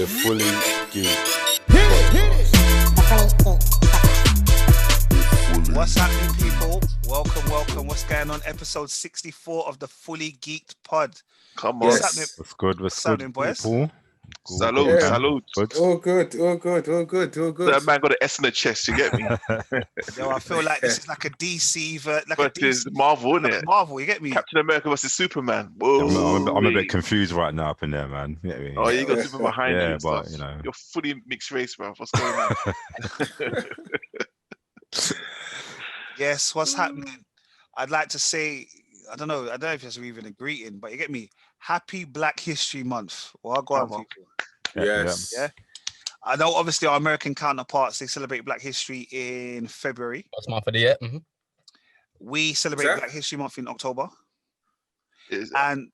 The Fully Geek. What's happening, people? Welcome. What's going on? Episode 64 of the Fully Geeked Pod. Come on. What's happening? What's good? What's happening, boys? People? Salute, Good. salute. Good. All good. That man got an S in the chest, you get me? Yo, I feel like this is like a DC, But it's Marvel, isn't like it? Marvel, you get me? Captain America versus Superman. Whoa. I'm a bit confused right now up in there, man. You get me? Oh, you got Superman behind you. Yeah, and but stuff. you know. You're fully mixed race, bro. What's going on? Yes, what's happening? I'd like to say, I don't know if it's even a greeting, but you get me? Happy Black History Month. Well, go on, Come on. people. Yes. Yeah. I know, obviously, our American counterparts, they celebrate Black History in February. First month of the year. We celebrate that? Black History Month in October. Is- And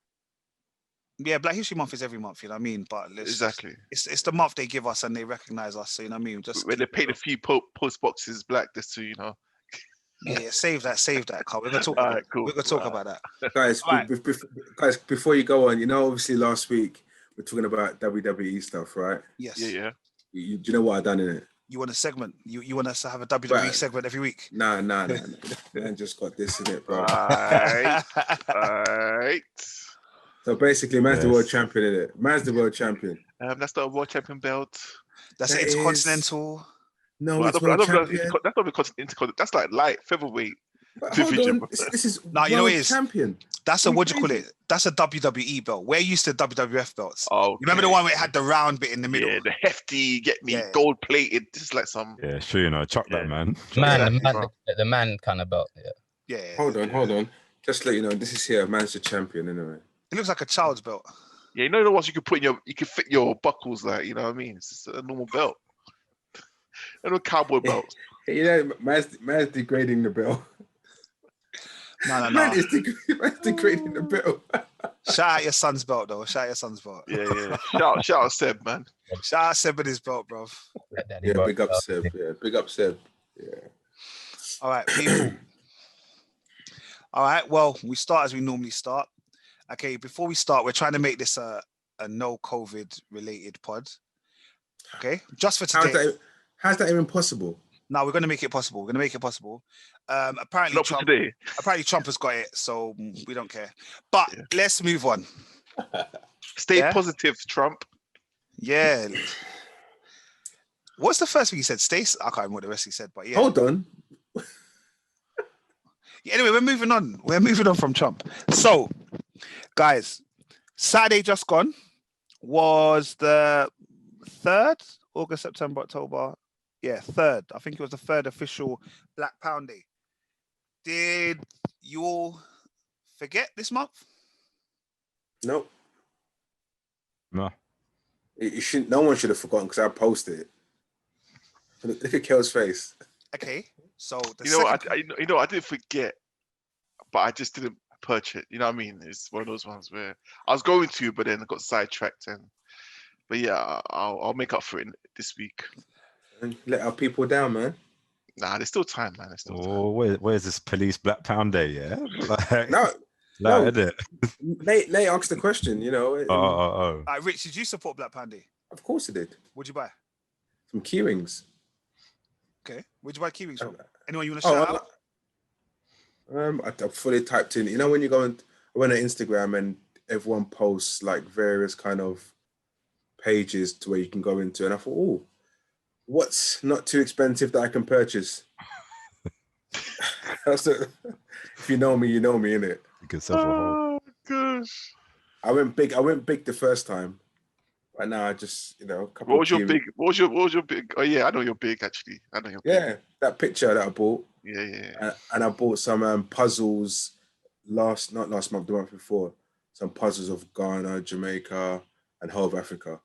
yeah, Black History Month is every month, you know what I mean? But Exactly. it's the month they give us and they recognize us, so you know what I mean? Just When they paint a few post boxes black, just to, you know. yeah, save that, Carl. We're gonna talk All about right, cool. We're gonna talk about that. Guys, Right. guys, before you go on, obviously last week we're talking about WWE stuff, right? Yes. Yeah. Do you know what I done in it? You want a segment? You want us to have a WWE Right. segment every week? Nah. Man just got this in it, bro. Right. Right. So basically, man's the Yes. world champion in it. Man's the world champion. That's not a world champion belt. That's That Intercontinental. No, Well, it's I world don't know, champion. that's not because that's like light featherweight. But hold division, on, bro. this is Nah, you know world what it is? champion. That's a Are you what do you call crazy? it? That's a WWE belt. We're used to WWF belts. Oh, You remember the one where it had the round bit in the middle? Yeah, the hefty, get me Yeah. gold plated, just like some. Yeah, sure, you know, chuck Yeah. that, man. The man kind of belt. Yeah. Yeah. Hold on. Just to let you know, this is here. Man's the champion, anyway. It looks like a child's belt. Yeah, you know the ones you can put in you can fit your buckles, like, you know what I mean? It's just a normal belt. And a cowboy belt. Man's degrading the belt. No. Man's degrading the belt. Shout out your son's belt, though. Shout out your son's belt. Yeah. Shout out Seb, man. Shout out Seb with his belt, bro. Yeah, big up Seb. Yeah, big up Seb. Yeah. All right, people. All right, well, we start as we normally start. Okay, before we start, we're trying to make this a no COVID related pod. Okay, just for today. How's that even possible? No, we're going to make it possible. Apparently, Not for today. Trump has got it, so we don't care. But let's move on. Stay Yeah? positive, Trump. Yeah. What's the first thing he said? Stay. I can't remember what the rest he said, but yeah. Hold on. Anyway, we're moving on. We're moving on from Trump. So, guys, Saturday just gone was the 3rd, August, September, October. Yeah, 3rd. I think it was the 3rd official Black Pound Day. Did you all forget this month? Nope. No. You shouldn't. No one should have forgotten because I posted it. Look at Kel's face. Okay, so the You know, second- I didn't forget, but I just didn't purchase it. You know what I mean? It's one of those ones where I was going to, but then I got sidetracked. But yeah, I'll make up for it this week. And let our people down, man. Nah, there's still time, man. There's still time. Oh, where's this police Black Pound Day? Yeah. Like, No, like, no. is it? Nate asked the question. Oh. Rich, did you support Black Pound Day? Of course it did. What'd you buy? Some keyrings. Okay, where'd you buy kiwis from? Anyone you want to Oh, shout out? I fully typed in. You know when you go and I went on Instagram and everyone posts like various kind of pages to where you can go into, and I thought, oh, what's not too expensive that I can purchase? If you know me, innit? You can suffer a hole. Oh gosh. I went big the first time. Right now, I just a couple. What was your big? What was your big? Oh yeah, I know you're big actually. I know you're big. Yeah, that picture that I bought. Yeah. And I bought some puzzles not last month, the month before. Some puzzles of Ghana, Jamaica, and whole of Africa.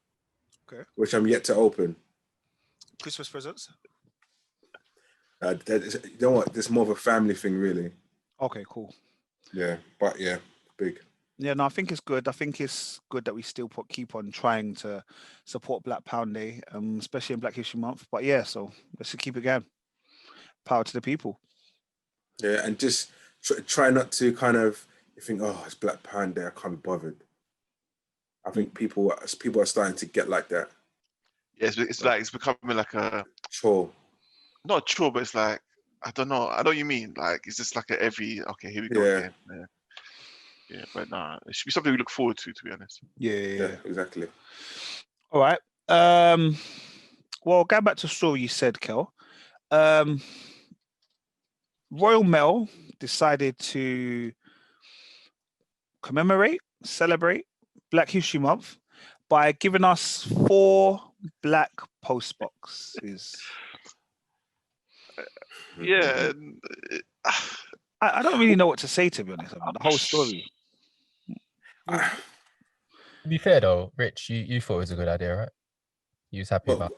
Okay. Which I'm yet to open. Christmas presents? You know what? There's more of a family thing, really. Okay, cool. Yeah, but yeah, big. Yeah, no, I think it's good. I think it's good that we still keep on trying to support Black Pound Day, especially in Black History Month. But yeah, so let's just keep it going. Power to the people. Yeah, and just try not to kind of think, oh, it's Black Pound Day, I can't be bothered. I think people are starting to get like that. Yeah, it's like it's becoming like a Chore. not a chore, but it's like I don't know. I know what you mean. Like it's just like okay, here we go Yeah. again. Yeah, but nah, it should be something we look forward to be honest. Yeah, exactly. All right. Well, going back to the story you said, Kel. Royal Mail decided to celebrate Black History Month by giving us 4 black postboxes. Yeah. I don't really know what to say, to be honest. The whole story. To be fair though, Rich, you thought it was a good idea, right? You was happy about it.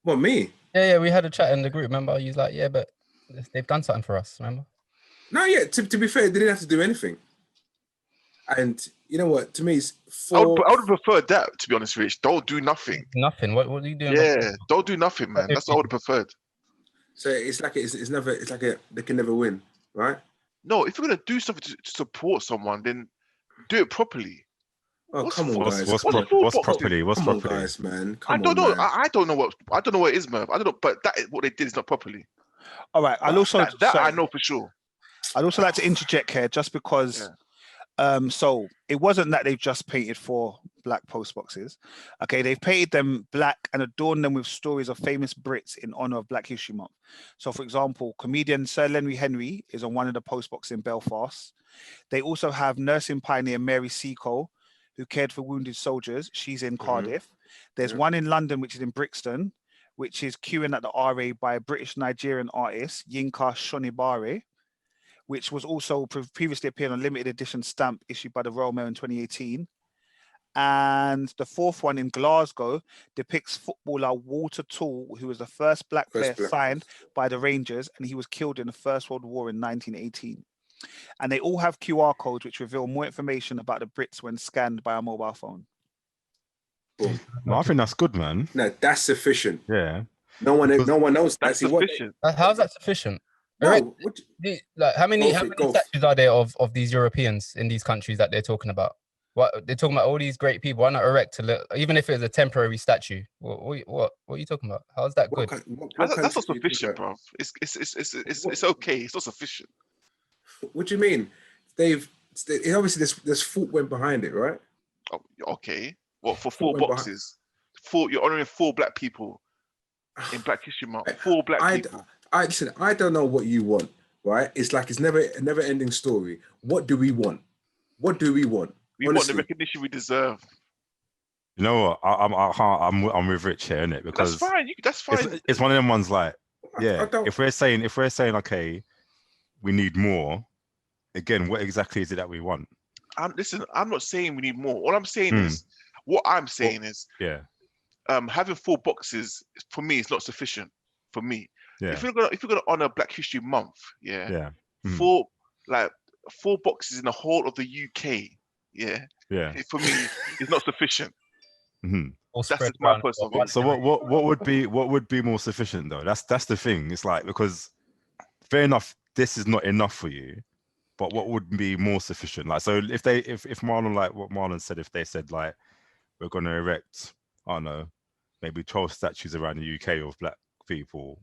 What, me? Yeah, we had a chat in the group, remember? You was like, yeah, but they've done something for us, remember? No, yeah, to be fair, they didn't have to do anything. And you know what? To me, it's I would have preferred that, to be honest, Rich. Don't do nothing. Nothing. What are you doing? Yeah, don't do nothing, man. That's what I would have preferred. So it's like they can never win, right? No, if you're gonna do something to support someone, then do it properly. Oh, come on, guys. What's properly? Come on, guys, man. I don't know. I don't know what it is, Merv. I don't know, but what they did is not properly. All right. I know for sure. I'd also like to interject here, just because. So it wasn't that they've just painted 4 black postboxes. Okay, they've painted them black and adorned them with stories of famous Brits in honor of Black History Month. So, for example, comedian Sir Henry is on one of the postboxes in Belfast. They also have nursing pioneer Mary Seacole, who cared for wounded soldiers. She's in Cardiff. There's one in London, which is in Brixton, which is queuing at the RA by a British Nigerian artist, Yinka Shonibare, which was also previously appeared on a limited edition stamp issued by the Royal Mail in 2018. And the 4th one in Glasgow depicts footballer Walter Toole, who was the first black player signed by the Rangers, and he was killed in the First World War in 1918. And they all have QR codes which reveal more information about the Brits when scanned by a mobile phone. Boom. No, I think that's good, man. No, that's sufficient. Yeah. No one knows. That's sufficient. How's that sufficient? No, like how many statues are there of these Europeans in these countries that they're talking about? What they're talking about, all these great people. Why not erect even if it's a temporary statue? What are you talking about? How's that good? That's not sufficient, bro. It's okay. It's not sufficient. What do you mean? Obviously there's thought went behind it, right? Oh, okay. What, for 4 boxes? You're honoring 4 black people in Black History Month. 4 black people. Listen, I don't know what you want, right? It's like it's a never ending story. What do we want? We want the recognition we deserve. You know what? I'm with Rich here, innit? Because that's fine. That's fine. It's one of them ones like, if we're saying okay, we need more. Again, what exactly is it that we want? Listen, I'm not saying we need more. All I'm saying is, having 4 boxes for me is not sufficient. For me, if you're gonna honor Black History Month, 4 boxes in the whole of the UK, for me, is not sufficient. Mm-hmm. That's just my personal opinion. So what would be more sufficient though? That's the thing. It's like, because fair enough, this is not enough for you, but what would be more sufficient? Like, so if Marlon, like what Marlon said, if they said like we're gonna erect, I don't know, maybe 12 statues around the UK of black people,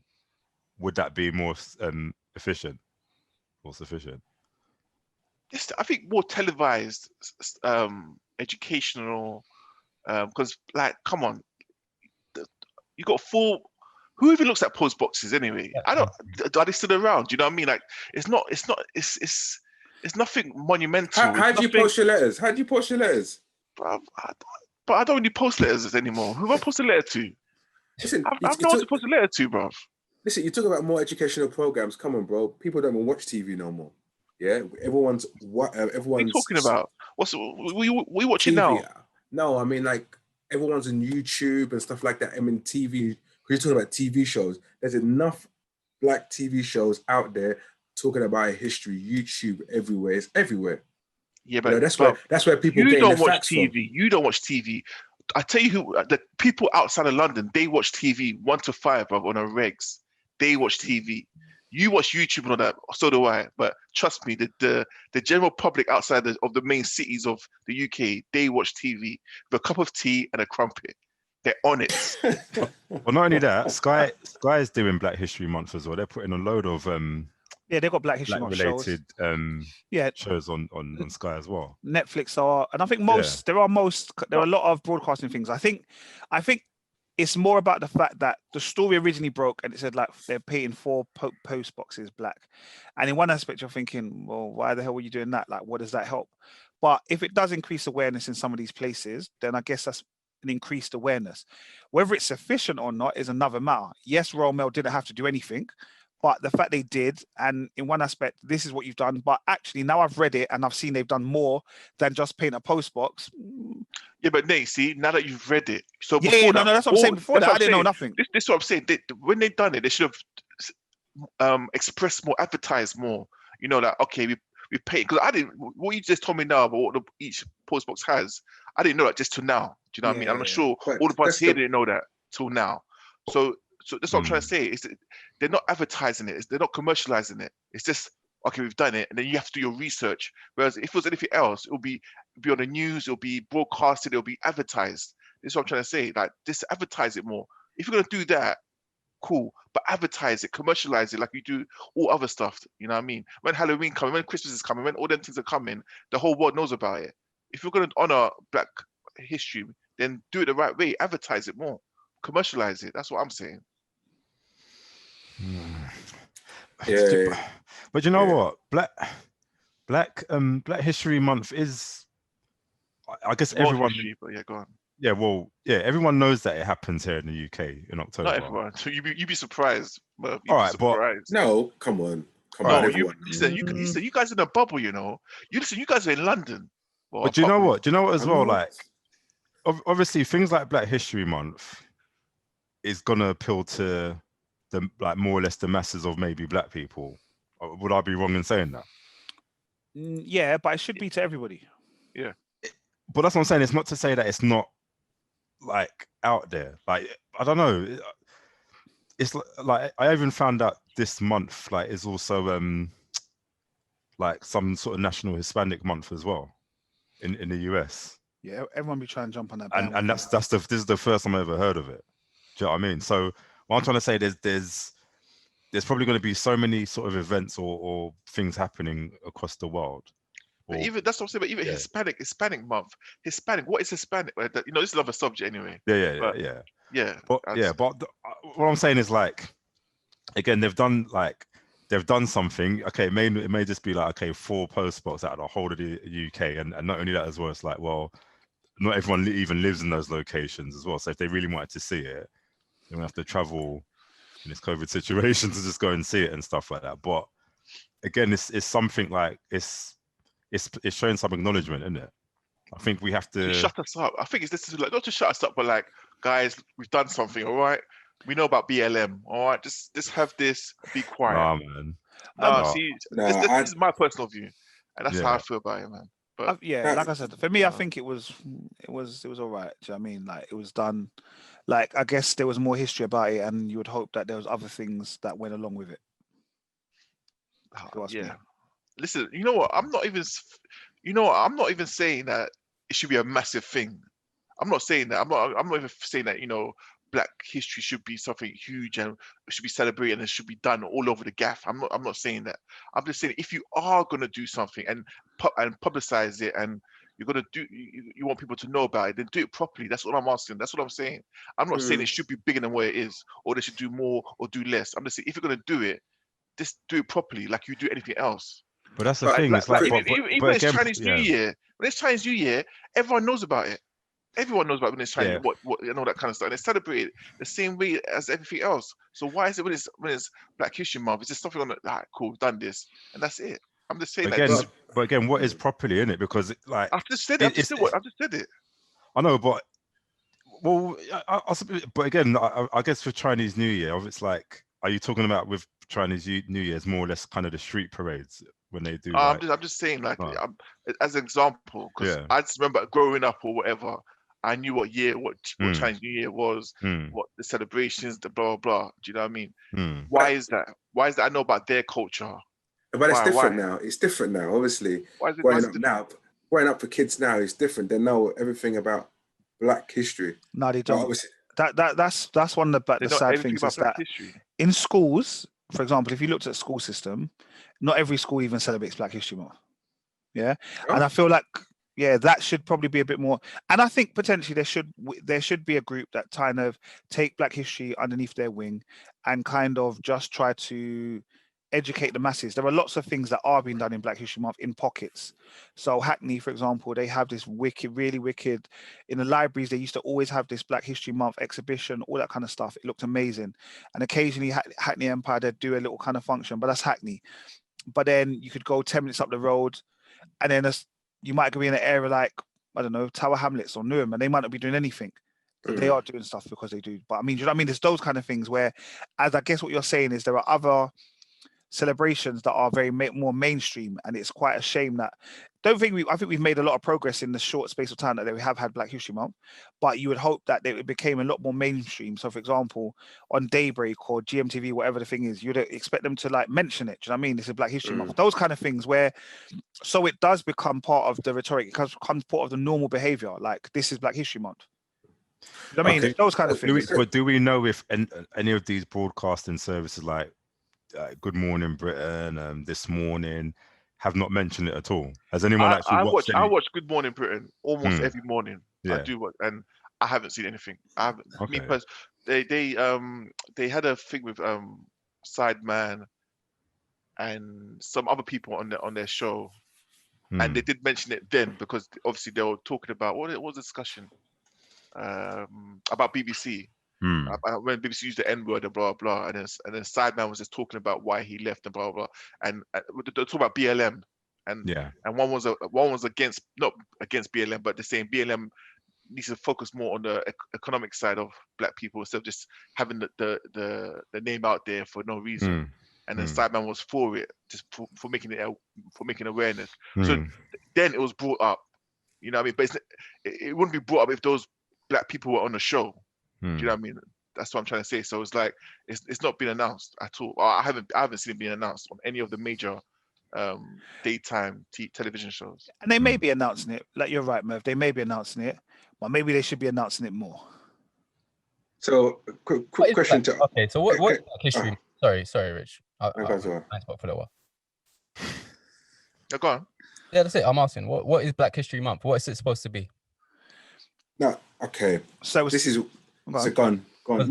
would that be more efficient or sufficient? I think more televised, educational, because like, come on, you got 4. Who even looks at post boxes anyway? Are they still around? Do you know what I mean? Like, it's nothing monumental. How do you post your letters? But I don't really post letters anymore. Who do I post a letter to? Listen, I've no one to post a letter to, bro. Listen, you talk about more educational programs. Come on, bro. People don't even watch TV no more. Yeah, everyone's. What are you talking about? We watching TV. now? No, I mean like everyone's on YouTube and stuff like that. I mean TV. You're talking about TV shows. There's enough black TV shows out there talking about history. YouTube everywhere. It's everywhere. Yeah, but that's where people. You don't watch TV. You don't watch TV. I tell you who. The people outside of London, they watch TV 1 to 5, bro, on a regs. They watch TV. You watch YouTube and all that. So do I. But trust me, the general public outside of the main cities of the UK, they watch TV with a cup of tea and a crumpet. They're on it. Well, not only that, Sky is doing Black History Month as well. They're putting a load of yeah, they've got Black History Month related yeah, shows on Sky as well. Netflix are, and I think there are a lot of broadcasting things. I think it's more about the fact that the story originally broke and it said like they're painting 4 post boxes black, and in one aspect you're thinking, well, why the hell were you doing that? Like, what does that help? But if it does increase awareness in some of these places, then I guess that's an increased awareness. Whether it's sufficient or not is another matter. Yes, Royal Mail didn't have to do anything, but the fact they did, and in one aspect, this is what you've done. But actually, now I've read it and I've seen they've done more than just paint a post box. Yeah, but Nate, see, now that you've read it, so no, that's what I'm saying. Before that, I didn't know nothing. This is what I'm saying. When they done it, they should have expressed more, advertised more. You know, like, okay, we paint, because I didn't. What you just told me now about what each post box has, I didn't know that just till now. Do you know what I mean? I'm not sure all of us here didn't know that till now. So that's what I'm trying to say. Is that they're not advertising it. They're not commercializing it. It's just, okay, we've done it, and then you have to do your research. Whereas if it was anything else, it'll be on the news, it'll be broadcasted, it'll be advertised. This is what I'm trying to say. Like, just advertise it more. If you're gonna do that, cool, but advertise it, commercialize it like you do all other stuff. You know what I mean? When Halloween coming, when Christmas is coming, when all them things are coming, the whole world knows about it. If you're gonna honor Black history, then do it the right way. Advertise it more, commercialize it. That's what I'm saying. Yeah. But you know what? Black History Month is, I guess everyone. History, but yeah, go on. Yeah, well, yeah, everyone knows that it happens here in the UK in October. Not everyone. So you'd be surprised. All right, but no, come on. You guys in a bubble, you know. You guys are in London. Well, but do you know what? Do you know what as well? Like, obviously, things like Black History Month is gonna appeal to the, like, more or less the masses of maybe Black people. Would I be wrong in saying that? Yeah, but it should be to everybody. Yeah. But that's what I'm saying. It's not to say that it's not, like, out there. Like, I don't know. It's like, I even found out this month, like, is also like some sort of National Hispanic Month as well in the US. Yeah, everyone be trying to jump on that. And this is the first time I ever heard of it. Do you know what I mean? So what I'm trying to say, there's probably going to be so many sort of events or things happening across the world. But even that's what I'm saying. But even Hispanic month, what is Hispanic? You know, this is another subject anyway. Yeah. But what I'm saying is, like, again, they've done something. Okay, it may just be like, okay, 4 post boxes out of the whole of the UK, and not only that as well. It's like, well, not everyone even lives in those locations as well. So if they really wanted to see it, they would have to travel in this COVID situation to just go and see it and stuff like that. But again, it's something like it's showing some acknowledgement, isn't it? I think we have to shut us up. I think it's this is like, not to shut us up, but like, guys, we've done something. All right, we know about BLM. All right, just have this. Be quiet. Nah, man. This is my personal view, and that's how I feel about it, man. But like I said, for me, I think it was all right. Do you know what I mean? Like, it was done. Like, I guess there was more history about it, and you would hope that there was other things that went along with it. Yeah. Listen, you know what? I'm not even saying that it should be a massive thing. I'm not saying that. I'm not even saying that, you know, Black history should be something huge and it should be celebrated and it should be done all over the gaff. I'm not saying that. I'm just saying, if you are gonna do something and publicize it, and you're gonna do, you want people to know about it, then do it properly. That's what I'm asking. That's what I'm saying. I'm not saying it should be bigger than what it is, or they should do more or do less. I'm just saying, if you're gonna do it, just do it properly, like you do anything else. But that's the thing. It's like, even when it's Chinese New Year, when it's Chinese New Year, everyone knows about it. Everyone knows about when it's Chinese, what and all that kind of stuff. And it's celebrated the same way as everything else. So why is it when it's Black History Month, it's just something on the, cool, we've done this, and that's it. I'm just saying that. But again, what is properly in it? Because, like, I've just said it. I've just said it. I know, but but again, I guess for Chinese New Year, it's like, are you talking about with Chinese New Year is more or less kind of the street parades when they do? I'm just saying, like, as an example, because I just remember growing up or whatever, I knew what Chinese New Year was, what the celebrations, the blah blah blah. Do you know what I mean? Why is that? Why is that? I know about their culture. But it's different now. It's different now. Obviously, growing up for kids now is different. They know everything about Black history. No, they don't. That's one of the sad things is that in schools, for example, if you looked at the school system, not every school even celebrates Black History Month. Yeah, and I feel like that should probably be a bit more. And I think potentially there should be a group that kind of take Black history underneath their wing and kind of just try to educate the masses. There are lots of things that are being done in Black History Month in pockets. So Hackney, for example, they have this really wicked, in the libraries, they used to always have this Black History Month exhibition, all that kind of stuff. It looked amazing. And occasionally Hackney Empire, they'd do a little kind of function, but that's Hackney. But then you could go 10 minutes up the road and then you might be in an area like, I don't know, Tower Hamlets or Newham, and they might not be doing anything. But they are doing stuff because they do. But I mean, do you know what I mean? There's those kind of things where, as I guess what you're saying is there are other celebrations that are very more mainstream, and it's quite a shame that I think we've made a lot of progress in the short space of time that we have had Black History Month, but you would hope that it became a lot more mainstream. So for example, on Daybreak or GMTV, whatever the thing is, you'd expect them to like mention it. Do you know what I mean? This is Black History Month. Those kind of things where, so it does become part of the rhetoric, it becomes part of the normal behavior, like this is Black History Month. You know what I mean? Those kind of things. But do we know if any of these broadcasting services like Good Morning Britain, This Morning, have not mentioned it at all? Has anyone actually watched it? I watch Good Morning Britain almost every morning. I do watch, and I haven't seen anything. I haven't. Okay. Me personally, they had a thing with Sideman and some other people on their show, and they did mention it then because obviously they were talking about what was the discussion about BBC. When BBC used the N-word and blah blah, and then Sideman was just talking about why he left and blah blah, and they talk about BLM, and one was against, not against BLM, but they're saying BLM needs to focus more on the economic side of Black people instead of just having the name out there for no reason. And then Sideman was for it, just for making awareness. So then it was brought up, you know what I mean? But it wouldn't be brought up if those Black people were on the show. Do you know what I mean? That's what I'm trying to say. So it's like it's not been announced at all. I haven't seen it being announced on any of the major daytime television shows. And they may be announcing it. Like you're right, Merv. They may be announcing it, but maybe they should be announcing it more. So quick question to. Okay, so what history? Sorry, Rich. Thanks for a little while. Go on. Yeah, that's it. I'm asking, what is Black History Month? What is it supposed to be? No, okay. So this is go on. No.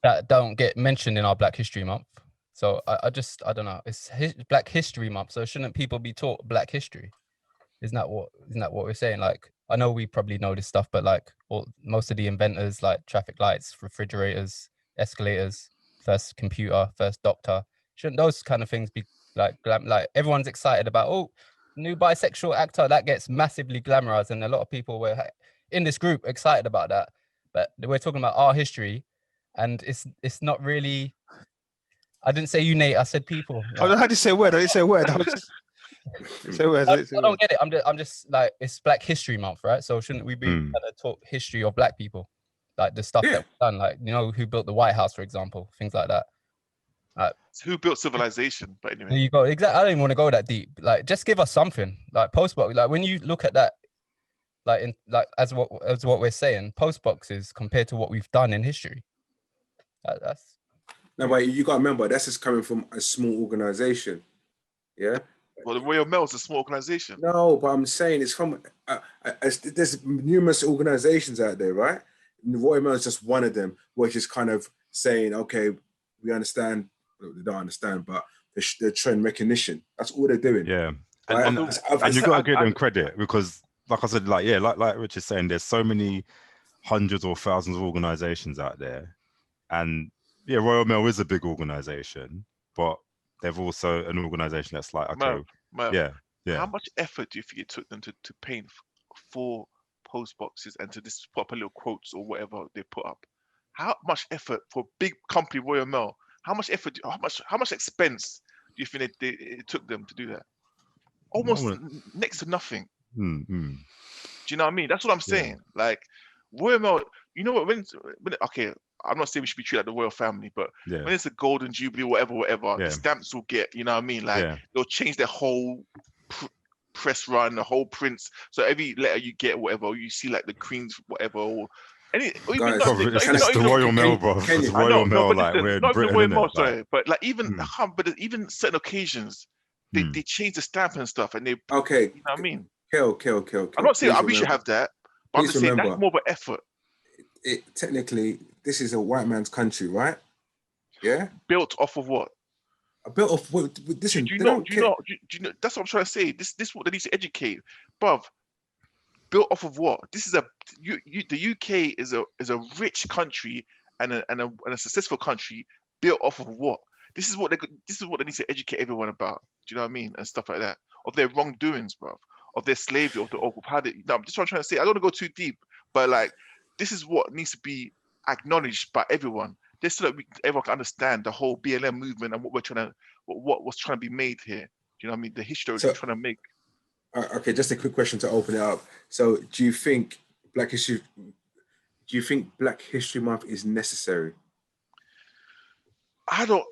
That don't get mentioned in our Black History Month. So I don't know. It's Black History Month, so shouldn't people be taught Black history? Isn't that what we're saying? Like, I know we probably know this stuff, but like most of the inventors, like traffic lights, refrigerators, escalators, first computer, first doctor, shouldn't those kind of things be like everyone's excited about new bisexual actor that gets massively glamorized, and a lot of people were in this group excited about that, but we're talking about our history, and it's not really. I didn't say you, Nate. I said people. I didn't say a word. I didn't say a word. I don't get it. I'm just like, it's Black History Month, right? So shouldn't we be trying to talk history of Black people, like the stuff that we've done, like who built the White House, for example, things like that. Who built civilization? But anyway, there you go. Exactly. I don't even want to go that deep. Like, just give us something. Like postbox. Like when you look at that, as what we're saying, postboxes compared to what we've done in history. That's. No, but you got to remember, that's just coming from a small organization. Yeah. Well, the Royal Mail is a small organization. No, but I'm saying it's from. There's numerous organizations out there, right? And the Royal Mail is just one of them, which is kind of saying, okay, we understand. They don't understand, but the trend recognition. That's all they're doing. Yeah, right? and you got to give them credit because, like I said, like Rich is saying, there's so many hundreds or thousands of organizations out there, and yeah, Royal Mail is a big organization, but they've also an organization that's like, okay, yeah. How much effort do you think it took them to paint 4 post boxes and to just put up a little quotes or whatever they put up? How much effort for a big company, Royal Mail? How much effort? How much expense do you think it took them to do that? Almost next to nothing. Do you know what I mean? That's what I'm saying. Yeah. Like Royal Mail, you know what? When okay, I'm not saying we should be treated like the royal family, but when it's a golden jubilee, whatever, the stamps will get. You know what I mean? Like they'll change their whole press run, the whole prints. So every letter you get, whatever, you see like the Queen's whatever, or even Guys, not, it's the Royal Mail, bro. It's I Royal know, no, Mail, but like listen, we're in not even the Britain, Royal Mail, innit? sorry, but like even but even certain occasions, they Mm. change the stamp and stuff, and they Okay. you know what I mean? Kill. I'm not saying Please we should remember. have that, but I'm Please just saying remember. that's more of an effort. Technically, this is a white man's country, right? Yeah. Built off of what? Built off. Listen, Do you know? That's what I'm trying to say. This is what they need to educate, bruv. Built off of what? This is the UK is a rich country and a successful country built off of what? This is what they need to educate everyone about. Do you know what I mean? And stuff like that. Of their wrongdoings, bruv. Of their slavery, of how they. No, I'm just what I'm trying to say. I don't want to go too deep, but like this is what needs to be acknowledged by everyone. Just so that everyone can understand the whole BLM movement and what we're trying to, what was trying to be made here. Do you know what I mean? The history we're trying to make. Okay, just a quick question to open it up. So, do you think Black History Month is necessary? I don't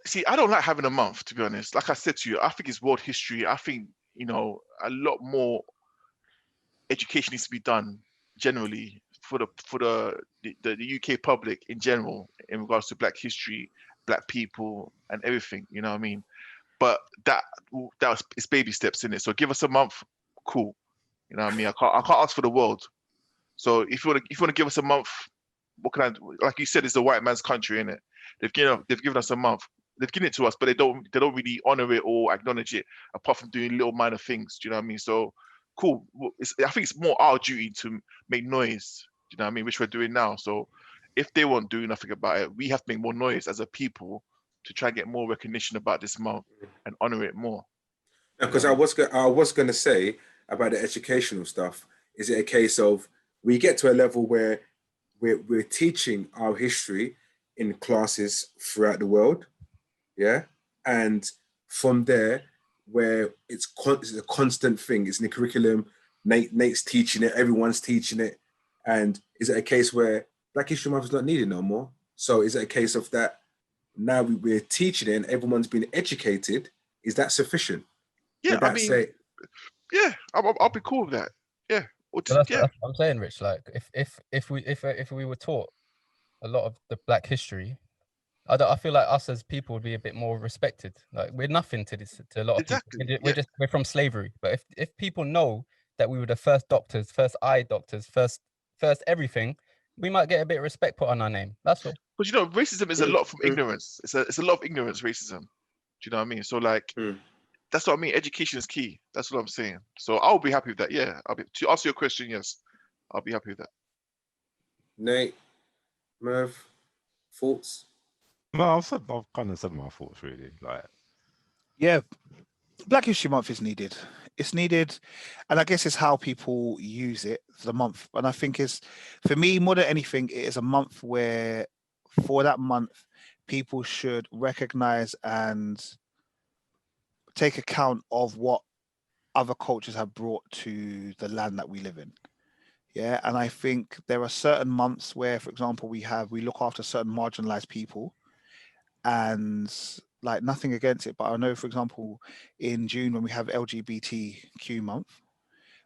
like having a month, to be honest. Like I said to you, I think it's world history. I think, a lot more education needs to be done generally for the UK public in general in regards to Black history, Black people, and everything. You know what I mean? But it's baby steps in it. So give us a month, cool. You know what I mean? I can't ask for the world. So if you want to give us a month, what can I? Like you said, it's a white man's country, innit? They've given us a month. They've given it to us, but they don't really honor it or acknowledge it, apart from doing little minor things. Do you know what I mean? So cool. I think it's more our duty to make noise. Do you know what I mean? Which we're doing now. So if they won't do nothing about it, we have to make more noise as a people to try and get more recognition about this month and honor it more. Because I was going to say about the educational stuff. Is it a case of we get to a level where we're teaching our history in classes throughout the world, yeah, and from there where it's a constant thing. It's in the curriculum. Nate's teaching it. Everyone's teaching it. And is it a case where Black History Month is not needed no more? So is it a case of that now we're teaching it and everyone's been educated? Is that sufficient? Yeah, yeah, I'll be cool with that. Yeah. That's what I'm saying, Rich. Like, if we were taught a lot of the Black history, I feel like us as people would be a bit more respected. Like, we're nothing to a lot of people. We're from slavery. But if people know that we were the first doctors, first eye doctors, first everything, we might get a bit of respect put on our name. That's all. But racism is a lot from ignorance. It's a lot of ignorance, racism. Do you know what I mean? So like. That's what I mean. Education is key. That's what I'm saying. So I'll be happy with that. Yeah. To answer your question, yes, I'll be happy with that. Nate, Merv, thoughts? No, I've kind of said my thoughts really. Like, yeah, Black History Month is needed. It's needed, and I guess it's how people use it for the month. And I think it's, for me, more than anything, it is a month where, for that month, people should recognize and take account of what other cultures have brought to the land that we live in. Yeah. And I think there are certain months where, for example, we look after certain marginalized people, and like, nothing against it. But I know, for example, in June, when we have LGBTQ month,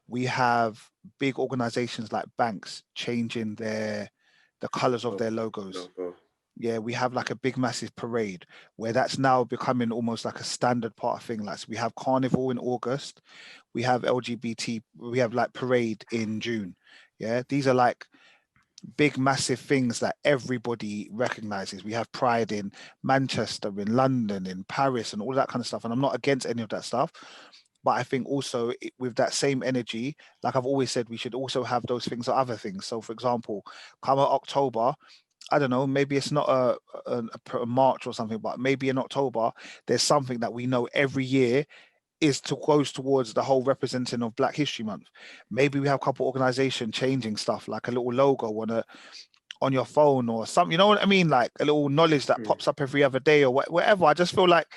we have big organizations like banks changing the colors of their logos. Yeah, we have like a big massive parade where that's now becoming almost like a standard part of thing. Like, so we have Carnival in August, we have LGBT, we have like parade in June. Yeah, these are like big massive things that everybody recognizes. We have Pride in Manchester, in London, in Paris, and all that kind of stuff. And I'm not against any of that stuff. But I think also with that same energy, like I've always said, we should also have those things or other things. So for example, come October, I don't know, maybe it's not a March or something, but maybe in October, there's something that we know every year goes towards the whole representing of Black History Month. Maybe we have a couple organizations changing stuff, like a little logo on your phone or something, you know what I mean? Like a little knowledge that pops up every other day or whatever. I just feel like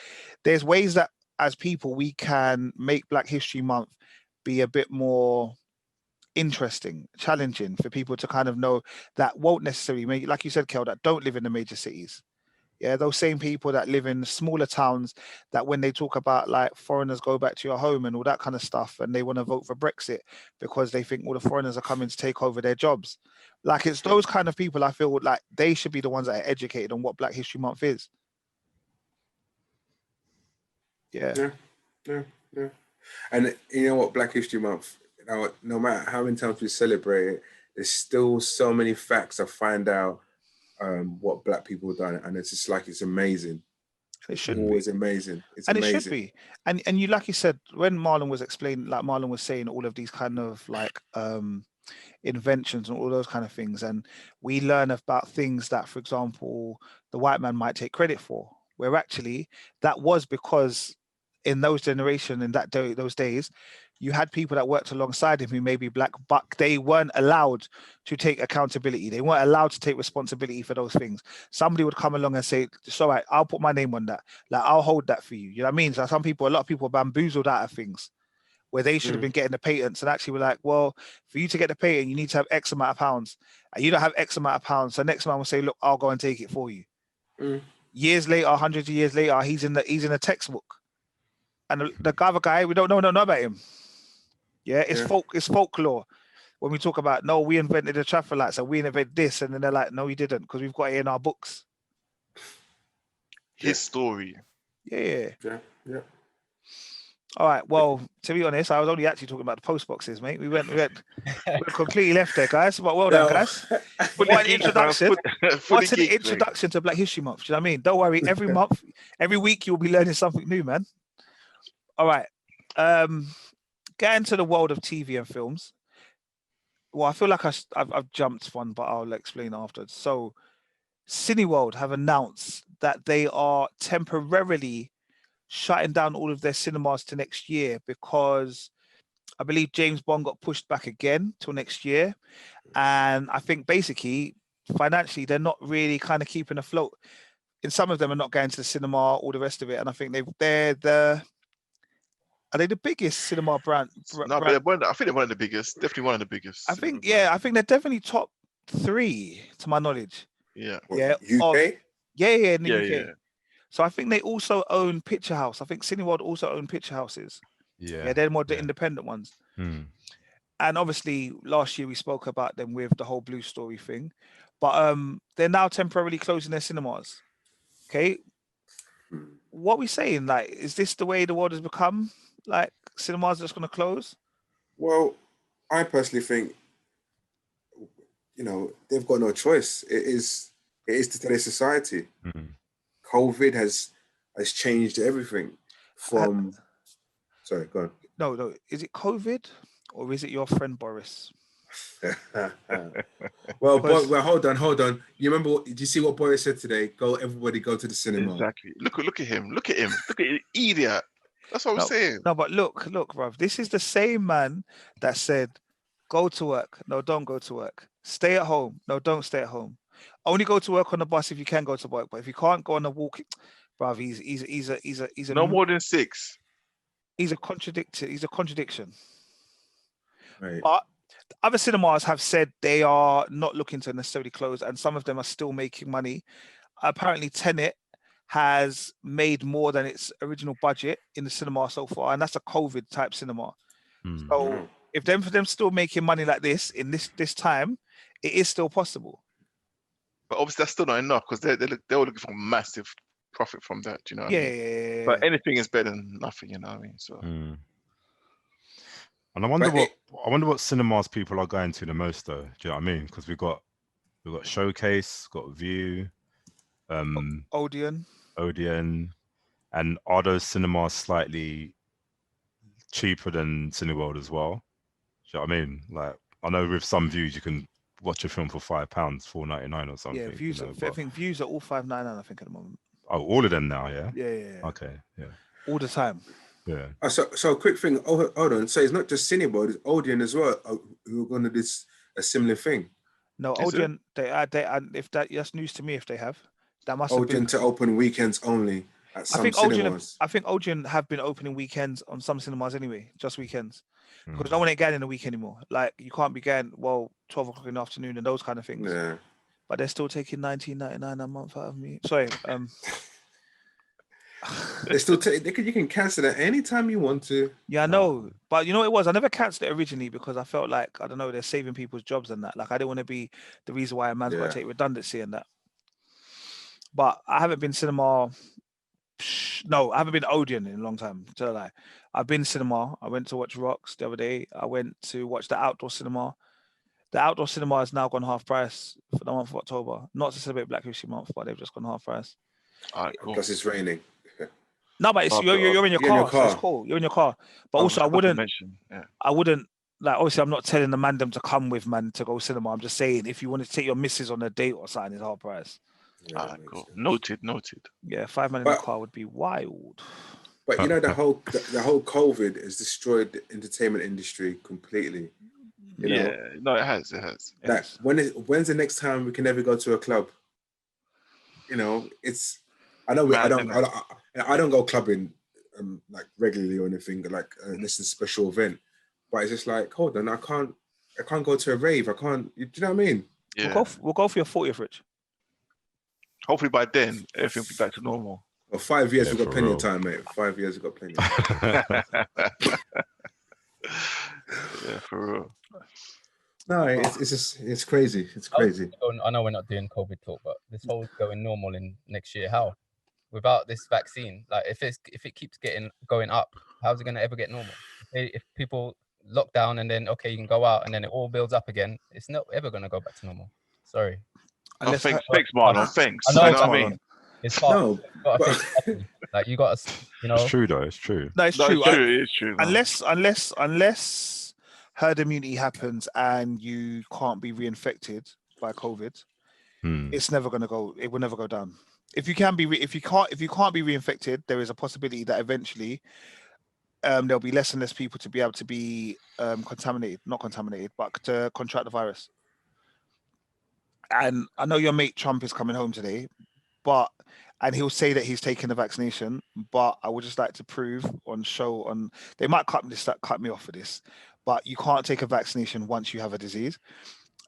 there's ways that as people, we can make Black History Month be a bit more interesting, challenging for people to kind of know that won't necessarily make, like you said, Kel, that don't live in the major cities. Yeah, those same people that live in smaller towns, that when they talk about like foreigners go back to your home and all that kind of stuff, and they want to vote for Brexit because they think all the foreigners are coming to take over their jobs. Like, it's those kind of people I feel like they should be the ones that are educated on what Black History Month is. Yeah. And you know what, Black History Month, no matter how many times we celebrate it, there's still so many facts I find out what Black people have done, and it's just like, it's amazing. It should always be amazing. It's and amazing. it should be. And you, like you said, when Marlon was explaining, like Marlon was saying all of these kind of like inventions and all those kind of things, and we learn about things that, for example, the white man might take credit for, where actually that was because in those generation, in those days, you had people that worked alongside him who may be Black, but they weren't allowed to take accountability. They weren't allowed to take responsibility for those things. Somebody would come along and say, it's all right, I'll put my name on that. Like, I'll hold that for you. You know what I mean? So a lot of people are bamboozled out of things where they should have been getting the patents, and actually were like, well, for you to get the patent, you need to have X amount of pounds. And you don't have X amount of pounds. So next man will say, look, I'll go and take it for you. Years later, hundreds of years later, he's in a textbook. And the other guy, we don't know about him. Yeah, it's folklore. When we talk about, no, we invented the traffic lights, so we invented this, and then they're like, no, we didn't, because we've got it in our books. His story. Yeah. All right. Well, to be honest, I was only actually talking about the post boxes, mate. We went completely left there, guys. But well done, guys. What an introduction! What's an introduction to Black History Month? Do you know what I mean? Don't worry. Every month, every week, you'll be learning something new, man. All right. Get into the world of TV and films. Well, I feel like I've jumped one, but I'll explain afterwards. So, Cineworld have announced that they are temporarily shutting down all of their cinemas to next year because I believe James Bond got pushed back again till next year. And I think basically, financially, they're not really kind of keeping afloat. And some of them are not going to the cinema, all the rest of it. And I think are they the biggest cinema brand? No, but I think they're one of the biggest. Definitely one of the biggest. I think they're definitely top 3 to my knowledge. Yeah. Yeah. UK? In the UK. Yeah. So I think they also own Picture House. I think Cineworld also own Picture Houses. Yeah, they're more the independent ones. And obviously, last year we spoke about them with the whole Blue Story thing, but they're now temporarily closing their cinemas. Okay, what are we saying? Like, is this the way the world has become? Like, cinemas are just going to close? Well, I personally think, they've got no choice. It is today's society. COVID has changed everything from. Sorry, go on. No. Is it COVID or is it your friend Boris? well, hold on. You remember? Did you see what Boris said today? Everybody go to the cinema. Exactly. Look at him. Look at the idiot. That's what I'm saying. No, but look, bruv. This is the same man that said, go to work. No, don't go to work. Stay at home. No, don't stay at home. Only go to work on the bus if you can go to work. But if you can't go on a walk, bruv, he's a no more than 6. He's a contradiction. Right. But other cinemas have said they are not looking to necessarily close, and some of them are still making money. Apparently, Tenet has made more than its original budget in the cinema so far, and that's a COVID type cinema. So if for them still making money like this in this time, it is still possible. But obviously, that's still not enough because they were looking for massive profit from that. Do you know what I mean? Yeah. But anything is better than nothing. You know what I mean? So. And I wonder what cinemas people are going to the most, though. Do you know what I mean? Because we've got Showcase, got View, Odeon, and are those cinemas slightly cheaper than Cineworld as well? Do you know what I mean? Like, I know with some Views you can watch a film for £5, $4.99 or something. Yeah, Views. I think Views are all $5.99. I think at the moment. Oh, all of them now, yeah. Yeah. Okay, yeah. All the time. Yeah. So quick thing. Hold on. So it's not just Cineworld, it's Odeon as well who are going to do a similar thing. No, Odeon. They if that's news to me. If they have, that must Odeon have been to open weekends only at some cinemas. I think Odeon have been opening weekends on some cinemas anyway, just weekends, because no one ain't going in the week anymore. Like, you can't be going 12 o'clock in the afternoon and those kind of things. Yeah. but they're still taking $19.99 a month out of me. Sorry, they still you can cancel it anytime you want to. Yeah, I know, but you know what it was? I never cancelled it originally because I felt like, I don't know, they're saving people's jobs and that. Like, I didn't want to be the reason why a man's got to take redundancy and that. But I haven't been cinema. No, I haven't been Odeon in a long time. Tell a lie. I've been cinema. I went to watch Rocks the other day. I went to watch the outdoor cinema. The outdoor cinema has now gone half price for the month of October. Not to celebrate Black History Month, but they've just gone half price. All right, cool. Because it's raining. No, but you're in your car. So it's cool. You're in your car. But also, I wouldn't like. Obviously, I'm not telling the man them to come with man to go cinema. I'm just saying, if you want to take your missus on a date or something, it's half price. Yeah, cool. Noted. Yeah, 5 man in the car would be wild. But you know, the whole COVID has destroyed the entertainment industry completely. You know? No, it has. Like, when's the next time we can ever go to a club? You know, it's. I know I don't go clubbing like regularly or anything like this is a special event, but it's just like, hold on, I can't go to a rave. I can't. Do you know what I mean? Yeah. We'll go for your 40th, Rich. Hopefully by then everything will be back to normal. Well, 5 years we've got plenty of time, mate. 5 years we've got plenty of time. Yeah, for real. No, it's crazy. It's crazy. I know we're not doing COVID talk, but this whole going normal in next year, how? Without this vaccine, like if it keeps going up, how's it going to ever get normal? If people lock down and then you can go out and then it all builds up again, it's not ever going to go back to normal. Sorry. Thanks, Marlon. Thanks. I know, you know what I mean? It's hard. Like you got to, It's true though. It's true. No, it's true. It's true. Unless herd immunity happens and you can't be reinfected by COVID, it's never going to go. It will never go down. If you can't be reinfected, there is a possibility that eventually there'll be less and less people to be able to be not contaminated, but to contract the virus. And I know your mate Trump is coming home today, and he'll say that he's taken the vaccination, but I would just like to prove they might cut me off for this, but you can't take a vaccination once you have a disease.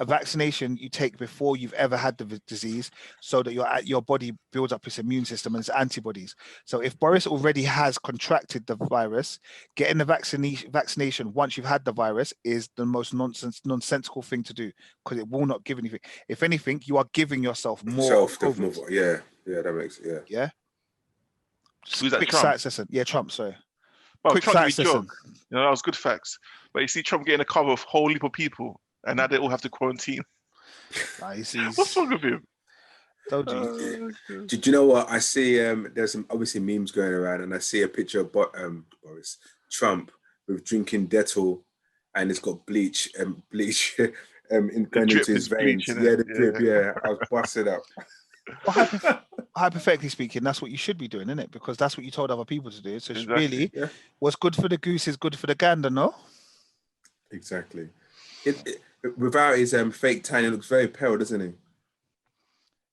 A vaccination you take before you've ever had the disease, so that your body builds up its immune system and its antibodies. So if Boris already has contracted the virus, getting the vaccination once you've had the virus is the most nonsensical thing to do, because it will not give anything. If anything, you are giving yourself more. Yeah, that makes it. Yeah. Who's that? Quick Trump? side session. Yeah, Trump. Sorry. Well, quick Trump side session. You know, that was good facts. But you see Trump getting a cover of a whole heap of people. And now they all have to quarantine. What's wrong with him? Do you know what? I see there's some obviously memes going around, and I see a picture of Boris Trump with drinking Dettol, and it's got bleach going into his veins. The drip. Yeah, I was busted up. Well, hypothetically speaking, that's what you should be doing, isn't it? Because that's what you told other people to do. So really, what's good for the goose is good for the gander, no? Exactly. Without his fake tan, he looks very pale, doesn't he?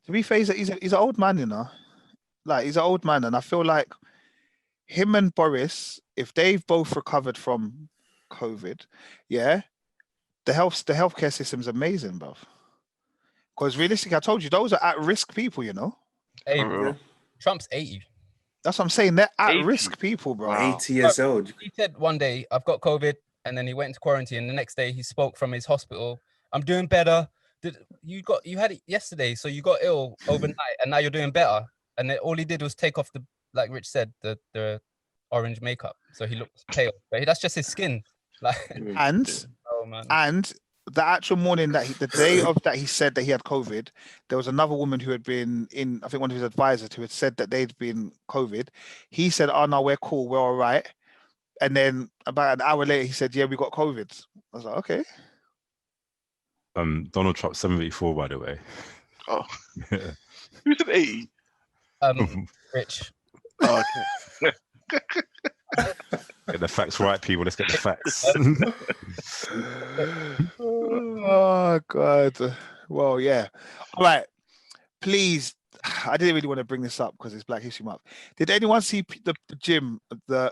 To be fair, he's an old man, you know. Like, he's an old man, and I feel like him and Boris, if they've both recovered from COVID, the healthcare system's amazing, bruv. Because realistically, I told you, those are at-risk people, you know. Hey, Trump's 80. That's what I'm saying. They're at-risk people, bro. Wow. 80 years old. He said one day, I've got COVID. And then he went into quarantine. The next day he spoke from his hospital. I'm doing better. You had it yesterday, so you got ill overnight, and now you're doing better. And then all he did was take off like Rich said, the orange makeup, so he looks pale. But that's just his skin. Like, and the actual morning the day of that he said that he had COVID, there was another woman who had been in, I think one of his advisors, who had said that they'd been COVID. He said, "Oh no, we're cool, we're all right." And then about an hour later, he said, "Yeah, we got COVID." I was like, "Okay." Donald Trump 74, by the way. Oh, who said 80? Rich. Oh, okay. Get the facts right, people. Let's get the facts. Oh God. Well, yeah. All right. Please. I didn't really want to bring this up because it's Black History Month. Did anyone see the gym, the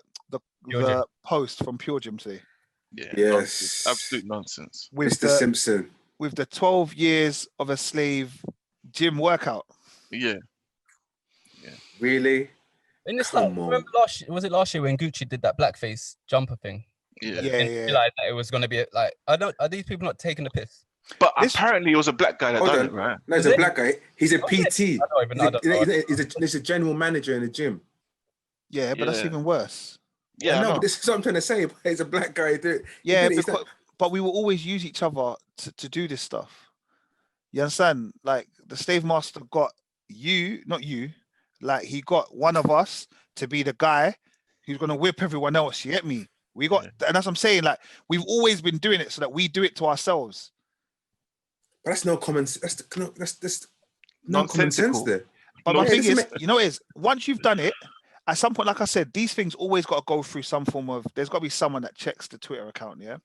post from Pure Gym today? Yeah. Yes. Absolute nonsense. With Mr. Simpson. With the 12 years of a slave gym workout. Yeah. Really? And it's like, remember last year when Gucci did that blackface jumper thing? Yeah. Realized that it was going to be like, are these people not taking the piss? But apparently it was a black guy that done it, right? No, it's a black guy. He's a PT. He's a general manager in the gym. Yeah, but that's even worse. Yeah, no, but this is what I'm trying to say. He's a black guy. But we will always use each other to do this stuff. You understand? Like the slave master got you, not you. Like he got one of us to be the guy who's gonna whip everyone else. You get me? We got, and that's what I'm saying. Like we've always been doing it so that we do it to ourselves. But that's no common. That's no common sense there. But my thing is, you know, once you've done it, at some point, like I said, these things always got to go through some form of. There's got to be someone that checks the Twitter account, yeah.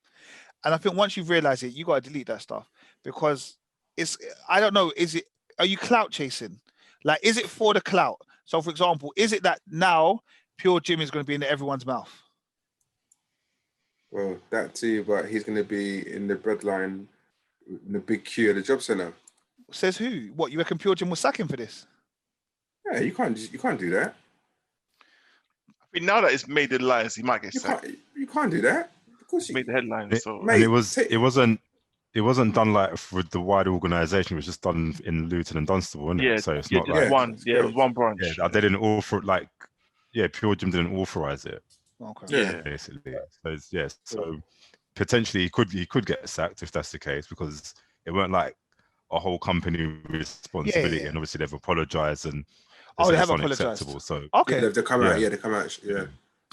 And I think once you've realized it, you got to delete that stuff because it's. I don't know. Are you clout chasing? Like, is it for the clout? So, for example, is it that now Pure Jim is going to be in everyone's mouth? Well, that too, but he's going to be in the breadline, in the big queue at the job centre. Says who? What, you reckon Pure Jim will sack him for this? Yeah, you can't do that. I mean, now that it's made the lines, he might get sacked. You can't do that. Of course, made the headlines. So and it wasn't done like with the wider organisation. It was just done in Luton and Dunstable, wasn't it? Yeah, so it's not like one. Yeah, it was one branch. Yeah, they didn't Pure Jim didn't authorise it. Okay. Yeah, basically. So potentially he could get sacked if that's the case because it weren't like a whole company responsibility, and obviously they've apologised and they have apologised. So okay, they come out. Yeah, they come out. Yeah.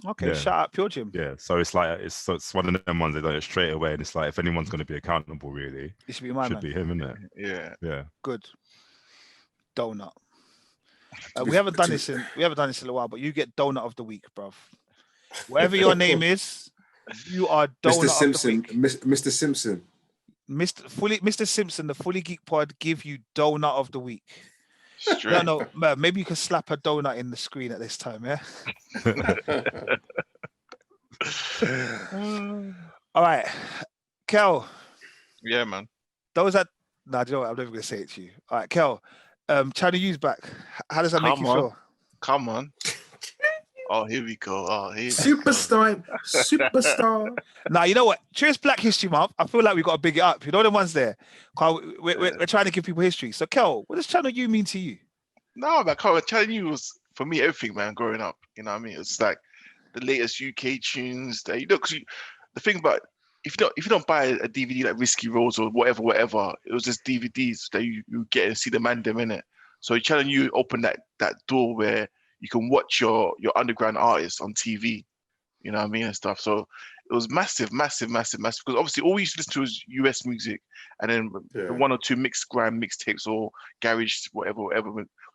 Okay, shout out Pure Jim. Yeah, so it's like it's one of them ones they done it straight away, and it's like if anyone's going to be accountable, really, it should be my man. Should be him, isn't it? Yeah. Good. Donut. We haven't done this in a while, but you get donut of the week, bruv. Whatever your name is, you are donut Mr. Simpson. of the week. Mr. Simpson. Mr. Simpson, the Fully Geek Pod, give you donut of the week. Straight. No, maybe you can slap a donut in the screen at this time, yeah? All right. Kel. Yeah, man. Do you know what? I'm never going to say it to you. All right, Kel. China U's back. How does that make you feel? Come on. Oh, here we go. Superstar. Now, you know what? Cheers Black History Month. I feel like we've got to big it up. You know the ones there? We're trying to give people history. So, Kel, what does Channel U mean to you? No, man, Channel U was, for me, everything, man, growing up. You know what I mean? It's like the latest UK tunes. Because the thing about, if you don't buy a DVD like Risky Roads or whatever, it was just DVDs that you get and see the man them in it. So Channel U opened that door where you can watch your underground artists on TV, you know what I mean, and stuff. So it was massive. Because obviously all we used to listen to was US music, and then one or two grime mixtapes or garage, whatever.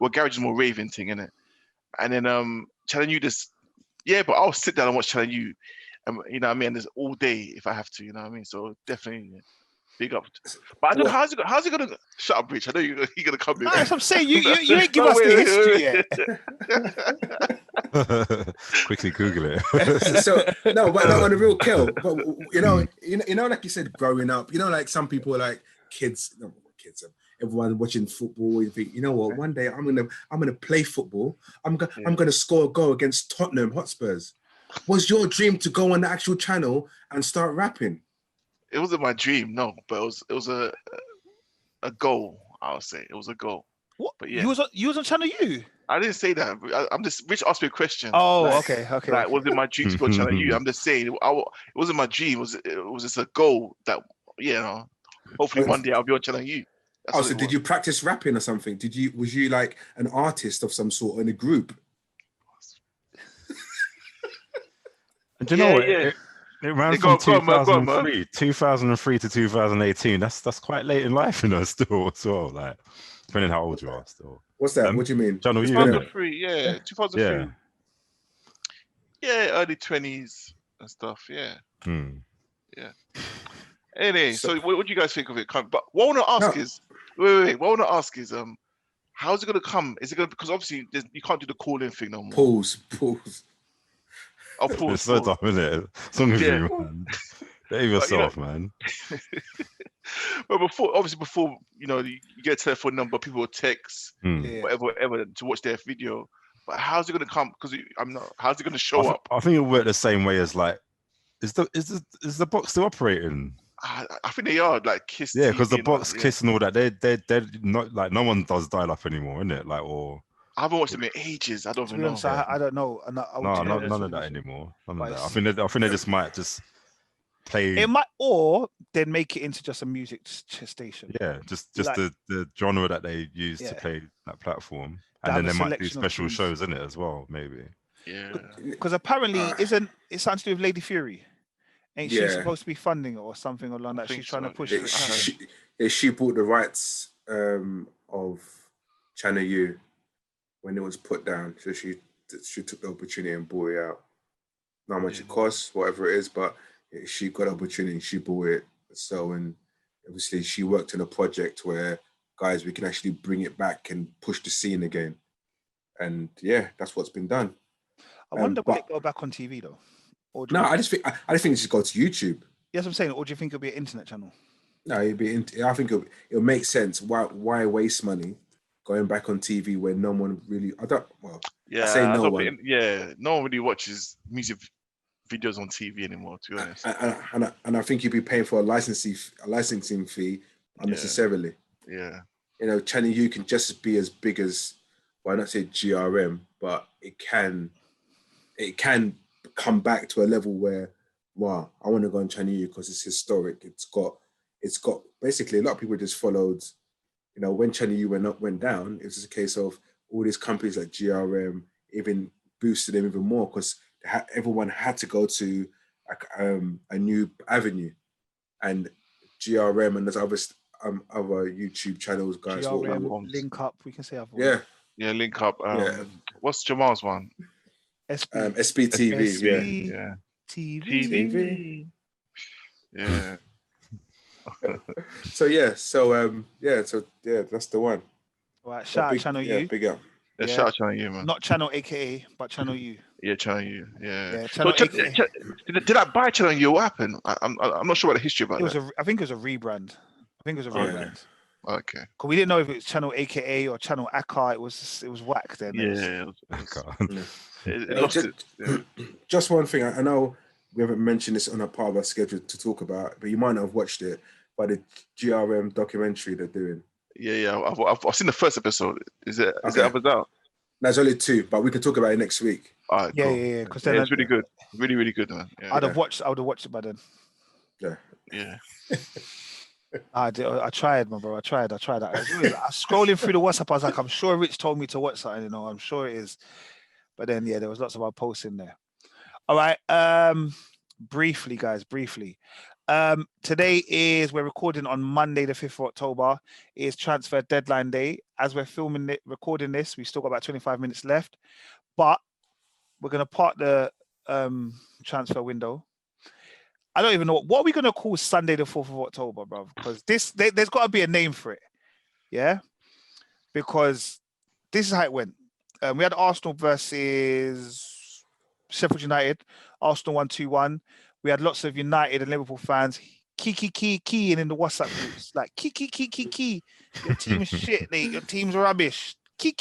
Well, garage is more raving thing, innit? And then Channel U but I'll sit down and watch Channel U, you know what I mean, and there's all day if I have to, you know what I mean. So definitely. Big up. But I don't know how's it gonna shut up, Rich. I know you're gonna come in. That's what I'm saying. You ain't give us the history yet. Quickly Google it. So no, but on the real Kel, but you know, like you said, growing up, you know, like some people are like kids, everyone watching football, you think, you know what, one day I'm gonna play football. I'm gonna score a goal against Tottenham Hotspurs. Was your dream to go on the actual channel and start rapping? It wasn't my dream, no, but it was a goal. I would say it was a goal. What? But yeah, you was on Channel U. I didn't say that. I'm just Rich asked me a question. Oh, like, okay. Like, was it my dream to go Channel U? I'm just saying it wasn't my dream. It was just a goal that hopefully one day I'll be on Channel U. So did you practice rapping or something? Was you like an artist of some sort in a group? And do you know what? It ran from 2003 to 2018. That's quite late in life, still as well. Like, depending how old you are, still. What's that? What do you mean? Channel U. 2003, 2003. Yeah, early 20s and stuff. Yeah. Yeah. Anyway, so what do you guys think of it? But what I want to ask is, wait. What I want to ask is, how's it gonna come? Is it gonna, because obviously you can't do the call-in thing no more. Pause. Oh, pause. It's so dumb, isn't it? Some of you, man. Behave yourself, man. But before you get a telephone number, people will text whatever to watch their video. But how's it gonna come? Because how's it gonna show up? I think it'll work the same way as like, is the box still operating? I think they are like Kiss. Yeah, because the TV box Kiss and all that, they're not like, no one does dial up anymore, isn't it? Like, or I haven't watched them in ages. I don't even know. Honest, I don't know. And none of that anymore. None of that. I think they just might just play. It might, or they'd make it into just a music station. Yeah, just like, the genre that they use to play that platform, and then they might do special shows in it as well, maybe. Yeah, because apparently isn't it something to do with Lady Fury? Ain't she supposed to be funding it or something along that? She's trying to push it. She bought the rights of Channel U when it was put down, so she took the opportunity and bought it out. Not how much it costs, whatever it is, but she got the opportunity, she bought it. So, and obviously she worked on a project where, guys, we can actually bring it back and push the scene again. And yeah, that's what's been done. I wonder will it go back on TV though? No, I just think it should go to YouTube. Yes, I'm saying. Or do you think it'll be an internet channel? No, I think it'll make sense. Why waste money going back on TV when no one really? No one really watches music videos on TV anymore. To be honest, and I think you'd be paying for a licensing fee unnecessarily. Yeah. Channel U can just be as big as, well, I not say GRM, but it can come back to a level where, wow, I want to go on Channel U because it's historic. It's got basically, a lot of people just followed, when Channel U went down, it was just a case of all these companies like GRM even boosted them even more because everyone had to go to a new avenue, and GRM and there's other YouTube channels, guys. GRM, Link Up, we can say other Yeah, Link Up. What's Jamal's one? SBTV, yeah. TV. Yeah. So that's the one. All right, shout out Channel U. Big up. Yeah, shout out Channel U, man. Not Channel AKA, but Channel U. Yeah, Channel U. Yeah. Channel did I buy Channel U? What happened? I'm not sure about the history about that. I think it was a rebrand. Okay. Because we didn't know if it was Channel AKA or Channel AKA. It was whack then. Just one thing. I know we haven't mentioned this on a part of our schedule to talk about, but you might not have watched it. But the GRM documentary they're doing. Yeah. I've seen the first episode. Is it others out? There's only 2, but we can talk about it next week. All right, cool. Yeah. Because it's really good. Really, really good, man. Yeah, I would have watched it by then. Yeah. I tried, my bro. I tried. I was scrolling through the WhatsApp. I was like, I'm sure Rich told me to watch something. I'm sure it is. But then, there was lots of our posts in there. All right. Briefly, guys. Today we're recording on Monday, the 5th of October. It is transfer deadline day. As we're recording this, we've still got about 25 minutes left. But we're going to part the transfer window. I don't even know what are we going to call Sunday the 4th of October, bro? Because there's got to be a name for it. Yeah? Because this is how it went. We had Arsenal versus Sheffield United. Arsenal won 2-1. We had lots of United and Liverpool fans keying in the WhatsApp groups. Like, key. Your team is shit, mate. Your team's rubbish. Key.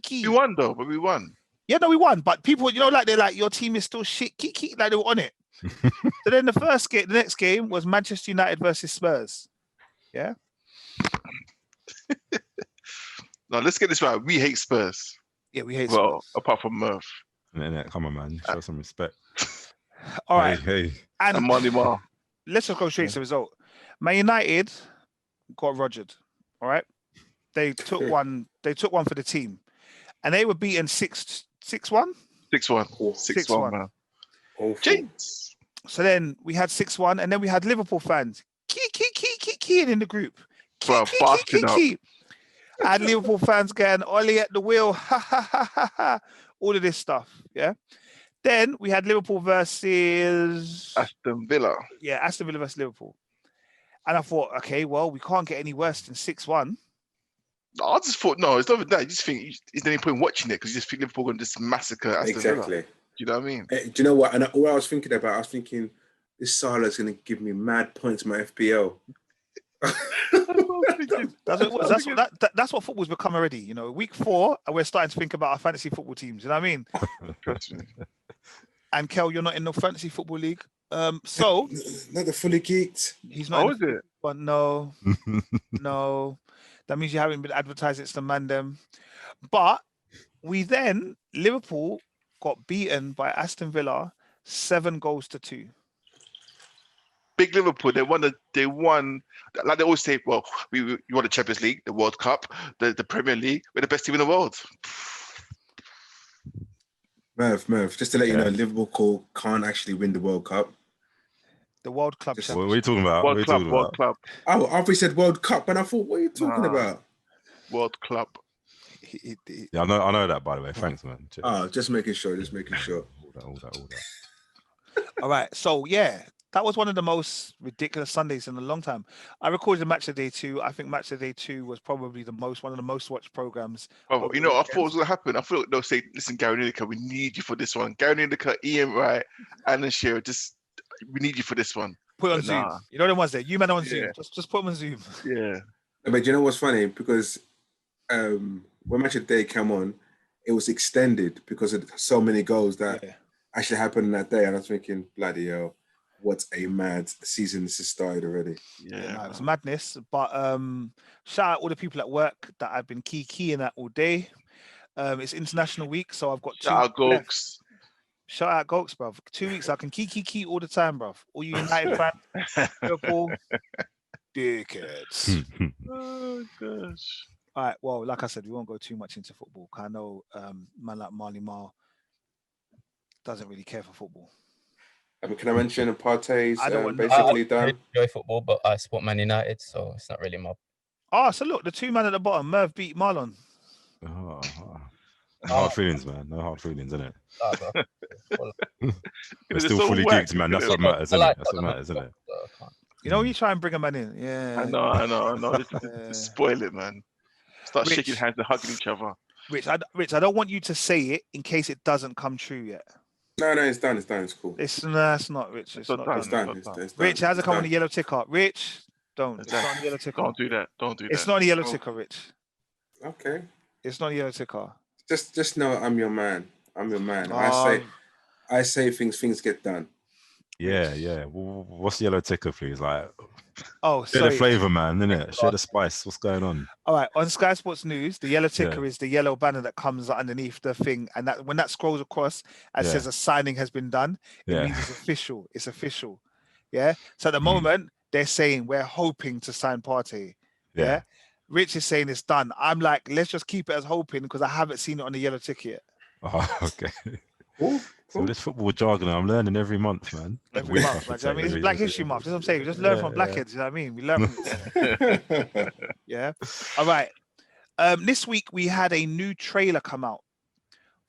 We won, though, but we won. Yeah, no, we won. But people, they're like, your team is still shit. Key. Like, they were on it. So then the next game was Manchester United versus Spurs. Yeah. Now let's get this right. We hate Spurs. Yeah, we hate Spurs. Well, apart from Murph. Come on, man. Show some respect. All right. Hey. And Money Mar. Let's just go straight to the result. Man United got rogered. All right. They took one for the team. And they were beaten 6-1? 6-1. 6-1, man. James. So then we had 6-1, and then we had Liverpool fans keying in the group. Key. And Liverpool fans going, Ollie at the wheel, ha. All of this stuff, yeah. Then we had Liverpool versus Aston Villa. Yeah, Aston Villa versus Liverpool. And I thought, okay, well, we can't get any worse than 6-1. I just thought, no, it's not even that. You just think, is there any point watching it? Because you just think Liverpool going to just massacre Aston Villa. Do you know what I mean? Do you know what? And all I was thinking about, this Salah's going to give me mad points in my FPL. That's what football's become already. You know, week 4, and we're starting to think about our fantasy football teams. You know what I mean? And Kel, you're not in no fantasy football league. So not the fully geeked. He's not. Oh, is it? But no. That means you haven't been advertising to the man them. But Liverpool got beaten by Aston Villa 7-2. Big Liverpool. They won. Like they always say, well, you won the Champions League, the World Cup, the Premier League. We're the best team in the world. Merv, just to let you know, Liverpool can't actually win the World Cup. The World Club. What are you talking about? World Club. Oh, I've said World Cup, and I thought, what are you talking about? World Club. Yeah, I know that, by the way. Thanks, man. Just making sure. All that. All right. So, yeah, that was one of the most ridiculous Sundays in a long time. I recorded Match of Day 2. I think Match of Day 2 was probably one of the most watched programs. Oh, you know, I thought it was going to happen. I thought they'll say, listen, Gary Lineker, we need you for this one. Gary Lineker, Ian Wright, Alan Shearer, we need you for this one. Put it on Zoom. You know the ones there. You man on Zoom. Just put them on Zoom. Yeah. But you know what's funny? Because when Match of Day came on, it was extended because of so many goals that actually happened that day. And I was thinking, bloody hell, what a mad season this has started already. Yeah, it was madness. But shout out all the people at work that I've been keying at all day. It's International Week, so I've got shout out Gokes, bruv. 2 weeks I can key all the time, bruv. All you United fans, Liverpool, dickheads. Oh gosh. All right, well, like I said, we won't go too much into football. I know man like Marley Marl doesn't really care for football. Can I mention Partey's basically done? I enjoy football, but I support Man United, so it's not really my. Oh, so look, the two man at the bottom, Merv beat Marlon. No hard feelings, man. No hard feelings, innit? We're still fully geeked, man. That's what matters, isn't it? That's what matters, isn't it? You know, you try and bring a man in. Yeah. I know. Just spoil it, man. Start shaking hands and hugging each other. Rich, I don't want you to say it in case it doesn't come true yet. No, it's done. It's cool. It's not, Rich. It's done. Rich, how's it come on the yellow ticker? Rich, don't. It's not on the yellow ticker. Don't do that. It's not on the yellow ticker, Rich. Okay. It's not on the yellow ticker. Just know I'm your man. I say things get done. Yeah. What's the yellow ticker, please? Like, share the flavour, man, innit? Share the spice. What's going on? All right, on Sky Sports News, the yellow ticker is the yellow banner that comes underneath the thing, and that when that scrolls across and says a signing has been done, it means it's official. It's official. Yeah. So at the moment, they're saying we're hoping to sign Partey. Yeah. Rich is saying it's done. I'm like, let's just keep it as hoping because I haven't seen it on the yellow ticket yet. Oh, okay. Cool. So this football jargon, I'm learning every month, man. Every month, man. I mean, it's Black History Month. That's what I'm saying. We just learn from blackheads. You know what I mean? We learn from Yeah. All right. This week we had a new trailer come out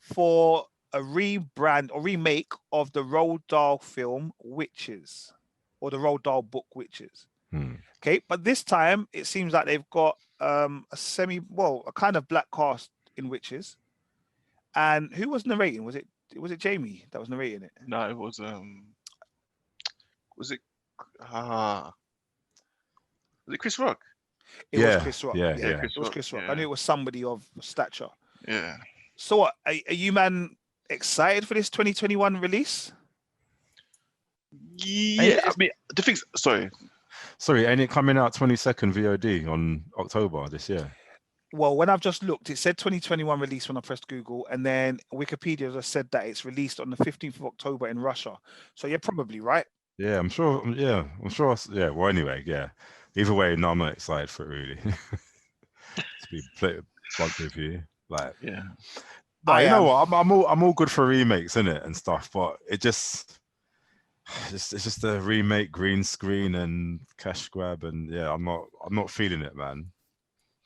for a rebrand or remake of the Roald Dahl film Witches, or the Roald Dahl book Witches. Okay, but this time it seems like they've got a kind of black cast in Witches. And who was narrating? Was it Jamie that was narrating it? No, it was was it Chris Rock? It was Chris Rock. Yeah. It was Chris Rock. I knew it was somebody of stature. Yeah. So what, are you man excited for this 2021 release? Yeah, I mean the thing's Sorry, ain't it coming out 22nd VOD on October this year? Well, when I've just looked, it said 2021 release when I pressed Google, and then Wikipedia just said that it's released on the 15th of October in Russia. So you're probably right. Yeah, I'm sure. Yeah, well, anyway, yeah. Either way, no, I'm not excited for it really. To be blunt with you, like, yeah. But you know what? I'm all good for remakes, innit, and stuff. But it's just a remake, green screen, and cash grab, and yeah, I'm not feeling it, man.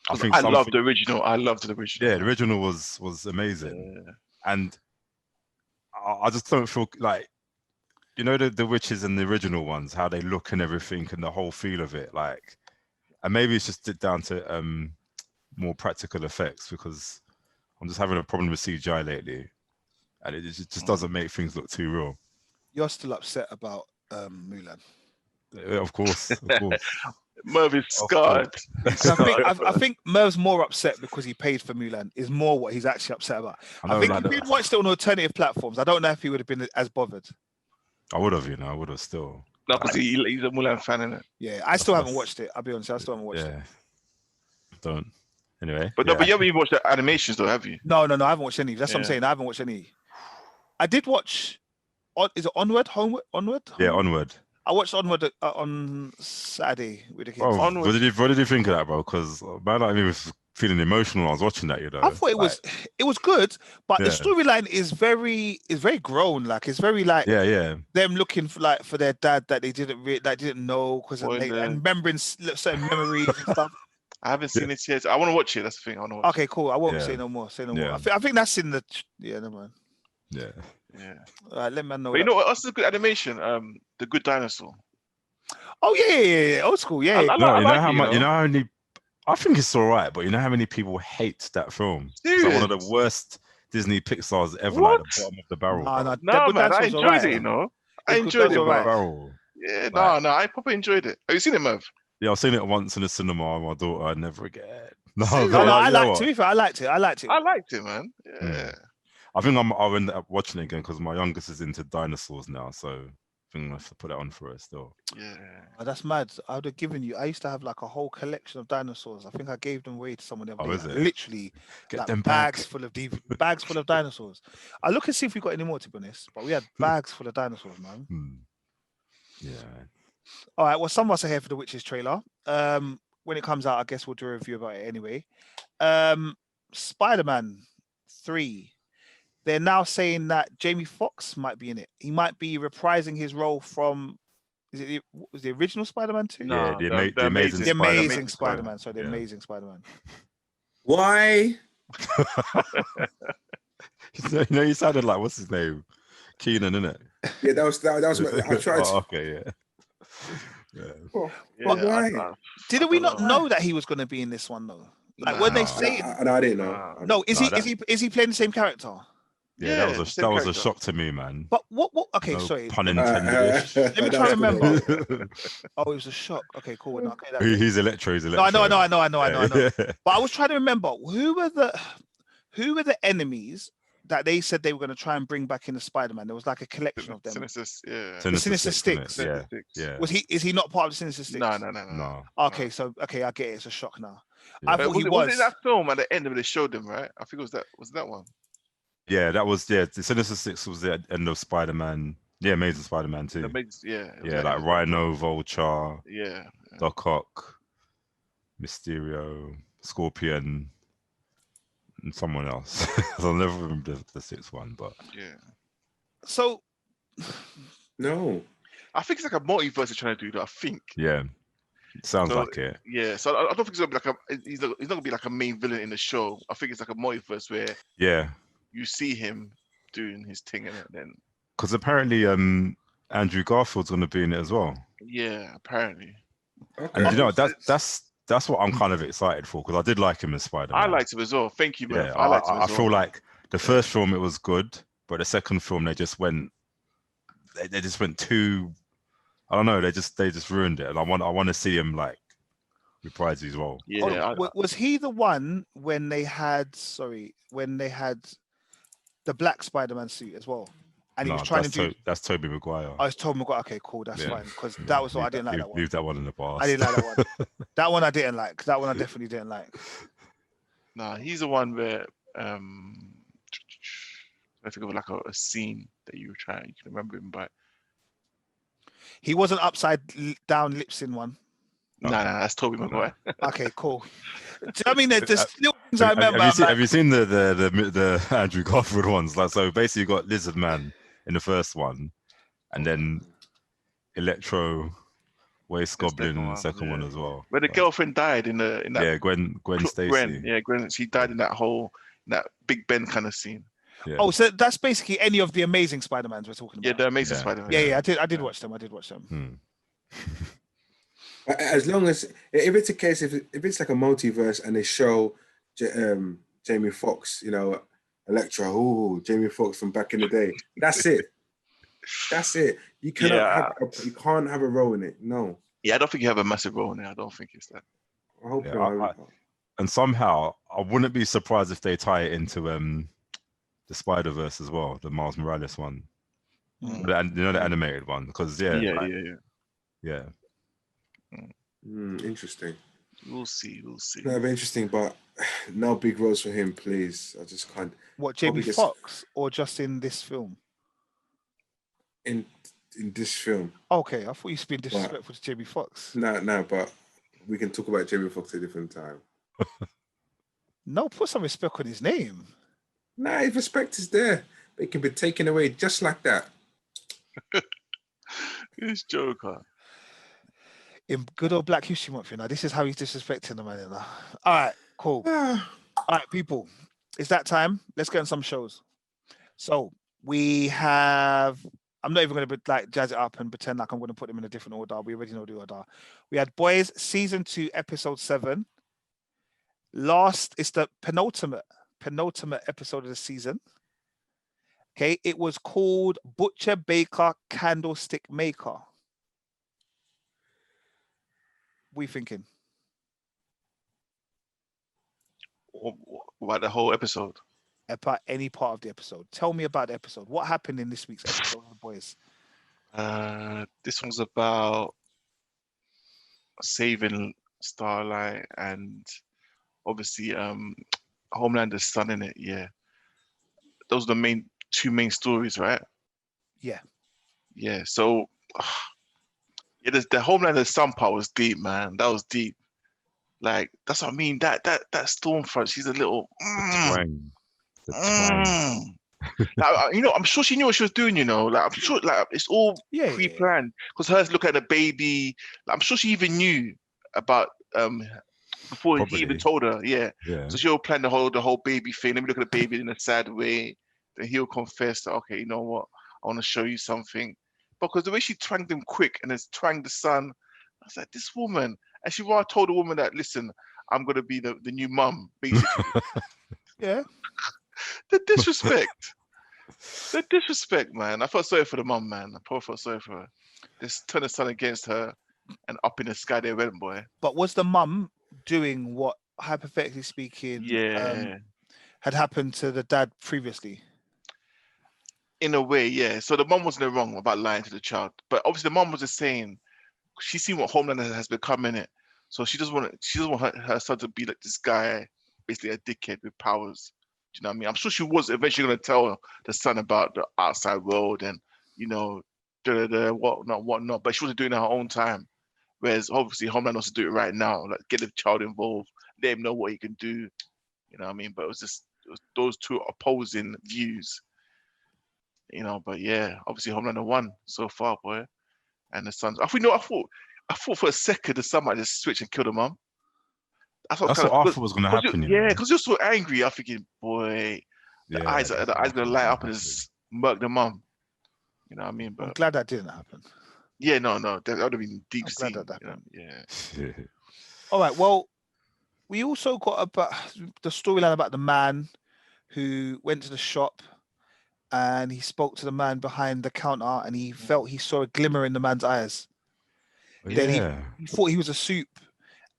I loved the original. Yeah, the original was amazing, and I just don't feel like, you know, the witches and the original ones, how they look and everything, and the whole feel of it, like, and maybe it's just down to more practical effects, because I'm just having a problem with CGI lately, and it just doesn't make things look too real. You're still upset about Mulan. Of course. Merv is scarred. I think Merv's more upset because he paid for Mulan. Is more what he's actually upset about. I think if he'd watched it on alternative platforms, I don't know if he would have been as bothered. I would have, I would have still. No, because he's a Mulan fan, isn't it? Yeah, I still haven't watched it. I'll be honest, I still haven't watched it. Don't. Anyway. But you haven't even watched the animations though, have you? No, I haven't watched any. That's what I'm saying. I haven't watched any. I did watch. Is it Onward? Onward? Yeah, Onward. I watched Onward on Saturday with the kids. Oh, what did you think of that, bro? Because man, I was feeling emotional when I was watching that. I thought it was good, but the storyline is very grown. Like it's very like them looking for their dad that they didn't know because and remembering certain memories and stuff. I haven't seen it yet. I want to watch it. That's the thing. I want to watch Okay, cool. I won't say no more. I think that's in the never mind. Yeah. All right, let me know. But you know what? That's a good animation. The Good Dinosaur. Oh yeah. Old school. Yeah. You know how many. I think it's all right, but you know how many people hate that film? It's like one of the worst Disney Pixar's ever. Like the bottom of the barrel. No, man, I enjoyed it. I enjoyed it. Barrel. Yeah, no, I probably enjoyed it. Have you seen it, Merv? Yeah, I've seen it once in the cinema. My daughter, I'd never again. No, I liked it. To be fair, I liked it. I liked it, man. Yeah. I think I'll end up watching it again because my youngest is into dinosaurs now, so I think I have to put it on for her still. Yeah. Oh, that's mad. I would have given you. I used to have like a whole collection of dinosaurs. I think I gave them away to someone the other day. Is it? Literally, get them bags full of bags full of dinosaurs. I look and see if we got any more, to be honest. But we had bags full of dinosaurs, man. Yeah. All right. Well, some of us are here for the Witches trailer. When it comes out, I guess we'll do a review about it anyway. Spider-Man 3. They're now saying that Jamie Foxx might be in it. He might be reprising his role from. Was the original Spider-Man 2? No, the Amazing Spider-Man. Sorry, the Amazing Spider-Man. Why? You sounded like what's his name, Keenan, innit? Yeah, that was. I tried. Okay, yeah. Why? Didn't we not know that he was going to be in this one though? Like when they say, I didn't know. No, is he playing the same character? Yeah, that was a shock to me, man. But what? Okay, sorry. Pun intended. Let me try to remember. Oh, it was a shock. Okay, cool. Okay, he's Electro. No, I know. But I was trying to remember who were the enemies that they said they were going to try and bring back in the Spider-Man. There was like a collection of them. Sinister Six. Yeah. Is he not part of the Sinister Six? No. Okay, I get it. It's a shock now. Yeah. I thought was it that film at the end where they showed them, right? I think it was that one. Yeah, that was the Sinister Six was the end of Spider-Man. Yeah, Amazing Spider-Man 2. Like Rhino, Vulture, Doc Ock, Mysterio, Scorpion, and someone else. I'll never remember the sixth one, but So no, I think it's like a multiverse they're trying to do that. I think. Yeah, it sounds like it. Yeah, so I don't think it's gonna be like he's not gonna be like a main villain in the show. I think it's like a multiverse where you see him doing his thing in it then. Because apparently Andrew Garfield's going to be in it as well. Yeah, apparently. Okay. And you know that's what I'm kind of excited for because I did like him as Spider-Man. I liked him as well. Thank you, man. Yeah, I liked him as well. I feel like the first film it was good, but the second film they just went too. I don't know. They just ruined it, and I want to see him like reprise his role. Yeah. Was he the one when they had the black Spider-Man suit as well? And he was trying to do. That's Tobey Maguire. Oh, it's Tobey Maguire. Okay, cool. That's fine. Because that was what I didn't like. That one. Leave that one in the past. I didn't like that one. That one I didn't like. That one I definitely didn't like. Nah, he's the one where I think of like a scene that you can remember him by. He wasn't upside down lips in one. No, that's Tobey Maguire. Okay, cool. Do you know what I mean? There's still things I remember. Have you seen the Andrew Garfield ones? Like, so basically, you got Lizard Man in the first one, and then Electro, Waste Goblin in the second one as well. Where the girlfriend died in that. Yeah, Gwen Stacy. Gwen. She died in that Big Ben kind of scene. Yeah. Oh, so that's basically any of the Amazing Spider-Mans we're talking about. Yeah, the Amazing Spider-Man. Yeah, I did watch them. As long as if it's a case if it's like a multiverse and they show Jamie Foxx, Electro, Jamie Foxx from back in the day. That's it. That's it. You cannot you can't have a role in it. No. Yeah, I don't think you have a massive role in it. I don't think it's that. I hope and somehow I wouldn't be surprised if they tie it into the Spider-Verse as well, the Miles Morales one. The animated one, because yeah. Interesting. We'll see. That'll be interesting, but no big roles for him, please. I just can't. What, Jamie Foxx, or just in this film? In this film. Okay, I thought you been disrespectful to Jamie Foxx. No, but we can talk about Jamie Foxx at a different time. No, put some respect on his name. Nah, his respect is there. But it can be taken away just like that. This Joker. In good old Black History Month, this is how he's disrespecting the man. All right, cool. All right, people, it's that time. Let's get on some shows. So we have. I'm not even going to jazz it up and pretend like I'm going to put them in a different order. We already know the order. We had Boys season 2, episode 7. It's the penultimate episode of the season. Okay, it was called Butcher Baker Candlestick Maker. What are you thinking? About the whole episode? About any part of the episode. Tell me about the episode. What happened in this week's episode of The Boys? This one's about saving Starlight and obviously Homelander's son in it. Yeah, those are the two main stories, right? Yeah. So the Homelander's son part was deep, man. That was deep. Like, that's what I mean. That Stormfront, she's a little. The twang. I'm sure she knew what she was doing. I'm sure, it's all pre-planned. Because hers look at the baby. I'm sure she even knew about before he even told her. Yeah. So she'll plan the whole baby thing. Let me look at the baby in a sad way. Then he'll confess that, okay, you know what? I want to show you something. Because the way she twanged him quick and then twanged the son, I was like, this woman. And she told the woman that, listen, I'm gonna be the new mum, basically. Yeah. The disrespect, man. I felt sorry for the mum, man. I probably felt sorry for her. Just turn the son against her, and up in the sky they went, boy. But was the mum doing what, hypothetically speaking, had happened to the dad previously? In a way, yeah. So the mum wasn't wrong about lying to the child, but obviously the mum was just saying she's seen what Homelander has become in it. So she doesn't want her son to be like this guy, basically a dickhead with powers. Do you know what I mean? I'm sure she was eventually going to tell the son about the outside world and, whatnot. But she wasn't doing it her own time. Whereas obviously Homeland wants to do it right now, like get the child involved, let him know what he can do. You know what I mean? But it was those two opposing views. But yeah, obviously Homelander won so far, boy. And the sons. I thought for a second the son might just switch and kill the mum. That's what I thought was going to happen. Yeah, because you're so angry. I'm thinking, boy, the eyes going to light up and just murk the mum. You know what I mean? But I'm glad that didn't happen. Yeah, no, that would have been deep sea. Yeah. All right. Well, we also got about the storyline about the man who went to the shop and he spoke to the man behind the counter and he felt he saw a glimmer in the man's eyes. Then he thought he was a soup.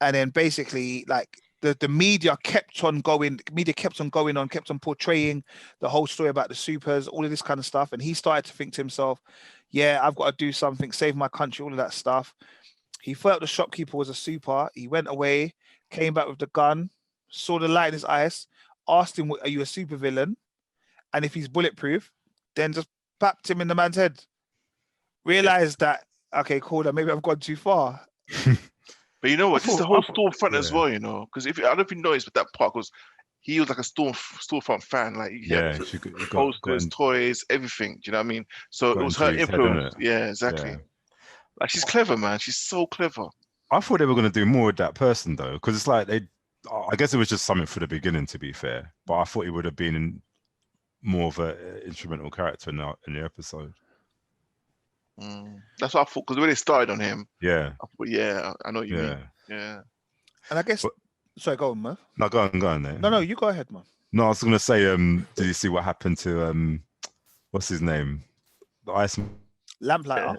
And then basically, like, the media kept on going. Kept on portraying the whole story about the supers, all of this kind of stuff. And he started to think to himself, yeah, I've got to do something, save my country, all of that stuff. He felt the shopkeeper was a super. He went away, came back with the gun, saw the light in his eyes, asked him, are you a super villain? And if he's bulletproof, then just papped him in the man's head. Realized that, okay, cool, that maybe I've gone too far. But you know what? This is the whole Stormfront as well, Because I don't know if you noticed, but that part was he was like a Stormfront fan. Like, she posters, toys, everything. Do you know what I mean? So it was her influence. Yeah, exactly. Yeah. Like, she's clever, man. She's so clever. I thought they were going to do more with that person though, because it's like I guess it was just something for the beginning, to be fair. But I thought he would have been more of an instrumental character in the episode. That's what I thought, because when they started on him, I thought, I know what you mean. Yeah. And I guess, sorry, go on, man. No, go on there. No, you go ahead, man. No, I was gonna say, did you see what happened to what's his name, The ice. Lamplighter.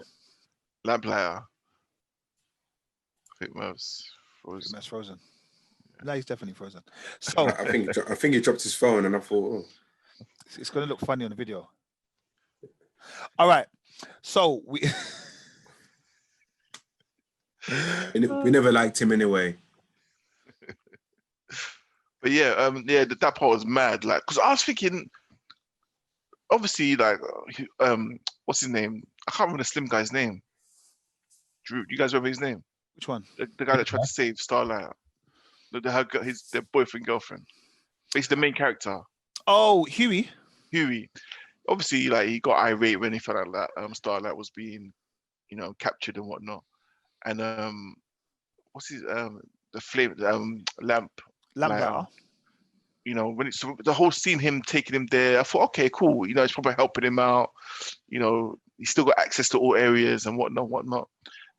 Lamplighter. I think Merv's frozen. Merv's frozen. No, he's definitely frozen. So I think he dropped his phone, and I thought, it's going to look funny on the video. All right. So we never liked him anyway. But yeah, that part was mad. Like, because I was thinking, obviously, like, what's his name? I can't remember the slim guy's name. Drew, do you guys remember his name? Which one? The guy that tried to save Starlight. Their boyfriend, girlfriend. Basically, the main character. Oh, Huey. Obviously, like, he got irate when he found out that Starlight was being, captured and whatnot. And what's his the flame Lamplighter. When it's the whole scene, him taking him there, I thought, okay, cool. It's probably helping him out. He's still got access to all areas and whatnot.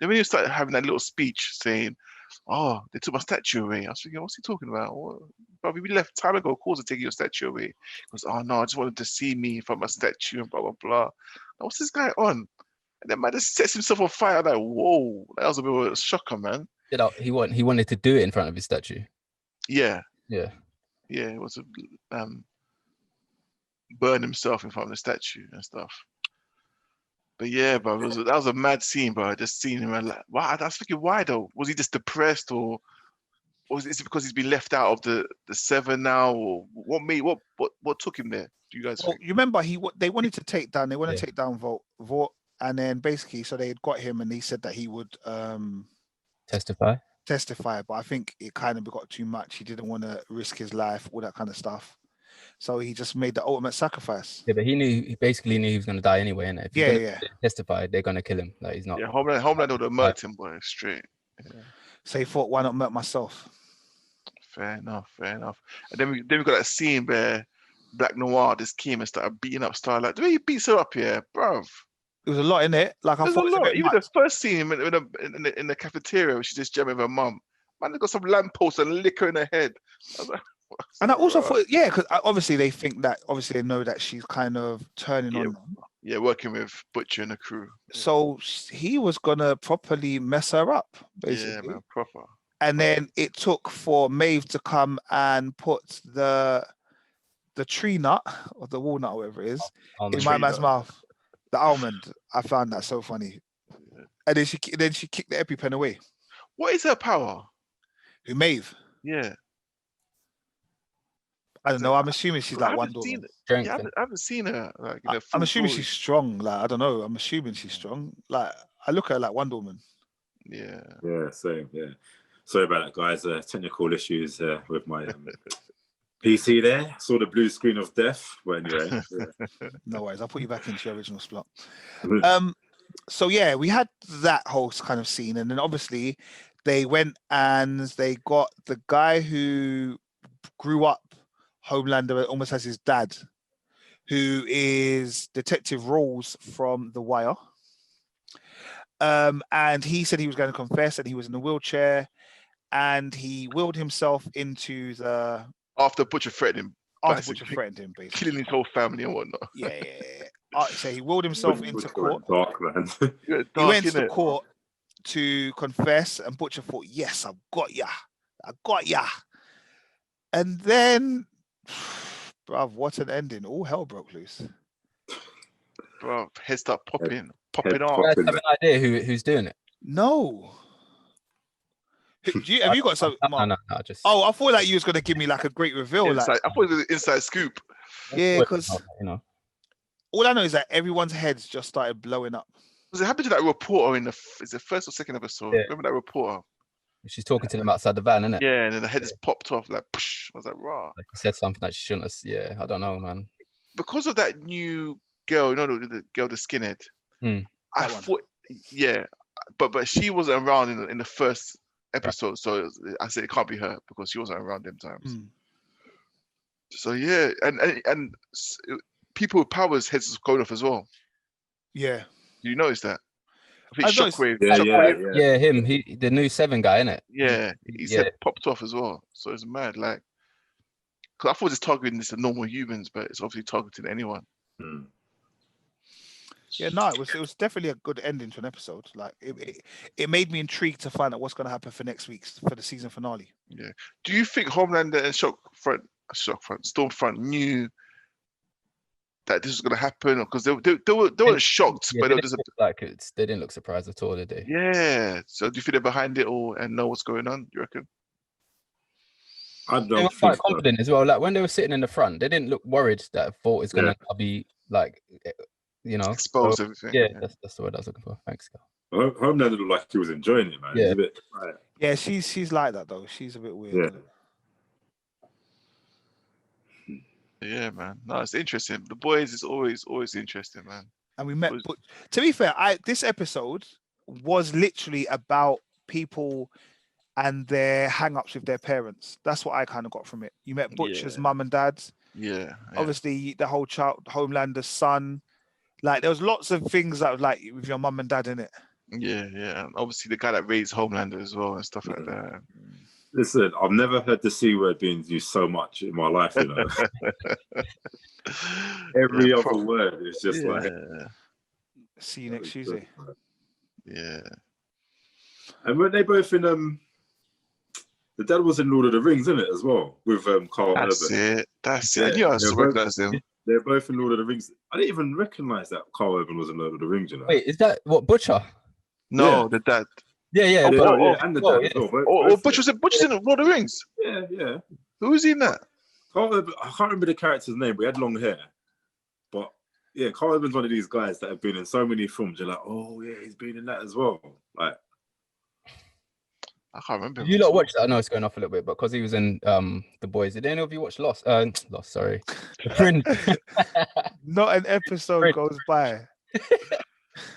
Then when he started having that little speech saying, "Oh, they took my statue away," I was thinking, what's he talking about? Probably we left time ago. Cause of taking your statue away. He goes, "Oh no, I just wanted to see me from my statue and blah blah blah." Now, what's this guy on? And then man just sets himself on fire. Like, whoa, that was a bit of a shocker, man. He wanted to do it in front of his statue. Yeah. Yeah. Yeah, it was a burn himself in front of the statue and stuff. But yeah, bro, that was a mad scene, bro. Just seeing him, and like, wow, I was thinking, why though? Was he just depressed, or is it because he's been left out of the seven now, or what took him there? Do you guys? Well, you remember they wanted to take down. They want to take down Vought, and then basically, so they had got him, and he said that he would testify. But I think it kind of got too much. He didn't want to risk his life, all that kind of stuff. So he just made the ultimate sacrifice. Yeah, but he basically knew he was going to die anyway, and if he's testify, they're going to kill him. Like, he's not. Yeah, Homeland would have murked him, boy, straight. Yeah. So he thought, why not murk myself? Fair enough. And then we got that scene where Black Noir just came and started beating up Starlight. The way he beats her up here, bruv. There was a lot in it. Like, I thought it was a lot. Even the first scene in the cafeteria where she's just jamming with her mum. Man, they got some lampposts and liquor in her head. I was like, and I also thought, because obviously they know that she's kind of turning on them. Yeah, working with Butcher and the crew. So he was gonna properly mess her up, basically. Yeah, man, proper. And then it took for Maeve to come and put the tree nut or the walnut, or whatever it is, in my man's mouth. The almond. I found that so funny. Yeah. And then she kicked the EpiPen away. What is her power? Who, Maeve? Yeah. I don't know. I'm assuming she's like Wonder Woman. I haven't seen her. Like, I'm assuming she's strong. Like, I don't know. I'm assuming she's strong. Like, I look at her like Wonder Woman. Yeah. Yeah, same. Yeah. Sorry about that, guys. Technical issues with my PC there. Saw the blue screen of death. But anyway. Yeah. No worries. I'll put you back into your original slot. So yeah, we had that whole kind of scene, and then obviously they went and they got the guy who grew up Homelander almost as his dad, who is Detective Rolls from The Wire. And he said he was going to confess, and he was in a wheelchair, and he willed himself into the... After Butcher threatened him. Basically. Killing his whole family and whatnot. Yeah. So he willed himself into court. Dark, man. He went to the court to confess, and Butcher thought, yes, I got ya. And then, bruv, what an ending. All hell broke loose. Bruv, heads start popping off. You guys have an idea who's doing it? No. Have you got some? No, just... Oh, I thought like you was going to give me like a great reveal. I thought it was an inside scoop. Yeah, because all I know is that everyone's heads just started blowing up. Was it happened to that reporter is the first or second episode? Yeah. Remember that reporter? She's talking to them outside the van, isn't it? Yeah, and then the head just popped off like, psh. I was like, raw. Like, he said something that she shouldn't have. Yeah, I don't know, man. Because of that new girl, the girl, the skinhead. I thought, yeah, but she wasn't around in the first episode, so I said it can't be her because she wasn't around them times. So yeah, and people with powers heads was going off as well. Yeah, you notice that? I think Shockwave. Yeah, him. He the new 7 guy, isn't it? Yeah, his head popped off as well. So it's mad, like, because I thought it's targeting this to normal humans, but it's obviously targeting anyone. Yeah, no, it was definitely a good ending to an episode. Like it made me intrigued to find out what's going to happen for next week's for the season finale. Yeah. Do you think Homelander and Stormfront knew that this was going to happen, because they weren't shocked, yeah, but they they didn't just look like they didn't look surprised at all, did they? yeah. So do you think they're behind it all and know what's going on? You reckon? I They don't were think quite so. confident as well. Like when they were sitting in the front, they didn't look worried that Thought is gonna be like, Expose everything. Yeah, that's the word I was looking for. Thanks, Carl. Homelander looked like he was enjoying it, man. Yeah. He's a bit, Yeah, she's like that though. She's a bit weird. Yeah, man. No, it's interesting. The boys is always interesting, man. And we met. But to be fair, this episode was literally about people and their hang-ups with their parents. That's what I kind of got from it. You met Butcher's mum and dad. Yeah. Obviously, the whole Homelander's son. Like, there was lots of things that was like with your mum and dad in it. Yeah. And obviously, the guy that raised Homelander as well and stuff like that. Listen, I've never heard the C word being used so much in my life, you know. Every other word is just like. See you next Tuesday. Yeah. And weren't they both in the dad was in Lord of the Rings, isn't it, as well? With Carl Urban. That's it. Yeah, I recognize them. They're both in Lord of the Rings. I didn't even recognize that Carl Urban was in Lord of the Rings, you know. Wait, is that what Butcher? No, the dad. Yeah. And the dad as well. Butcher's in Lord of the Rings. Yeah. Who's in that? Carl Urban, I can't remember the character's name, but he had long hair. But yeah, Carl Urban's one of these guys that have been in so many films. You're like, oh yeah, he's been in that as well. Like, I can't remember. You lot watched that? I know it's going off a little bit, but because he was in The Boys. Did any of you watch Lost? Lost, sorry. Fringe. Not an episode goes by.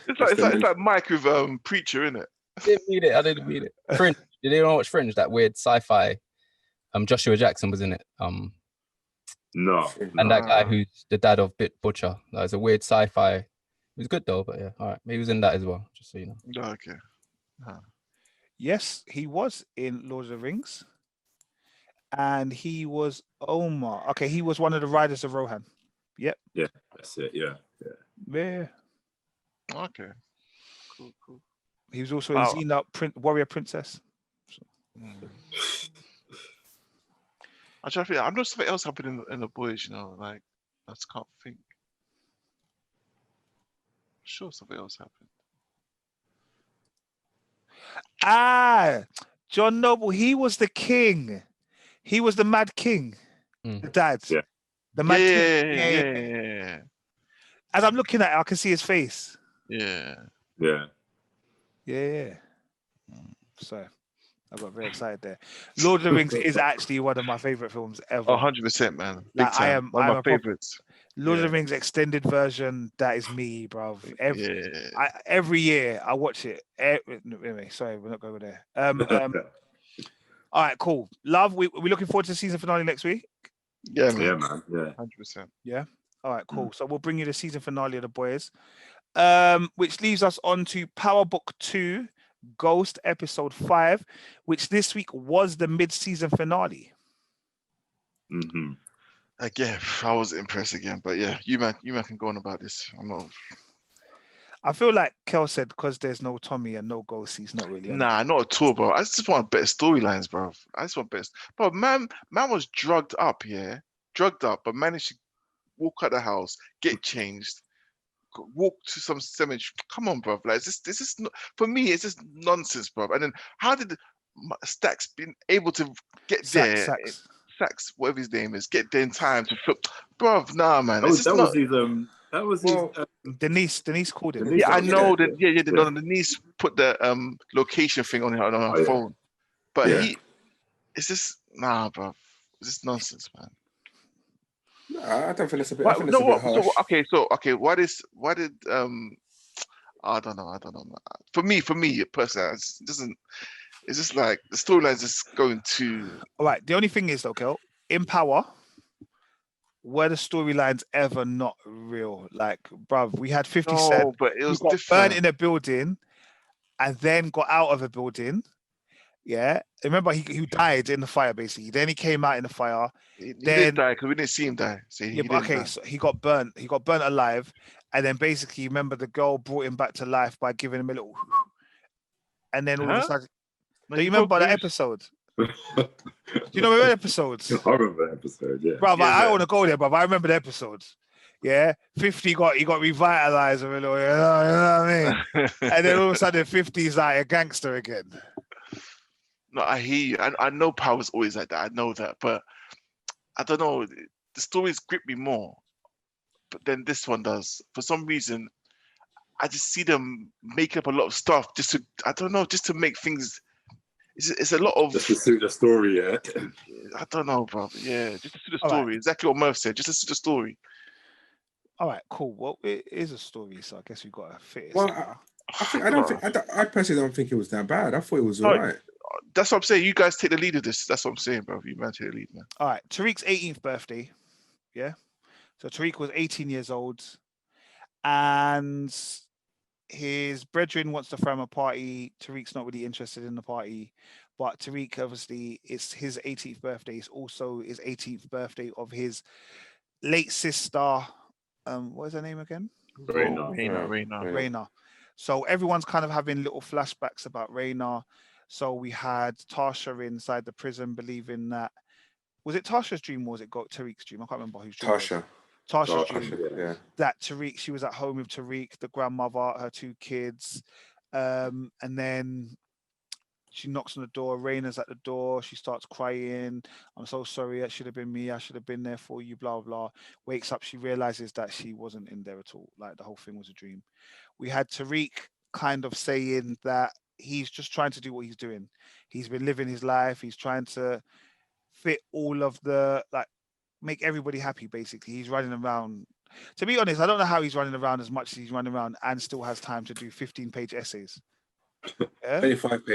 It's like Mike with Preacher, isn't it? I didn't read it. Fringe. Did anyone watch Fringe? That weird sci-fi. Joshua Jackson was in it. No. And that guy who's the dad of Butcher. That was a weird sci-fi. It was good though, but yeah. All right. He was in that as well, just so you know. Okay. Yes, he was in Lord of the Rings. And he was Omar. Okay, he was one of the riders of Rohan. Yep. Yeah, that's it. Yeah. Okay. Cool. He was also in Xena, Warrior Princess. I'm trying to think. I know something else happened in The Boys, you know, like I just can't think. I'm sure something else happened. John Noble, he was the king. He was the Mad King. The dad. Yeah. The Mad King. Yeah. As I'm looking at it, I can see his face. Yeah. So I got very excited there. Lord of the Rings is actually one of my favorite films ever. 100%, man. Big time. I am one of my favorites. Lord of the Rings extended version. That is me, bro. Every year I watch it. Anyway, sorry, we're not going there. All right, cool. Love, we looking forward to the season finale next week. Yeah, man. Yeah, man. Yeah. 100%. Yeah. All right, cool. So we'll bring you the season finale of The Boys, which leaves us on to Power Book 2, Ghost episode 5, which this week was the mid-season finale. Mm-hmm. Again, I was impressed again, but yeah, you man can go on about this. I feel like Kel said because there's no Tommy and no Ghost, he's not really. Nah, not at all, bro. I just want better storylines, bro. I just want best. Bro, man was drugged up, but managed to walk out the house, get changed, walk to some cemetery. Come on, bro. Like, this is not, for me, it's just nonsense, bro. And then how did Stacks been able to get there? Sacks, whatever his name is, get there in time to flip, bro. Nah, man. That was Denise called him. Yeah, I know that. Yeah. Denise put the location thing on her phone, but it's just bro. It's just nonsense, man. Nah, I don't feel it's a bit. I think it's a bit harsh. So why did I don't know. Man. For me personally, it doesn't. It's just like the storyline's just going to. All right. The only thing is, though, Kel, in Power, were the storylines ever not real? Like, bruv, we had 50 Cent, but it was got different. burned in a building, and then got out of a building, Yeah, remember he died in the fire basically. Then he came out in the fire. He Then didn't die because we didn't see him die. So he yeah, but didn't okay, die. so he got burnt. He got burnt alive, and then basically, remember the girl brought him back to life by giving him a little, and then all of a Huh? sudden, No, do you you remember broke that loose. episode? Do you know the episodes? I remember that episode, yeah. Bro, Yeah, I don't man. want to go there, bro. I remember the episodes. Yeah, 50 got revitalized a little, you know what I mean? And then all of a sudden, 50 is like a gangster again. No, I hear you. I know Power's always like that. I know that, but I don't know. The stories grip me more, but then this one does. For some reason, I just see them make up a lot of stuff just to, I don't know, just to make things. It's a lot of. Just to suit the story, yeah. I don't know, bro. Yeah, just to suit the All right. story. Exactly what Murph said. Just to suit the story. All right, cool. Well, it is a story, so I guess we've got to fit it. Well, somehow. I personally don't think it was that bad. I thought it was No, all right. That's what I'm saying. You guys take the lead of this. That's what I'm saying, bro. You man take the lead, man. All right, Tariq's 18th birthday. Yeah. So Tariq was 18 years old, and his brethren wants to throw him a party. Tariq's not really interested in the party, but Tariq, obviously, it's his 18th birthday. It's also his 18th birthday of his late sister. What is her name again? Raina. So everyone's kind of having little flashbacks about Raina. So we had Tasha inside the prison believing that, was it Tasha's dream or was it Tariq's dream? I can't remember whose dream. Tasha's dream. Yeah. That Tariq, she was at home with Tariq, the grandmother, her two kids. And then she knocks on the door. Raina's at the door. She starts crying. I'm so sorry. That should have been me. I should have been there for you, blah, blah. Wakes up. She realizes that she wasn't in there at all. Like the whole thing was a dream. We had Tariq kind of saying that he's just trying to do what he's doing. He's been living his life. He's trying to fit all of the, like, make everybody happy, basically. He's running around. To be honest, I don't know how he's running around as much as he's running around and still has time to do 15-page essays. Yeah? 25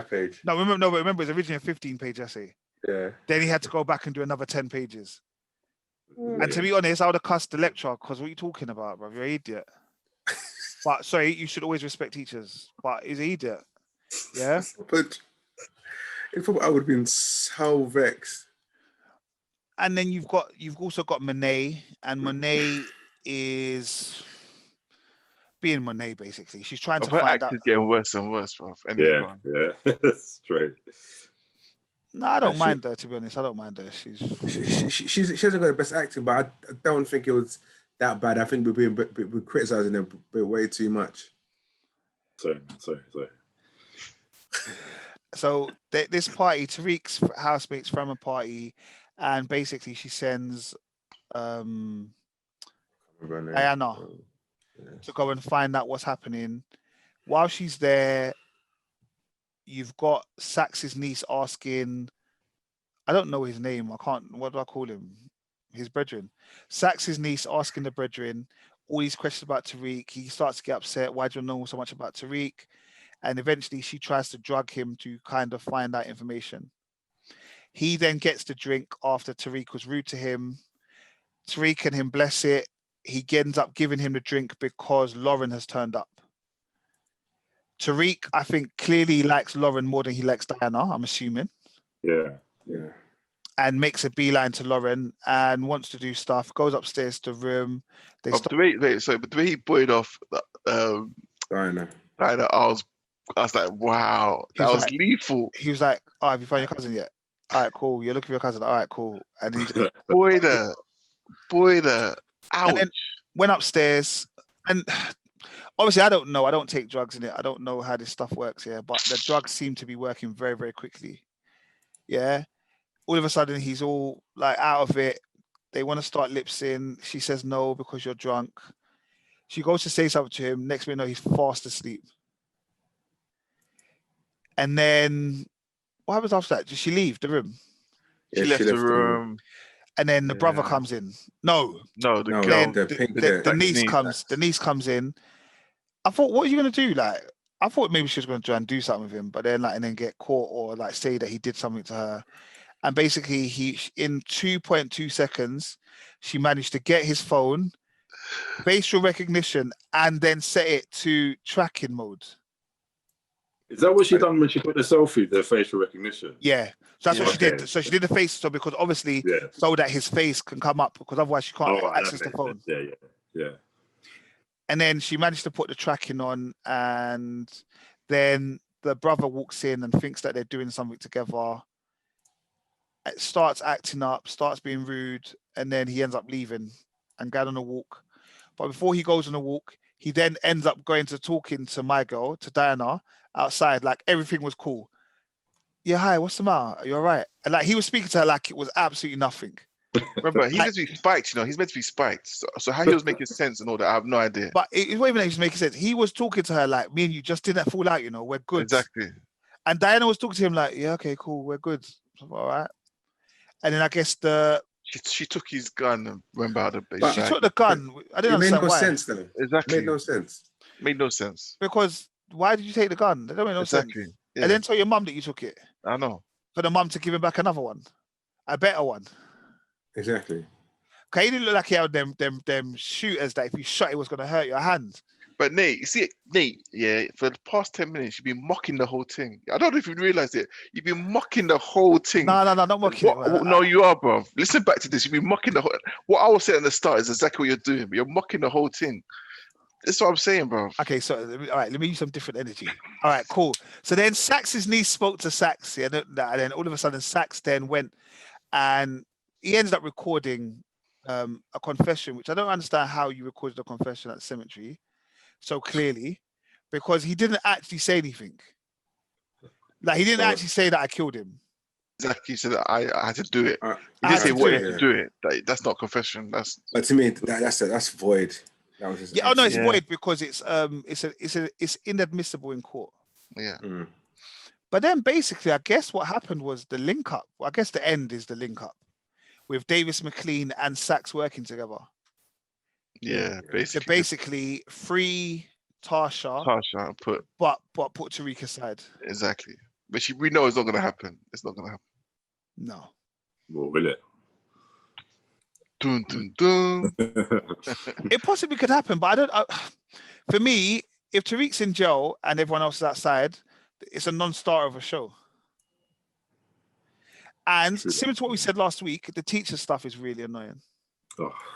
page. No, remember, it's originally a 15-page essay. Yeah. Then he had to go back and do another 10 pages. And to be honest, I would have cussed the lecturer because what are you talking about, bro? You're an idiot. But sorry, you should always respect teachers. But he's an idiot. Yeah? But if I would have been so vexed. And then you've also got Monet, and Monet is being Monet, basically. She's trying to find out. Her getting worse and worse, bro. Yeah, straight. No, I don't mind her, to be honest. I don't mind her. She hasn't got the best acting, but I don't think it was that bad. I think we're criticizing her way too much. Sorry. So this party, Tariq's housemates from a party, and basically she sends Diana to go and find out what's happening. While she's there, you've got Sax's niece asking, I don't know his name. What do I call him? His brethren. Sax's niece asking the brethren all these questions about Tariq. He starts to get upset. Why do you know so much about Tariq? And eventually she tries to drug him to kind of find out information. He then gets the drink after Tariq was rude to him. Tariq and him bless it. He ends up giving him the drink because Lauren has turned up. Tariq, I think, clearly likes Lauren more than he likes Diana, I'm assuming. Yeah. And makes a beeline to Lauren and wants to do stuff, goes upstairs to the room. But the way he buoyed off Diana, I was like, wow, that was lethal. He was like, oh, have you found your cousin yet? All right, cool. You're looking for your cousin. All right, cool. And he just buoyed her. Ouch. And then went upstairs. And obviously, I don't know. I don't take drugs in it. I don't know how this stuff works here. But the drugs seem to be working very, very quickly. Yeah. All of a sudden, he's all like out of it. They want to start lip-syncing. She says no because you're drunk. She goes to say something to him. Next minute, he's fast asleep. And then what happens after that? Did she leave the room? She left the room. And then the brother comes in. No, the girl. The niece comes. The niece comes in. I thought, what are you gonna do? Like, I thought maybe she was gonna try and do something with him, but then and then get caught or like say that he did something to her. And basically, in 2.2 seconds, she managed to get his phone, facial recognition, and then set it to tracking mode. Is that what she done when she put the selfie, the facial recognition? Yeah. So that's what she did. So she did the face, so because obviously, so that his face can come up, because otherwise she can't access the phone. Yeah. And then she managed to put the tracking on, and then the brother walks in and thinks that they're doing something together. It starts acting up, starts being rude, and then he ends up leaving and going on a walk. But before he goes on a walk, he then ends up going to talking to my girl, to Diana, outside, like everything was cool. Yeah, hi, what's the matter? You're right. And like he was speaking to her like it was absolutely nothing. Remember, he's meant to be spiked, He's meant to be spiked. So how he was making sense and all that, I have no idea. But it wasn't even making sense. He was talking to her like, me and you just didn't fall out, we're good. Exactly. And Diana was talking to him like, yeah, okay, cool, we're good. All right. And then I guess she took his gun and went out the base. She took the gun. I didn't understand why. It made no sense though. Exactly. It made no sense. Made no sense. Because why did you take the gun? That don't make no sense. Yeah. And then tell your mum that you took it. I know. For the mum to give him back another one. A better one. Exactly. Okay, he didn't look like he had them shooters that if you shot it was gonna hurt your hand. But Nate, you see, for the past 10 minutes, you've been mocking the whole thing. I don't know if you realized it. You've been mocking the whole thing. No, not mocking it. No, you are, bro. Listen back to this. You've been mocking the whole. What I was saying at the start is exactly what you're doing. You're mocking the whole thing. That's what I'm saying, bro. Okay, so all right, let me use some different energy. All right, cool. So then Sax's niece spoke to Sax, and then all of a sudden Sax then went and he ended up recording a confession, which I don't understand how you recorded a confession at the cemetery so clearly, because he didn't actually say anything. Like he didn't actually say that I killed him. Exactly. He said that I had to do it. He didn't say what he had to do it. That's not confession. But to me, that's void. It's void because it's inadmissible in court. Yeah. Mm. But then basically, I guess what happened was the link up. Well, I guess the end is the link up with Davis McLean and Sax working together. Yeah, basically. So basically, free Tasha, but put Tariq aside. Exactly. But we know it's not going to happen. It's not going to happen. No. Well, will it? Dun, dun, dun. It possibly could happen, but for me, if Tariq's in jail and everyone else is outside, it's a non-starter of a show. And similar to what we said last week, the teacher stuff is really annoying.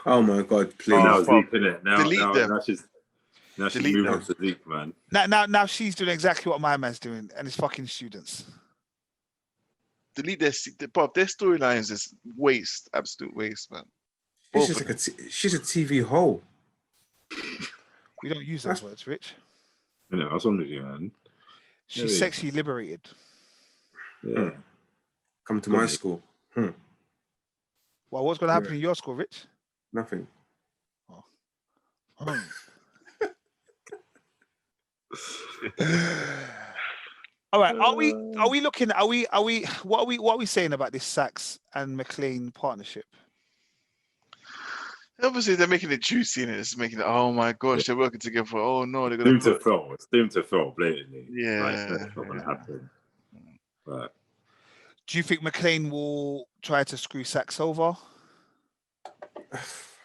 Oh my God, please. Now Zeke, innit? Delete them. Now she's moving on to Zeke, man. Now she's doing exactly what my man's doing, and it's fucking students. Delete their storylines is waste, absolute waste, man. She's a TV hole. We don't use those words, Rich. I know, I was wondering, man. She's sexually liberated. Yeah. Come to my school. Well, what's going to happen in your school, Rich? Nothing. Oh. All right. Are we looking? What are we saying about this Sax and McLean partnership? Obviously, they're making it juicy and it's making it. Oh my gosh, they're working together. Oh no, they're going to fail. It's doomed to fail blatantly. Yeah, that's not going to happen. But do you think McLean will try to screw Sax over?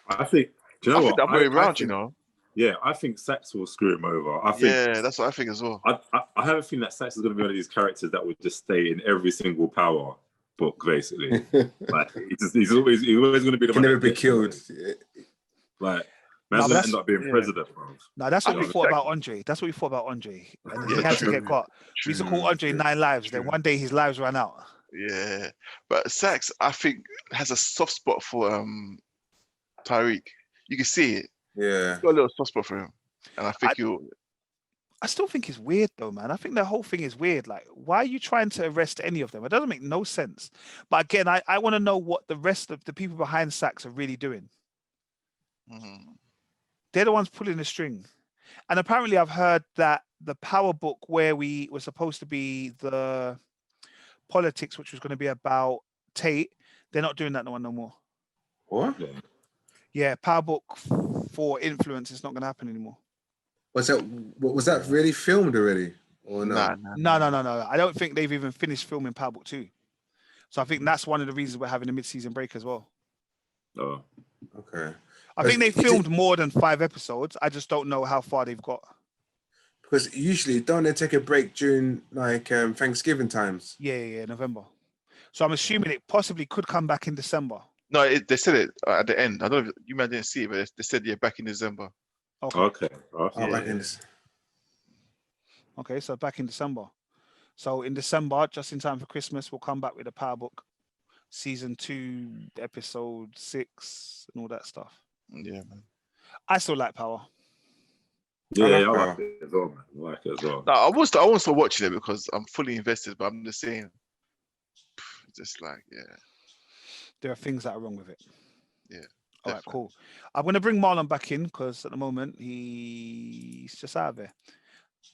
I think. Do you know what? That way around, Yeah, I think Sax will screw him over. That's what I think as well. I have a feeling that Sax is going to be one of these characters that will just stay in every single Power book, basically. Like he's always going to be the one. Can never be killed. Like, man's going to end up being president, bro. No, that's what we thought about Andre. That's what we thought about Andre. And he had to get caught. We used to call Andre 9 lives. Then one day his lives ran out. Yeah, but Sax, I think, has a soft spot for Tariq. You can see it. Yeah, he's got a little soft spot for him, and I think I still think it's weird though, man. I think the whole thing is weird. Like, why are you trying to arrest any of them? It doesn't make no sense. But again, I want to know what the rest of the people behind Sax are really doing. Mm-hmm. They're the ones pulling the string. And apparently I've heard that the Power book where we were supposed to be the politics, which was going to be about Tate, they're not doing that no more. What? Yeah, Power book for influence is not going to happen anymore. Was that really filmed already? Or no? No. I don't think they've even finished filming Power Book 2. So I think that's one of the reasons we're having a mid-season break as well. Oh, okay. I think they filmed more than 5 episodes. I just don't know how far they've got. Because usually don't they take a break during like Thanksgiving times? Yeah, November. So I'm assuming it possibly could come back in December. No, they said it at the end. I don't know if you might didn't see it, but they said back in December. Okay. Back in this. Okay, so back in December. So in December, just in time for Christmas, we'll come back with a Power Book, season 2, episode 6, and all that stuff. Yeah, man. I still like Power. Yeah, I like it as well, man. I like it as well. No, I was still watching it because I'm fully invested, but I'm just saying, just like, yeah. There are things that are wrong with it. Yeah. All right, cool. I'm going to bring Marlon back in because at the moment he's just out of there.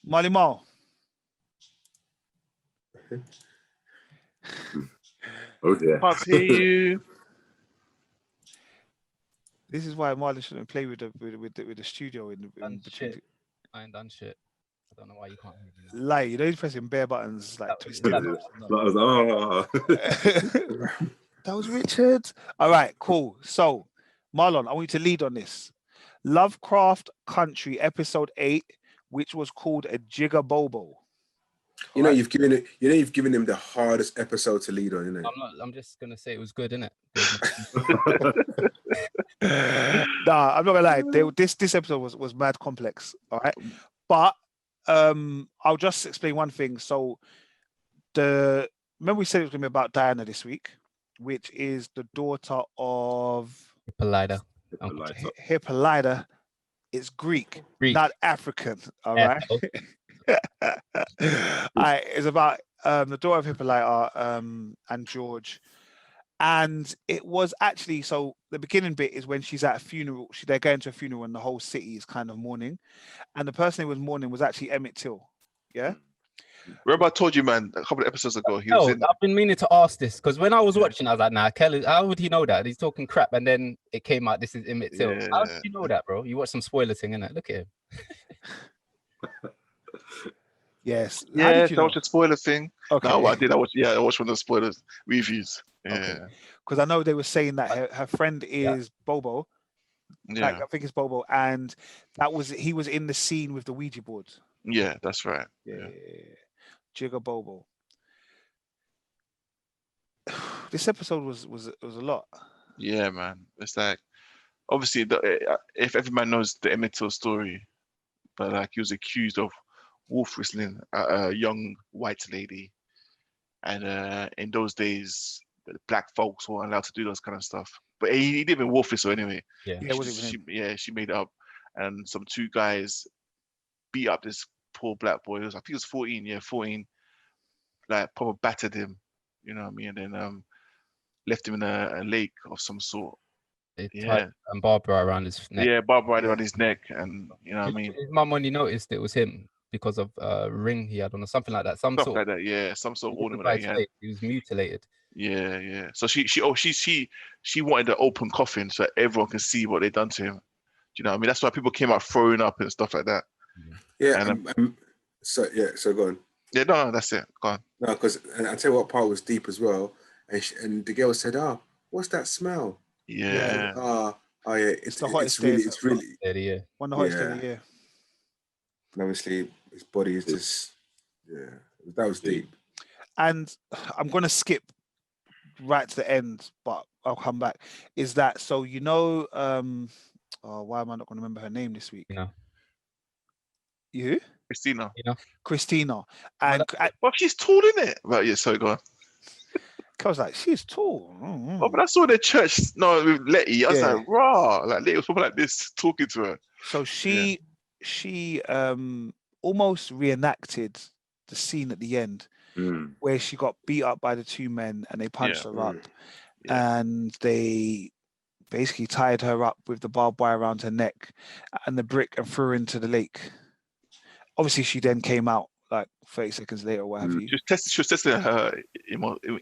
Marley Marl. Oh dear. Can't hear you. This is why Marlon shouldn't play with the studio in between. Shit. I ain't done shit. I don't know why you can't hear me. Like, you know, he's pressing bare buttons like twisting. That was Richard. All right, cool. So, Marlon, I want you to lead on this. Lovecraft Country, episode 8, which was called a Jigger Bobo. You know, you've given him the hardest episode to lead on, you know. I'm just gonna say it was good, innit? Nah, I'm not gonna lie. This episode was mad complex. All right, but I'll just explain one thing. So, remember we said it was gonna be about Diana this week, which is the daughter of Hippolyta. Hippolyta. It's Greek, not African. All right. It's about the daughter of Hippolyta and George, and it was actually, so the beginning bit is when she's at a funeral. They're going to a funeral and the whole city is kind of mourning, and the person who was mourning was actually Emmett Till. Yeah. Remember I told you, man, a couple of episodes ago. I've been meaning to ask this because when I was watching, I was like, nah, Kelly, how would he know that? He's talking crap, and then it came out, this is Emmett Till. Yeah. How did you know that, bro? You watched some spoiler thing, innit? Look at him. Yes. Yeah, that was a spoiler thing. Okay. No, I did. I watched one of the spoilers reviews. Yeah. Because I know they were saying that her friend is Bobo. Yeah. Like, I think it's Bobo, and he was in the scene with the Ouija board. Yeah, that's right. Yeah. Jigger Bobo. This episode was a lot. Yeah, man. It's like, obviously, if every man knows the Emmett Till story, but like he was accused of wolf whistling at a young white lady, and in those days, black folks weren't allowed to do those kind of stuff. But he didn't even wolf whistle anyway. She made it up, and some 2 guys beat up this poor black boy. I think he was 14. 14. Like probably battered him, you know what I mean, and then left him in a lake of some sort. And barbed wire around his neck. Yeah, barbed wire around his neck, and you know what I mean. His mum only noticed it was him because of a ring he had on or something like that. Some sort of ornament that he had. He was mutilated. Yeah. So she wanted an open coffin so everyone can see what they done to him. Do you know what I mean? That's why people came out throwing up and stuff like that. Yeah. So go on. Yeah, no, that's it. Go on. No, because I tell you what part was deep as well, and the girl said, what's that smell? Yeah. It's the hottest day. It's really one of the hottest days of the year. And obviously his body is just that was deep. And I'm gonna skip right to the end, but I'll come back. Is that so? You know, why am I not gonna remember her name this week? You? Christina. And well, she's tall, isn't it? Right, yeah, sorry, go on. I was like, she's tall. Oh, but I saw the church, with Letty. I was like, raw. Like, Letty was probably like this, talking to her. So she almost reenacted the scene at the end where she got beat up by the 2 men and they punched her up. And they basically tied her up with the barbed wire around her neck and the brick and threw her into the lake. Obviously, she then came out like 30 seconds later or what have you. She was testing her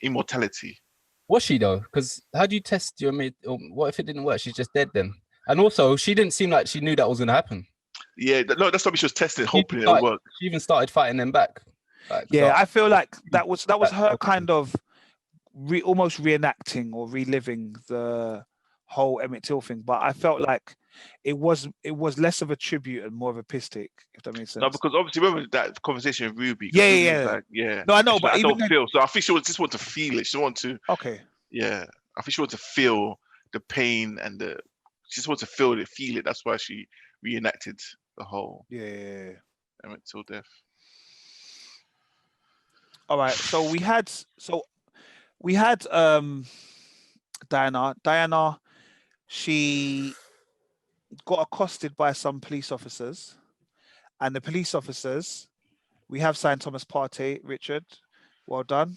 immortality. Was she though? Because how do you test your mate? What if it didn't work? She's just dead then. And also, she didn't seem like she knew that was going to happen. Yeah, no, that's what she was testing, hoping it'll work. She even started fighting them back. I feel like that was her kind of almost reenacting or reliving the whole Emmett Till thing, but I felt like it was less of a tribute and more of a piss take, if that makes sense. No, because obviously remember that conversation with Ruby. Yeah, Ruby yeah, was yeah. like, yeah. No, I know, but like, I even don't then... feel. So I think she just want to feel it. She want to. Okay. Yeah, I think she wants to feel the pain and she just wants to feel it. That's why she reenacted the whole Emmett Till death. All right, so we had Diana. Diana, she got accosted by some police officers, and the police officers, we have signed Thomas Partey, Richard. Well done.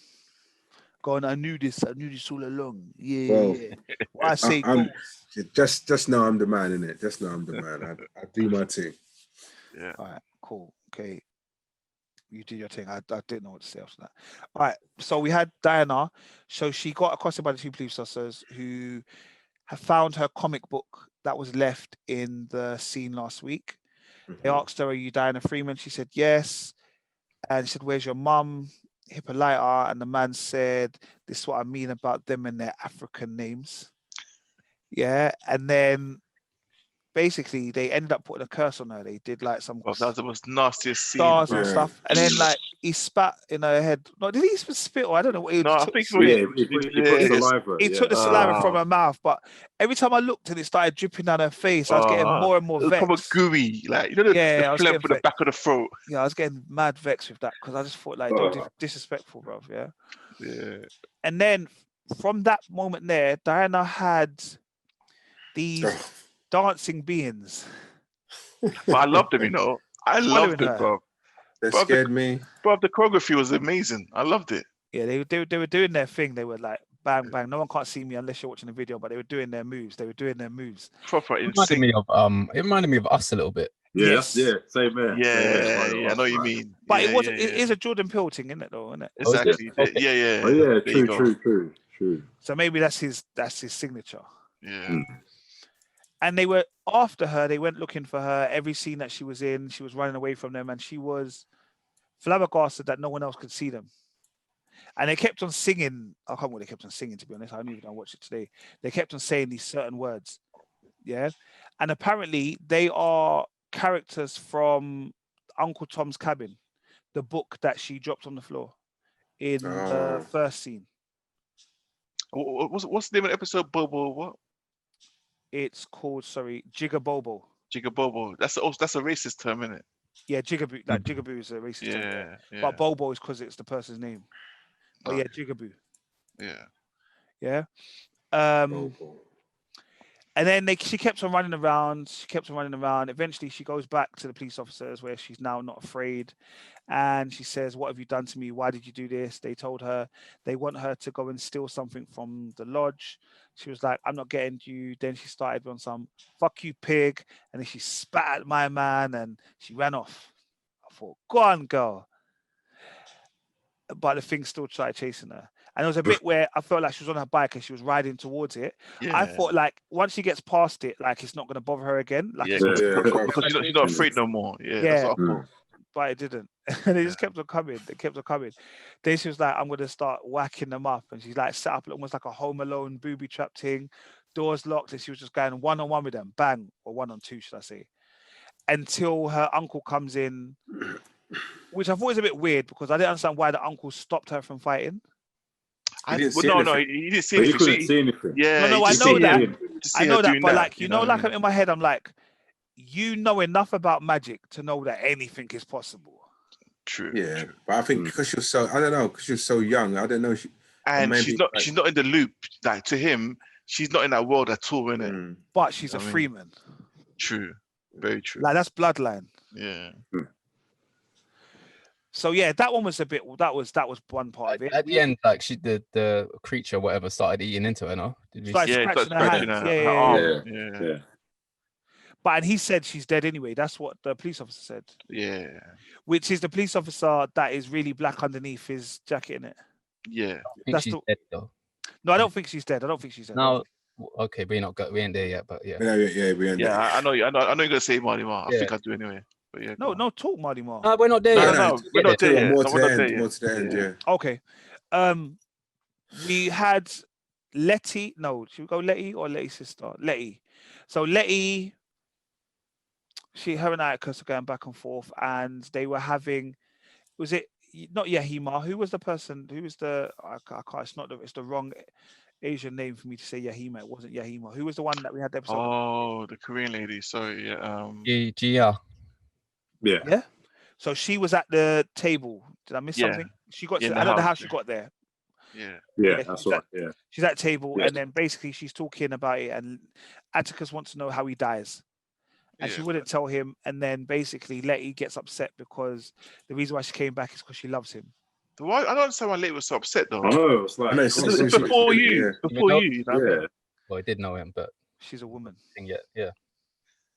Going, I knew this all along. Yeah, Well, yeah. What I say just know I'm the man, innit? Just know I'm the man. I do my thing. Yeah. All right, cool. Okay. You do your thing. I didn't know what to say after that. All right. So we had Diana. So she got accosted by the two police officers who have found her comic book that was left in the scene last week. They asked her, are you Diana Freeman? She said, yes. And she said, where's your mum? Hippolyta. And the man said, this is what I mean about them and their African names. Yeah. And then basically they ended up putting a curse on her. They did like some that was the most nastiest scene. Stars and stuff. And then like he spat in her head. No, did he spit or I don't know what he No, I took. think He took the saliva from her mouth, but every time I looked and it started dripping down her face, I was getting more and more vexed. It was proper gooey, like the phlegm for the back of the throat. Yeah, I was getting mad vexed with that because I just thought like disrespectful, bro. Yeah. Yeah. And then from that moment there, Diana had these dancing beings. But I loved them, I loved it, bro. They scared me. Bro, the choreography was amazing. I loved it. Yeah, they were doing their thing. They were like bang bang. No one can't see me unless you're watching the video, but they were doing their moves. Proper it reminded me of us a little bit. Yeah, same man. Yeah, I know what you mean. But it is a Jordan Peele thing, isn't it though, isn't it? Exactly. Yeah. Oh yeah, true. So maybe that's his signature. Yeah. And they were after her. They went looking for her. Every scene that she was in, she was running away from them, and she was flabbergasted that no one else could see them. And they kept on singing. I can't remember what they kept on singing, to be honest. I haven't even watched it today. They kept on saying these certain words. Yeah. And apparently they are characters from Uncle Tom's Cabin, the book that she dropped on the floor in the first scene. What's the name of the episode? Bobo what? It's called, Jigga Bobo. Jigga Bobo. That's a racist term, isn't it? Yeah, Jigaboo. Like Jigaboo is a racist term. Yeah. But Bobo is because it's the person's name. But yeah, Jigaboo. Yeah. And then she kept on running around. Eventually, she goes back to the police officers where she's now not afraid. And she says, what have you done to me? Why did you do this? They told her they want her to go and steal something from the lodge. She was like, I'm not getting you. Then she started on some, fuck you, pig. And then she spat at my man and she ran off. I thought, go on, girl. But the thing still tried chasing her. And there was a bit where I felt like she was on her bike and she was riding towards it. Yeah. I thought like once she gets past it, like it's not going to bother her again. Like because she's not afraid no more. Yeah. That's what I thought. But it didn't. And they just kept on coming. Then she was like, I'm going to start whacking them up. And she's like set up almost like a Home Alone booby trap thing. Doors locked. And she was just going one-on-one with them. Bang. Or one-on-two, should I say. Until her uncle comes in, which I thought was a bit weird because I didn't understand why the uncle stopped her from fighting. He didn't see anything. He couldn't see anything. Yeah. No, I know that. But like, like in my head, I'm like, you know enough about magic to know that anything is possible. True. Yeah, but I think because you're so young, I don't know. She's not in the loop. Like to him, she's not in that world at all, innit? But she's a Freeman. True. Very true. Like that's bloodline. Yeah. So yeah, that one was a bit. That was one part of it. At the end, like the creature, whatever, started eating into her. No, scratching her arm. Yeah. But and he said she's dead anyway. That's what the police officer said. Yeah. Which is the police officer that is really black underneath his jacket, innit? Yeah. That's she's dead though. No, I don't think she's dead. No. Okay, we ain't there yet, but yeah. We ain't there. I know you're gonna say Marty Mar. I think I do anyway. But yeah. No, talk Marty Mar. No, we're not there yet. No, we're not there yet. More to the end, yeah. Okay. We had Letty, no, should we go Letty or Letty's sister? Letty. So Letty, her and Atticus are going back and forth, and they were having, was it not Yahima? Who was the person? Who was the? I can't. It's the wrong Asian name for me to say Yahima. It wasn't Yahima. Who was the one that we had the episode? Oh, the Korean lady. Sorry, yeah. Gia. Yeah. Yeah. So she was at the table. Did I miss something? She got. I don't know how she got there. Yeah. Yeah, that's right. Yeah. She's at table, Yeah. and then basically she's talking about it, and Atticus wants to know how he dies. And she wouldn't tell him, and then basically Letty gets upset because the reason why she came back is because she loves him. Why? I don't understand why Letty was so upset though. I know, it's like before you. Well, I did know him, but she's a woman. Yeah.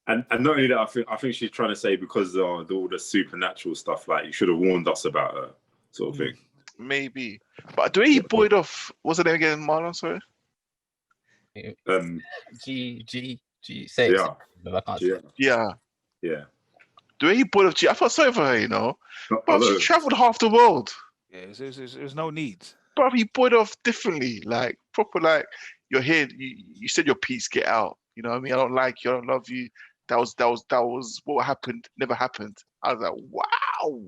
And not only that, I think she's trying to say because of all the supernatural stuff, like you should have warned us about her, sort of thing. Maybe, but the way he buoyed off, what's her name again, Marlon? Sorry. G. Say it. I can't say it. Yeah. The way he buoyed off G, I felt sorry for her, you know. But she travelled half the world. Yeah, there's no need. But he buoyed off differently, like proper, like you're here. You said your piece, get out. You know what I mean? I don't like you. I don't love you. That was what happened. Never happened. I was like, wow.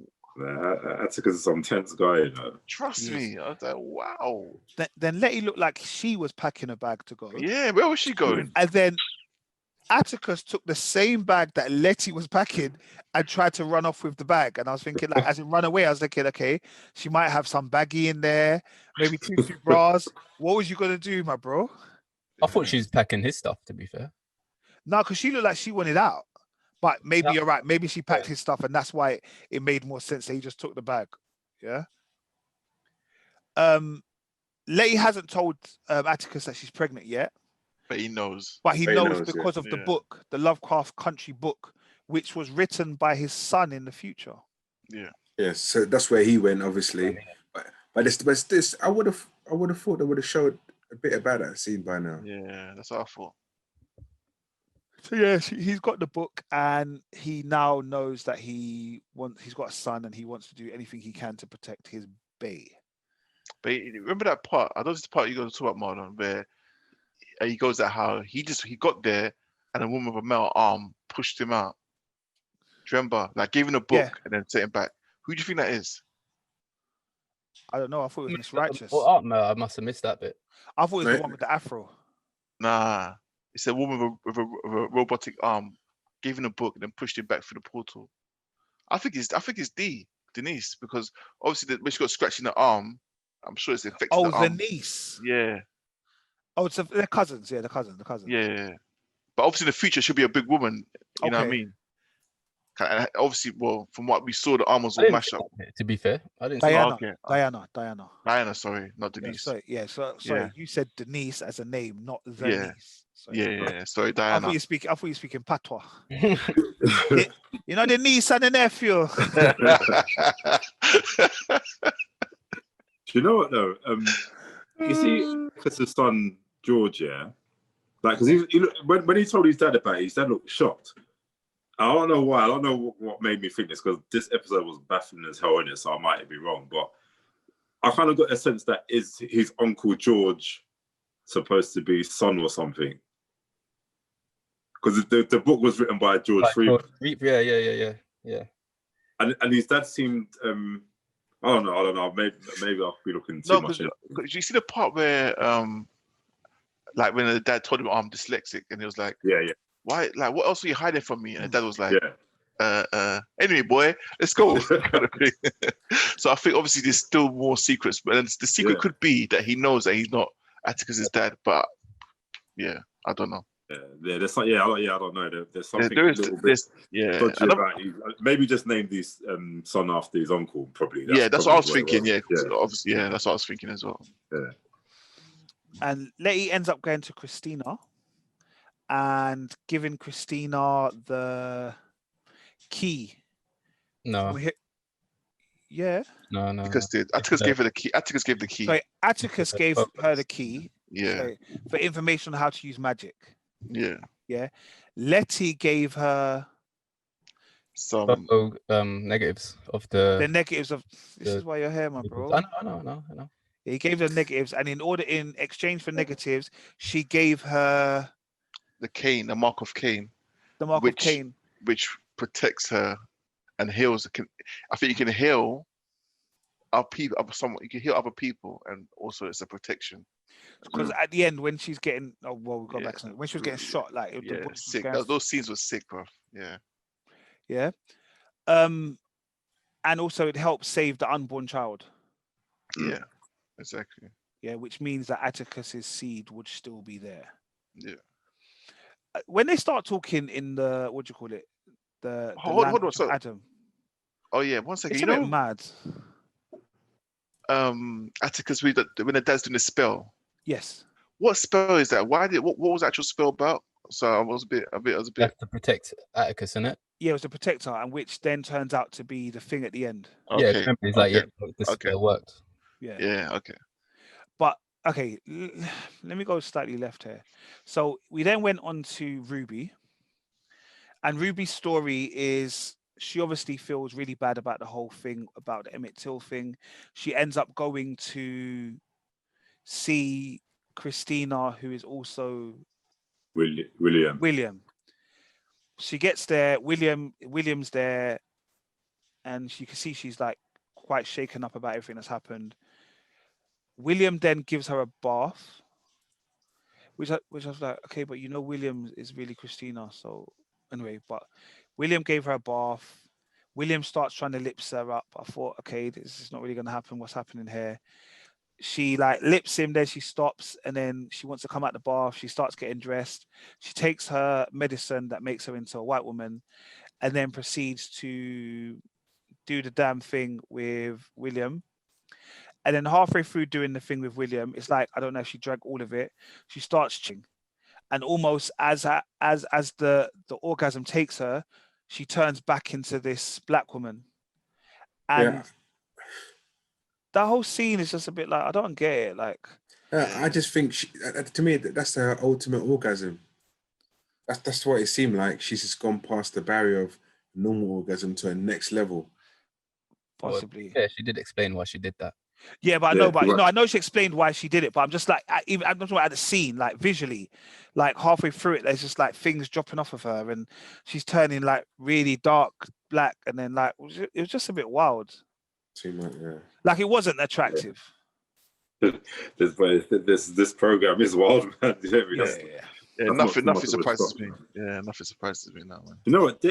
Atticus is some tense guy, you know. Trust me. I was like, wow. Then Letty looked like she was packing a bag to go. Yeah, where was she going? And then Atticus took the same bag that Letty was packing and tried to run off with the bag. And I was thinking, like, as it run away, I was thinking, okay, she might have some baggie in there, maybe 2 bras. What was you gonna do, my bro? I thought she was packing his stuff, to be fair. No, because she looked like she wanted out. But maybe you're right. Maybe she packed his stuff, and that's why it made more sense that he just took the bag. Yeah. Letty hasn't told Atticus that she's pregnant yet. But he knows. But he knows because of the book, the Lovecraft Country book, which was written by his son in the future. Yeah. Yes, so that's where he went, obviously. But this, I would have thought they would have showed a bit about that scene by now. Yeah, that's what I thought. So yeah, he's got the book, and he now knows that he's got a son, and he wants to do anything he can to protect his bae. But remember that part? I know this part you're going to talk about, Marlon, where he goes at how he got there, and a woman with a metal arm pushed him out. Do you remember? Like gave him a book and then sent him back. Who do you think that is? I don't know. I thought it was Miss Righteous. No, I must have missed that bit. I thought it was the one with the afro. Nah. It's a woman with a robotic arm, gave him a book and then pushed him back through the portal. I think it's Denise, because obviously when she got scratched in the arm, I'm sure it's affected the arm. Denise. Yeah. Oh, they're cousins. Yeah, the cousin. Yeah. But obviously in the future she'll be a big woman. You know what I mean? And obviously, well, from what we saw, the arm was all mashed up. To be fair, I didn't. Diana. Sorry, not Denise. Sorry. You said Denise as a name, not the niece. Sorry, Diana. I thought you speaking patois. You know, the niece and the nephew. Do you know what though? You see, because his son George, like, because when he told his dad about it, his dad looked shocked. I don't know why. I don't know what made me think this, because this episode was baffling as hell in it, so I might be wrong. But I kind of got a sense that is his uncle George supposed to be his son or something? Because the book was written by George Freeman. Yeah. And his dad seemed. I don't know. Maybe I'll be looking too much. Do you see the part where, like when the dad told him I'm dyslexic, and he was like, yeah. Why? Like, what else are you hiding from me? And the dad was like, anyway, boy, let's go. So I think obviously there's still more secrets, but the secret could be that he knows that he's not Atticus's dad. But I don't know. There's some, I don't know. There's something dodgy about it. Maybe just name his son after his uncle. Probably. That's what I was thinking. Obviously, that's what I was thinking as well. Yeah. And Letty ends up going to Christina and giving Christina the key. No. No. Atticus gave her the key. Atticus gave the key. Sorry, Atticus gave her the key. Yeah. For information on how to use magic. Yeah. Yeah. Letty gave her some negatives of the negatives of. This is why you're here, my bro. I know. He gave her negatives, and in exchange for negatives, she gave her the mark of Cain, the mark of Cain, which protects her and heals. I think you can heal our people, you can heal other people, and also it's a protection. Because at the end, when she's getting, we'll go back to when she was getting shot, like sick. Those scenes were sick, bro. Yeah. And also it helps save the unborn child. Yeah, exactly. Yeah, which means that Atticus's seed would still be there. Yeah. When they start talking in the the language of Adam. Oh yeah, one second. It's a bit mad. Atticus, when the dad's doing the spell. Yes. What spell is that? What was the actual spell about? So I was a bit. That's to protect Atticus, isn't it? Yeah, it was the protector, and which then turns out to be the thing at the end. Okay. Yeah, remember, he's like, this spell worked. Yeah. Yeah. Okay. But okay, let me go slightly left here. So we then went on to Ruby, and Ruby's story is she obviously feels really bad about the whole thing, about the Emmett Till thing. She ends up going to see Christina, who is also William. She gets there. William's there, and you can see she's like quite shaken up about everything that's happened. William then gives her a bath, which I was like, okay, but William is really Christina. So anyway, but William gave her a bath. William starts trying to lips her up. I thought, okay, this is not really going to happen. What's happening here? She like lips him, then she stops, and then she wants to come out the bath. She starts getting dressed. She takes her medicine that makes her into a white woman, and then proceeds to do the damn thing with William. And then halfway through doing the thing with William, it's like, I don't know if she drank all of it. She starts ching, and almost as the orgasm takes her, she turns back into this black woman, and that whole scene is just a bit like, I don't get it. Like, I just think to me that's her ultimate orgasm. That's what it seemed like. She's just gone past the barrier of normal orgasm to a next level. Possibly. Yeah, she did explain why she did that. Yeah, but I know she explained why she did it, but I'm just like, I'm talking about the scene, like visually, like halfway through it, there's just like things dropping off of her, and she's turning like really dark black, and then like it was just a bit wild. Too much, yeah. Like it wasn't attractive. This program is wild, man. Nothing surprises me. Yeah, nothing surprises me now, man. You know what?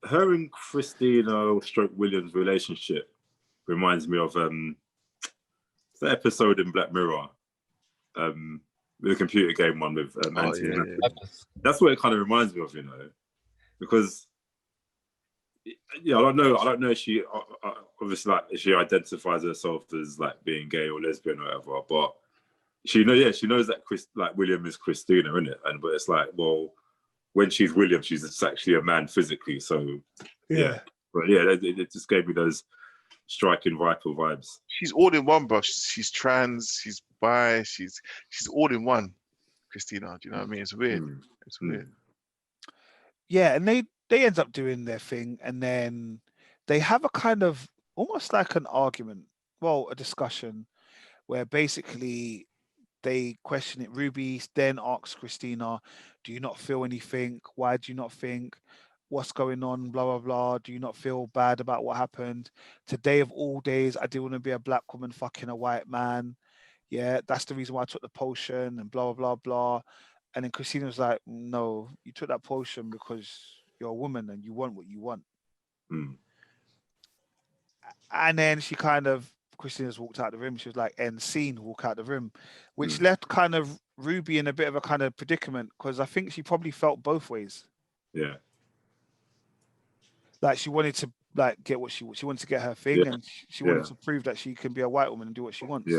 Her and Christina / Williams' relationship reminds me of the episode in Black Mirror, the computer game one with Anthony. That's what it kind of reminds me of, because I don't know if she obviously like if she identifies herself as like being gay or lesbian or whatever, but she knows that William is Christina, isn't it? But it's like, well, when she's William, she's just actually a man physically. So but it just gave me those striking vital vibes. She's all in one, bro. She's trans, she's bi, she's all in one. Christina, do you know what I mean? It's weird. It's weird. Yeah, and they end up doing their thing, and then they have a kind of almost like an argument, a discussion, where basically they question it. Ruby then asks Christina, do you not feel anything? Why do you not think? What's going on? Blah, blah, blah. Do you not feel bad about what happened? Today of all days, I didn't want to be a black woman fucking a white man. Yeah, that's the reason why I took the potion and blah, blah, blah, blah. And then Christina was like, no, you took that potion because you're a woman and you want what you want. And then Christina's walked out the room. She was like, end scene, walk out the room, which left kind of Ruby in a bit of a kind of predicament, because I think she probably felt both ways. Yeah. Like she wanted to get what she wanted to get her thing, and she wanted to prove that she can be a white woman and do what she wants.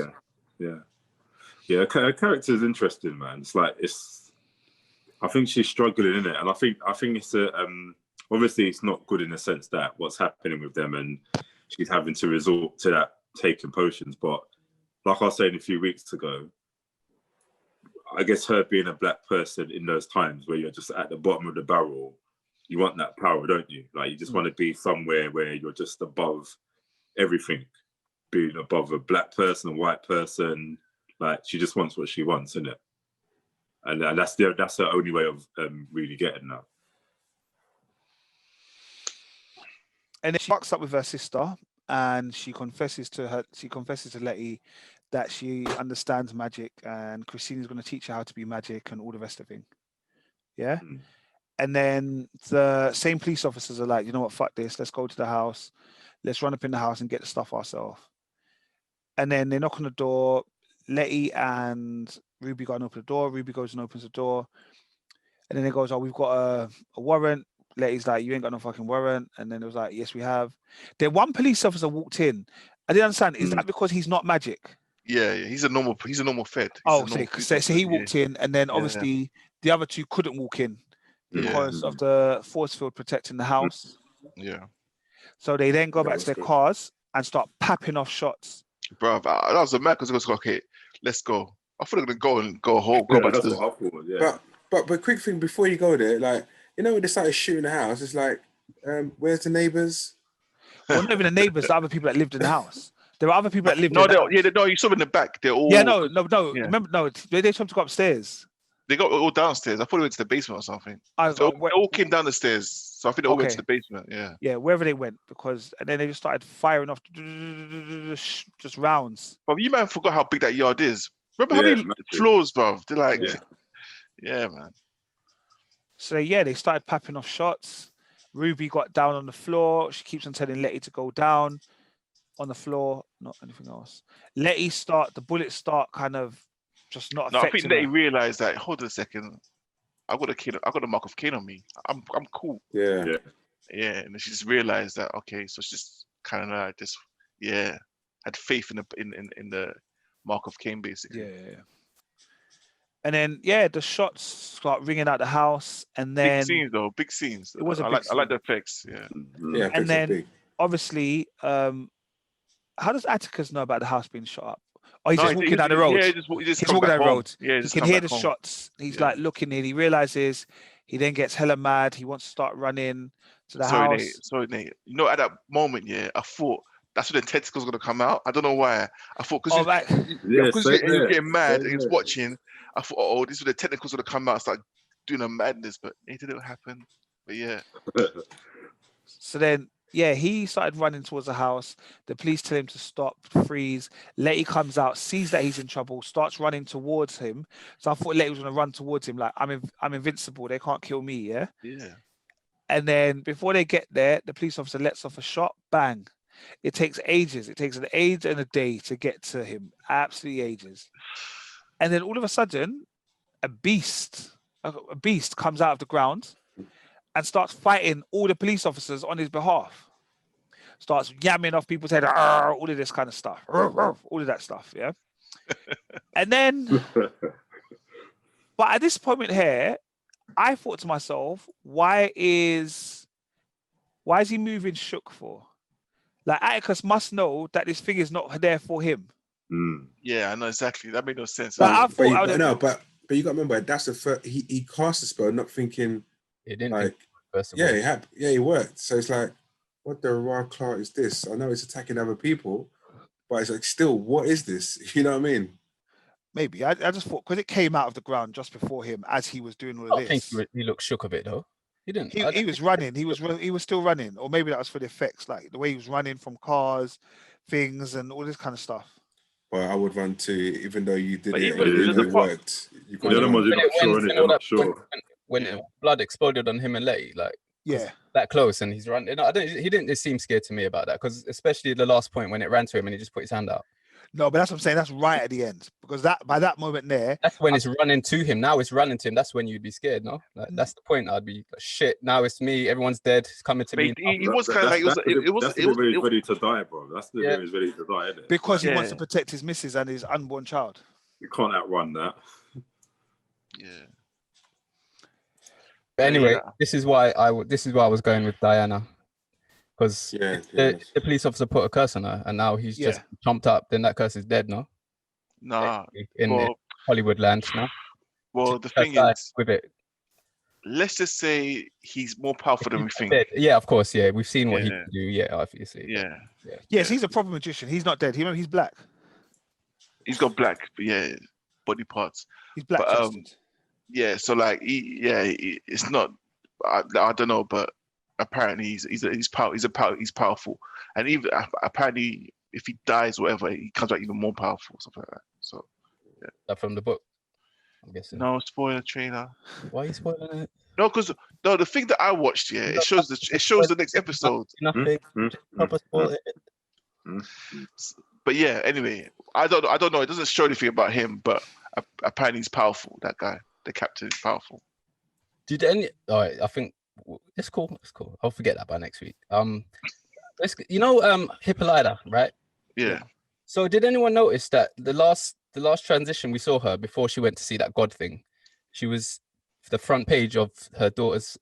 Yeah. Her character is interesting, man. I think she's struggling in it, and I think it's obviously it's not good in the sense that what's happening with them, and she's having to resort to that taking potions. But like I was saying a few weeks ago, I guess her being a black person in those times where you're just at the bottom of the barrel, you want that power, don't you? Like you just want to be somewhere where you're just above everything. being above a black person, a white person. Like, she just wants what she wants, isn't it? And that's the only way of really getting that. And then she fucks up with her sister, and she confesses to Letty that she understands magic, and Christina's going to teach her how to be magic and all the rest of it. Yeah. Mm. And then the same police officers are like, you know what, fuck this. Let's go to the house. Let's run up in the house and get the stuff ourselves. And then they knock on the door. Letty and Ruby go and open the door. Ruby goes and opens the door. And then it goes, oh, we've got a warrant. Letty's like, you ain't got no fucking warrant. And then it was like, yes, we have. Then one police officer walked in. I didn't understand. Is that because he's not magic? Yeah, he's a normal fed. So he walked in, and then obviously the other two couldn't walk in because of the force field protecting the house. Yeah. So they then go back to their cars and start papping off shots. Bro, that was a mad because it was okay, let's go. I thought they were gonna go home, go back to the. But quick thing before you go there, like, you know, when they started shooting the house, it's like, where's the neighbors? Well, not even the neighbors, the other people that lived in the house. There were other people that lived. No, you saw them in the back. They're all. Yeah, no. Yeah. Remember, no. They tried to go upstairs. They got all downstairs. I thought they went to the basement or something. They all came down the stairs, so I think they all went to the basement. Yeah. Yeah, wherever they went, and then they just started firing off just rounds. But you might have forgot how big that yard is. Remember how many floors, bro? They're like, yeah, man. So they started papping off shots. Ruby got down on the floor. She keeps on telling Letty to go down on the floor, not anything else. The bullets start kind of just not affecting. I think Letty realized that, hold on a second, I got a mark of Cain on me. I'm cool. Yeah. And she just realized that, okay, so she's just kind of like just had faith in the mark of Cain, basically. Yeah. And then the shots start ringing out the house, and then big scenes. It was I like the effects. Yeah. And then obviously, how does Atticus know about the house being shot up? Oh, he's just walking down the road. Yeah, he's walking down the road. Yeah, he can hear the shots. He's like looking in. He realizes. He then gets hella mad. He wants to start running to the house. Sorry, Nate. You know, at that moment, I thought that's when the tentacles were gonna come out. I don't know why. I thought because he was getting mad and he was watching. I thought, this is when the tentacles were gonna come out and start doing a madness, but it didn't happen. But yeah. So then, he started running towards the house. The police tell him to stop, freeze. Letty comes out, sees that he's in trouble, starts running towards him. So I thought Letty was going to run towards him like, I'm invincible. They can't kill me, yeah? Yeah. And then before they get there, the police officer lets off a shot, bang. It takes ages. It takes an age and a day to get to him. Absolutely ages. And then all of a sudden, a beast comes out of the ground and starts fighting all the police officers on his behalf. Starts yamming off people's head, all of this kind of stuff, all of that stuff, yeah. And then, but at this point here, I thought to myself, why is he moving shook for? Like, Atticus must know that this thing is not there for him. Yeah, I know exactly. That made no sense. But but you got to remember, that's the first. He cast the spell, not thinking. It didn't. Like, first of all. he worked. So it's like, what the raw clout is this? I know it's attacking other people, but it's like, still, what is this? You know what I mean? Maybe I just thought because it came out of the ground just before him as he was doing all of this. I think he looked shook a bit though. He didn't. He was running. He was still running, or maybe that was for the effects, like the way he was running from cars, things, and all this kind of stuff. But I would run too, even though you did it worked. When blood exploded on him and Letty, like that close, and he's running. He didn't seem scared to me about that, because especially the last point when it ran to him and he just put his hand out. No, but that's what I'm saying. That's right at the end, because by that moment there, that's when it's running to him. Now it's running to him. That's when you'd be scared. No, like, that's the point. I'd be like, shit. Now it's me. Everyone's dead. It's coming to me. He was kind of like it was ready to die, bro. That's the way he's ready to die, isn't it? Because he wants to protect his missus and his unborn child. You can't outrun that. Yeah. But anyway, this is why I was going with Diana, because the police officer put a curse on her, and now he's just chomped up. Then that curse is dead, no? Nah. In Hollywood land now. Well, the thing is with it. let's just say he's more powerful than we think. Yeah, of course. Yeah, we've seen what he can do. Yeah, obviously. Yeah. Yes, he's a proper magician. He's not dead. He's black. He's got black, body parts. He's black chested. Yeah, so like it's not. I don't know, but apparently he's powerful, and even apparently if he dies, or whatever, he comes back even more powerful, something like that. So yeah. That from the book, I'm guessing. No spoiler trailer. Why are you spoiling it? No, because the thing that I watched, it shows the next episode. Nothing. Proper spoil it. But yeah, anyway, I don't know. It doesn't show anything about him, but apparently he's powerful. That guy, the captain, is powerful. Did any? All right, I think it's cool. It's cool. I'll forget that by next week. Hippolyta, right? Yeah. So did anyone notice that the last transition we saw her before she went to see that God thing, she was the front page of her daughter's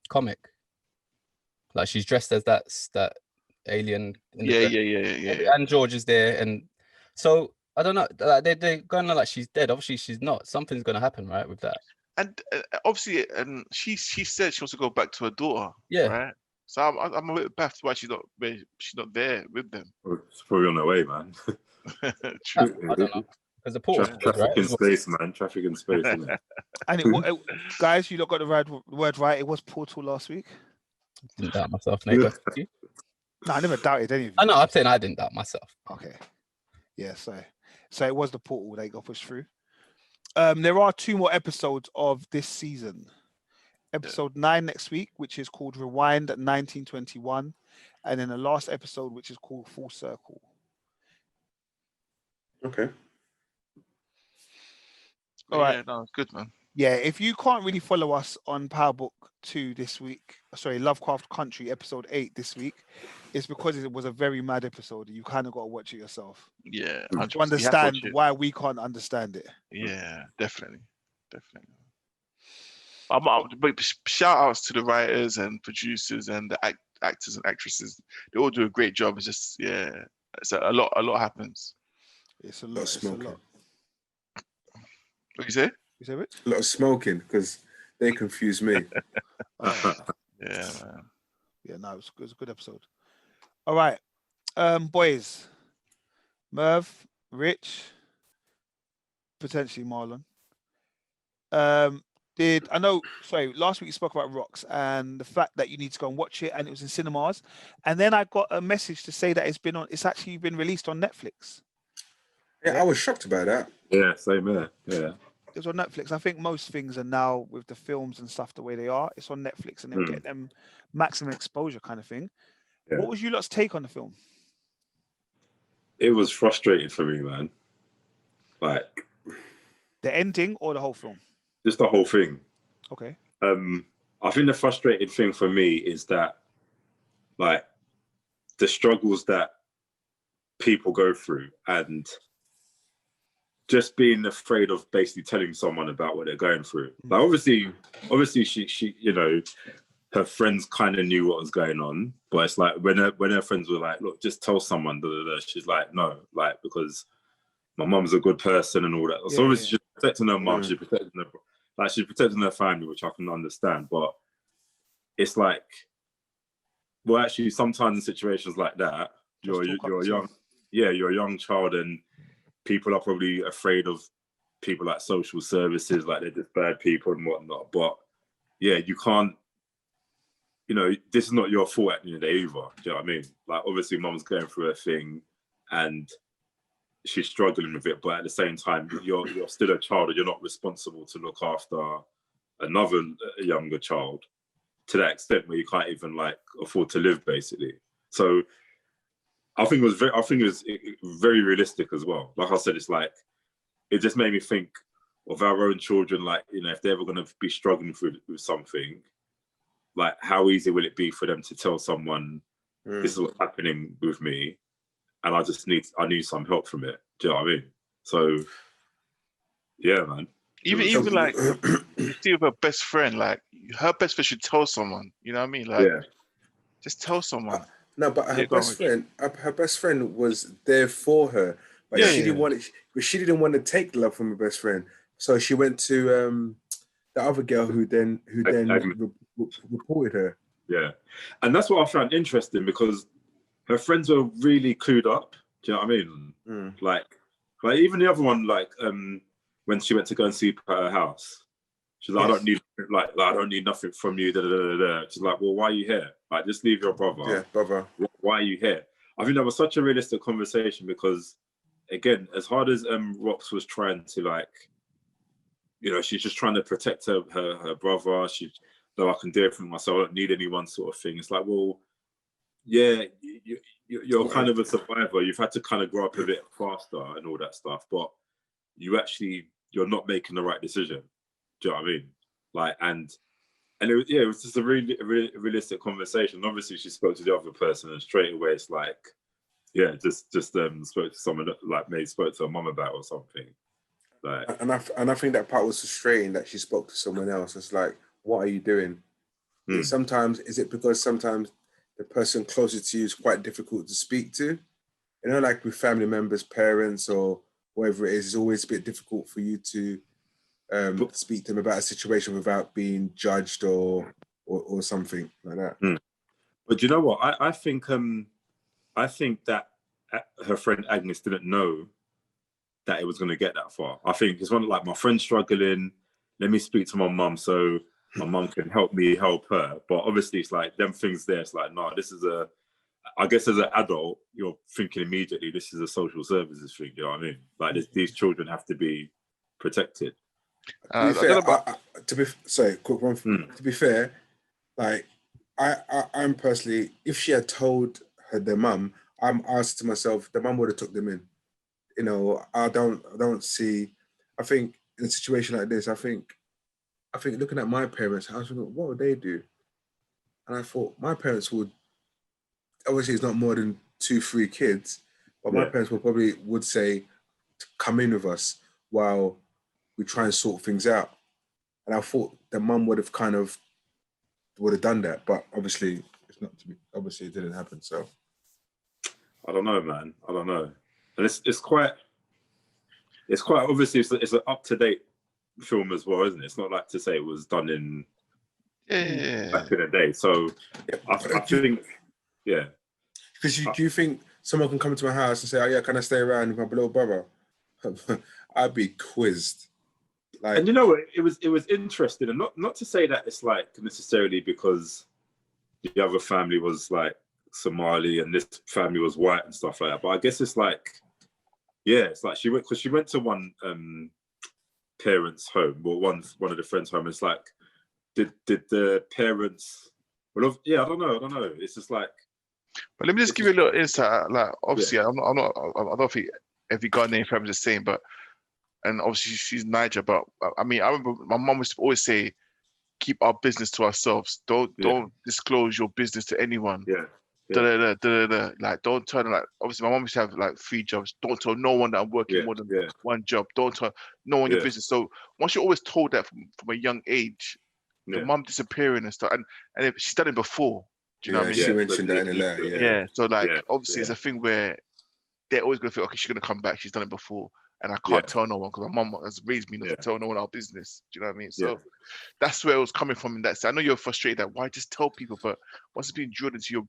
comic. Like she's dressed as that alien. Yeah. And George is there, and so I don't know. They're going like she's dead. Obviously, she's not. Something's going to happen, right, with that. And obviously, and she said she wants to go back to her daughter. Yeah. Right. So I'm a bit baffled why she's not there with them. Well, it's probably on the way, man. True. I don't know. Because the portal, traffic in space, man. Traffic in space, isn't it? And guys, you lot got the word right. It was portal last week. Didn't doubt myself, Nico. No, I never doubted any of you. I know. I'm saying I didn't doubt myself. Okay. Yeah. So it was the portal they got pushed through. There are 2 more episodes of this season. Episode 9 next week, which is called Rewind 1921, and then the last episode, which is called Full Circle. Okay. All right. Yeah, no, it's good, man. Yeah, if you can't really follow us on Power Book 2 this week, Lovecraft Country episode 8 this week, it's because it was a very mad episode. You kind of got to watch it yourself. Yeah. To understand why we can't understand it. Yeah, definitely. But shout outs to the writers and producers and the actors and actresses. They all do a great job. It's just, it's a lot happens. It's a lot. It's a lot. What you say? You say it? A lot of smoking because they confuse me. Yeah, man. Yeah, no, it was a good episode. All right, boys, Merv, Rich, potentially Marlon. Last week you spoke about Rocks and the fact that you need to go and watch it, and it was in cinemas, and then I got a message to say that it's actually been released on Netflix. Yeah, I was shocked about that. Yeah, same here. Yeah. It's on Netflix. I think most things are now with the films and stuff the way they are. It's on Netflix, and they'll get them maximum exposure kind of thing. Yeah. What was you lot's take on the film? It was frustrating for me, man. Like the ending or the whole film? Just the whole thing. Okay. I think the frustrating thing for me is that, like, the struggles that people go through and just being afraid of basically telling someone about what they're going through. Like, obviously, she, her friends kind of knew what was going on, but it's like when her friends were like, "Look, just tell someone." She's like, "No, like because my mum's a good person and all that." So obviously, she's protecting her mum. She's protecting her family, which I can understand. But it's like, well, actually, sometimes in situations like that, you're a young child, and people are probably afraid of people like social services, like they're just bad people and whatnot. But yeah, you can't. This is not your fault at the end of the day either. Do you know what I mean? Like, obviously, mum's going through a thing, and she's struggling with it. But at the same time, you're still a child, and you're not responsible to look after another younger child to that extent where you can't even like afford to live, basically. So I think it was very realistic as well. Like I said, it's like it just made me think of our own children. Like, if they're ever going to be struggling with something, like how easy will it be for them to tell someone this is what's happening with me, and I need some help from it. Do you know what I mean? So yeah, man. Even like see with her best friend, like her best friend should tell someone. You know what I mean? Like just tell someone. No, but her best friend was there for her, but she didn't want it. But she didn't want to take the love from her best friend, so she went to the other girl who then reported her. Yeah, and that's what I found interesting because her friends were really clued up. Do you know what I mean? Like even the other one, like when she went to go and sleep at her house, she's like, Yes. I don't need nothing from you. Da, da, da, da. She's like, well, why are you here? Like, just leave your brother. Yeah, brother. Why are you here? I think that was such a realistic conversation because, again, as hard as Rox was trying to, like, you know, she's just trying to protect her brother. No, I can do everything myself. I don't need anyone, sort of thing. It's like, well, yeah, you're kind of a survivor. You've had to kind of grow up a bit faster and all that stuff, but you're not making the right decision. Do you know what I mean? Like, and it was just a really realistic conversation. Obviously, she spoke to the other person, and straight away it's like, yeah, just spoke to someone that, like, maybe spoke to her mum about or something. Like, and I think that part was frustrating that she spoke to someone else. It's like, what are you doing? Sometimes is it because sometimes the person closest to you is quite difficult to speak to? You know, like with family members, parents, or whatever it is, it's always a bit difficult for you to speak to them about a situation without being judged or something like that. But you know what? I think that her friend Agnes didn't know that it was going to get that far. I think it's one like, my friend's struggling. Let me speak to my mum so my mum can help me help her. But obviously, it's like them things there. It's like, no, this is I guess as an adult, you're thinking immediately, this is a social services thing. You know what I mean? Like, these children have to be protected. To be fair, like I'm personally, if she had told their mum, I'm asked to myself, the mum would have took them in. You know, I don't see. I think in a situation like this, I think looking at my parents, I was thinking, what would they do? And I thought my parents would. Obviously, it's not more than 2-3 kids, but my parents would say, come in with us while we try and sort things out. And I thought the mum would have done that, but obviously it's not to be. Obviously, it didn't happen. So I don't know, man. I don't know. And it's quite obviously it's an up-to-date film as well, isn't it? It's not like to say it was done in back in the day. So I think, yeah. Because do you think someone can come to my house and say, "Oh yeah, can I stay around with my little brother?" I'd be quizzed. Like, and you know what? It was interesting, and not to say that it's like necessarily because the other family was like Somali and this family was white and stuff like that. But I guess it's like, yeah, it's like she went to one parents' home, or one of the friends' home. It's like, did the parents? Well, yeah, I don't know. It's just like. But let me just give you a little insight. Like, obviously, I don't think every Ghanaian family is the same, but, and obviously she's Niger, but I mean, I remember my mum used to always say, keep our business to ourselves. Don't disclose your business to anyone. Yeah. Like, don't tell them, like, obviously my mum used to have like 3 jobs. Don't tell no one that I'm working more than one job. Don't tell no one your business. So once you're always told that from a young age, the mum disappearing and stuff, and if she's done it before. Do you know what I mean? She mentioned that in the letter. Yeah. So like, obviously, it's a thing where they're always gonna feel, okay, she's gonna come back. She's done it before, and I can't tell no one because my mum has raised me not to tell no one our business. Do you know what I mean? So that's where it was coming from in that sense. I know you're frustrated that why just tell people, but once it's been drilled into you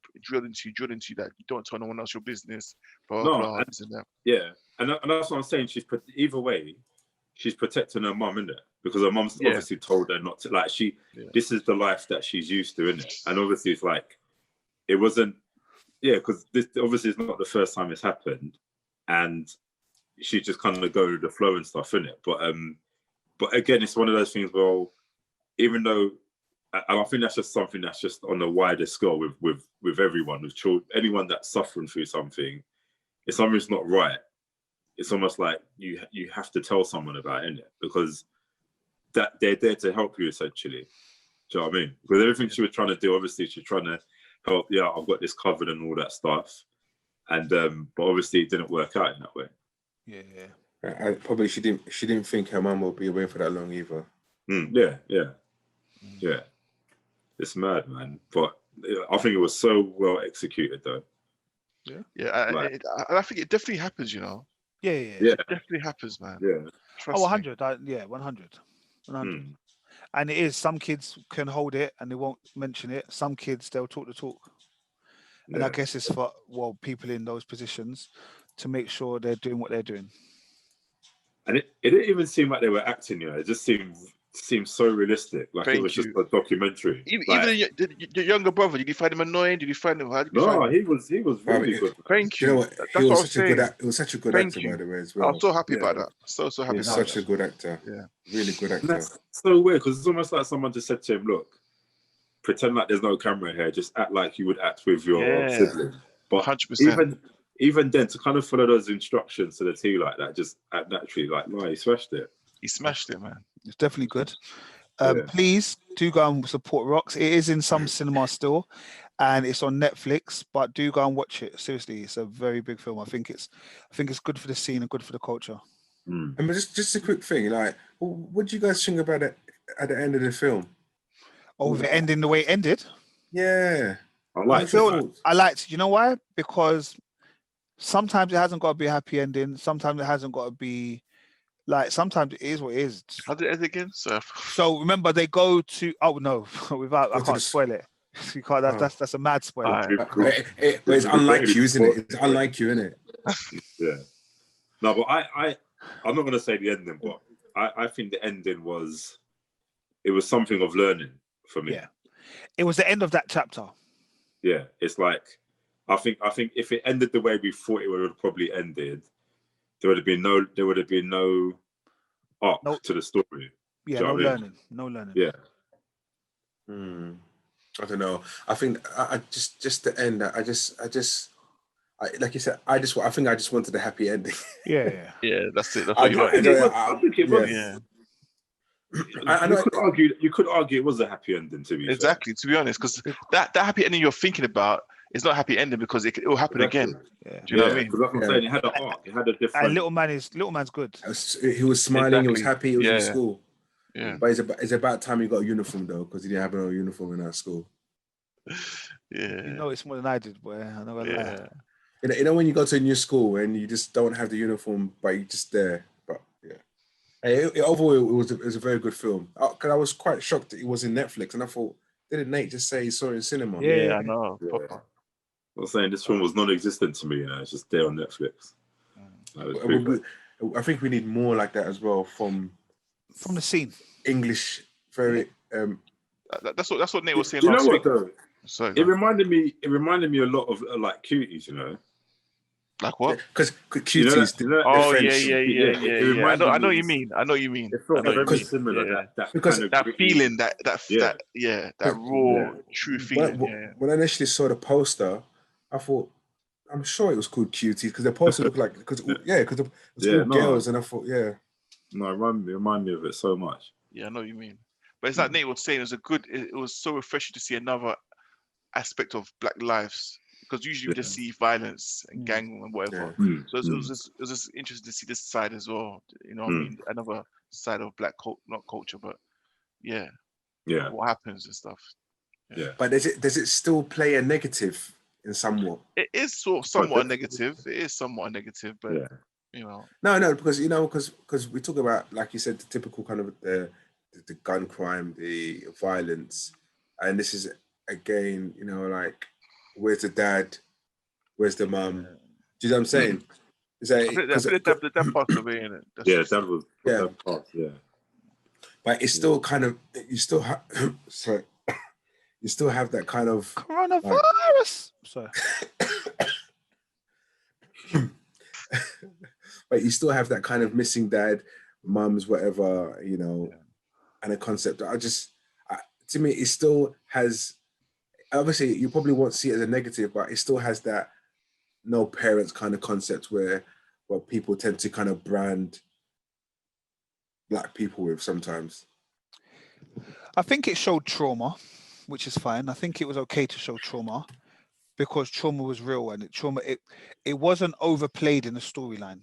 that you don't tell no one else your business, blah blah this and that. Yeah, and that's what I'm saying. Either way, she's protecting her mum, isn't it? Because her mum's obviously told her not to. Like, this is the life that she's used to, isn't it? And obviously, it's like, it wasn't. Yeah, because this obviously is not the first time it's happened, and she's just kind of go with the flow and stuff, isn't it? But again, it's one of those things. Well, even though, and I think that's just something that's just on a wider scale with everyone, with children, anyone that's suffering through something. If something's not right, it's almost like you have to tell someone about it, innit? Because that they're there to help you, essentially. Do you know what I mean? Because everything she was trying to do, obviously she's trying to help. Yeah, I've got this covered and all that stuff, and but obviously it didn't work out in that way. Yeah. Probably she didn't think her mum would be away for that long either. Yeah. It's mad, man. But I think it was so well executed, though. I think it definitely happens, you know. Yeah. It definitely happens, man. Yeah. Trust 100. 100. And it is, some kids can hold it and they won't mention it. Some kids, they'll talk the talk. And I guess it's for people in those positions to make sure they're doing what they're doing. And it didn't even seem like they were acting, It just seemed so realistic, like it was just a documentary. Even your younger brother, did you find him annoying? Did you find him? He was really good. Thank you. You know what? He was such a good actor, by the way, as well. I'm so happy about that. So happy. He was such a good actor. Yeah, really good actor. That's so weird because it's almost like someone just said to him, "Look, pretend like there's no camera here. Just act like you would act with your sibling." But 100%. Even then, to kind of follow those instructions to the T like that, just act naturally. Like, no, he smashed it. He smashed it, man. It's definitely good. Please do go and support Rocks. It is in some cinema still, and it's on Netflix. But do go and watch it. Seriously, it's a very big film. I think it's good for the scene and good for the culture. And just a quick thing, like, what do you guys think about it at the end of the film? Oh, the ending the way it ended. Yeah, I liked. You know why? Because sometimes it hasn't got to be a happy ending. Sometimes it hasn't got to be. Like, sometimes it is what it is. How did it end again? So remember, they go to. Oh no! I can't spoil it. You can't. That's a mad spoiler. But it's unlike you, isn't it? It's unlike you, isn't it? Yeah. No, but I'm not going to say the ending, but I think the ending was something of learning for me. Yeah. It was the end of that chapter. Yeah, it's like I think if it ended the way we thought it would have probably ended, there would have been no arc to the story. Yeah, no learning. Yeah. I don't know. I think I just the end. I like you said. I just wanted a happy ending. Yeah. That's it. That's what you want. I think it was. Yeah. You could argue it was a happy ending, to be exactly fair. To be honest, because that happy ending you're thinking about is not a happy ending because it will happen again. Yeah. Do you know what I mean? Because like I'm saying, it had an arc. It had a different. And little man's good. He was smiling. He was happy. He was in school. Yeah. But it's about time he got a uniform though, because he didn't have no uniform in our school. Yeah. You know it's more than I did, boy. I know. Yeah. You know when you go to a new school and you just don't have the uniform, but you're just there. But yeah. Overall, it was a very good film. Because I was quite shocked that it was in Netflix, and I thought, didn't Nate just say he saw it in cinema? Yeah, I know. Yeah. I was saying this film was non-existent to me. It's just there on Netflix. I think we need more like that as well from the scene. English, very. That's what Nate was saying. You know last what week. though? Sorry, it reminded me a lot of like Cuties, you know. Like what? Because Cuties. Yeah. I know what you mean. It felt very similar. That feeling, that raw, true feeling. When I initially saw the poster, I thought, I'm sure it was called Cuties because the poster looked like it was all girls, and I thought, No, it reminded me of it so much. Yeah, I know what you mean. But it's like Nate was saying, it was so refreshing to see another aspect of Black lives. Because usually we just see violence and gang and whatever. So it was just interesting to see this side as well. You know what I mean? Another side of Black not culture, but what happens and stuff. Yeah. But does it still play a negative in somewhat? It is somewhat negative. It is somewhat negative, but you know. No, because because we talk about, like you said, the typical kind of the gun crime, the violence, and this is again, you know, like, where's the dad? Where's the mum? Do you know what I'm saying? It's like, the dad passed away, innit? That was that part, But it's still kind of, you still have, sorry, you still have that kind of coronavirus. Sorry. But you still have that kind of missing dad, mums, whatever, you know, and a concept. To me, it still has. Obviously, you probably won't see it as a negative, but it still has that no parents kind of concept where people tend to kind of brand Black people with sometimes. I think it showed trauma, which is fine. I think it was okay to show trauma because trauma was real, and it wasn't overplayed in the storyline.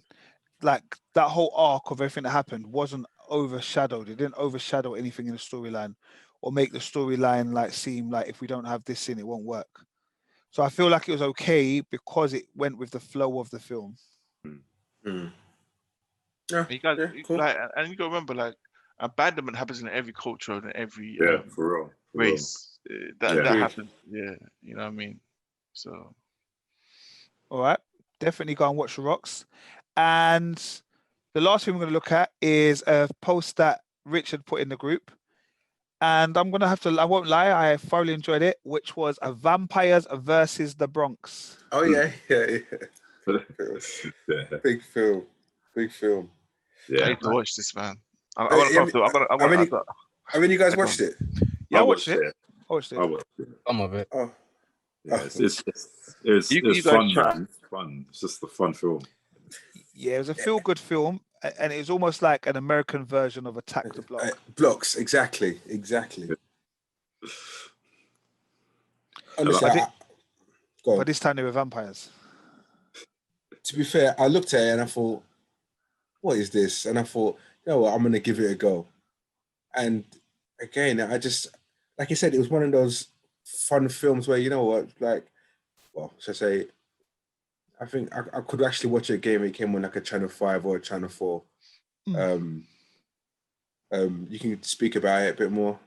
Like, that whole arc of everything that happened wasn't overshadowed. It didn't overshadow anything in the storyline, or make the storyline like seem like if we don't have this in, it won't work. So I feel like it was okay because it went with the flow of the film. Yeah, you guys, cool. like, and you gotta remember, like, abandonment happens in every culture and every for real. race. That happens. Yeah, you know what I mean. So, all right, definitely go and watch The Rocks. And the last thing we're going to look at is a post that Richard put in the group. And I'm going to have to, I won't lie, I thoroughly enjoyed it, which was a Vampires versus the Bronx. Oh, yeah. Big film. Yeah. I need to watch this, man. Have you guys watched it? Yeah, I watched it. Some of it. Oh. Yeah, it's fun, man. It's fun. It's just a fun film. Yeah, it was a feel-good film, and it was almost like an American version of Attack the Block. Blocks, exactly. Honestly, but this time they were vampires. To be fair, I looked at it and I thought, what is this? And I thought, you know what, I'm going to give it a go. And again, I just, like I said, it was one of those fun films where, you know what, like, well, should I say, I think I could actually watch a game. It came on like a Channel 5 or a Channel 4. You can speak about it a bit more.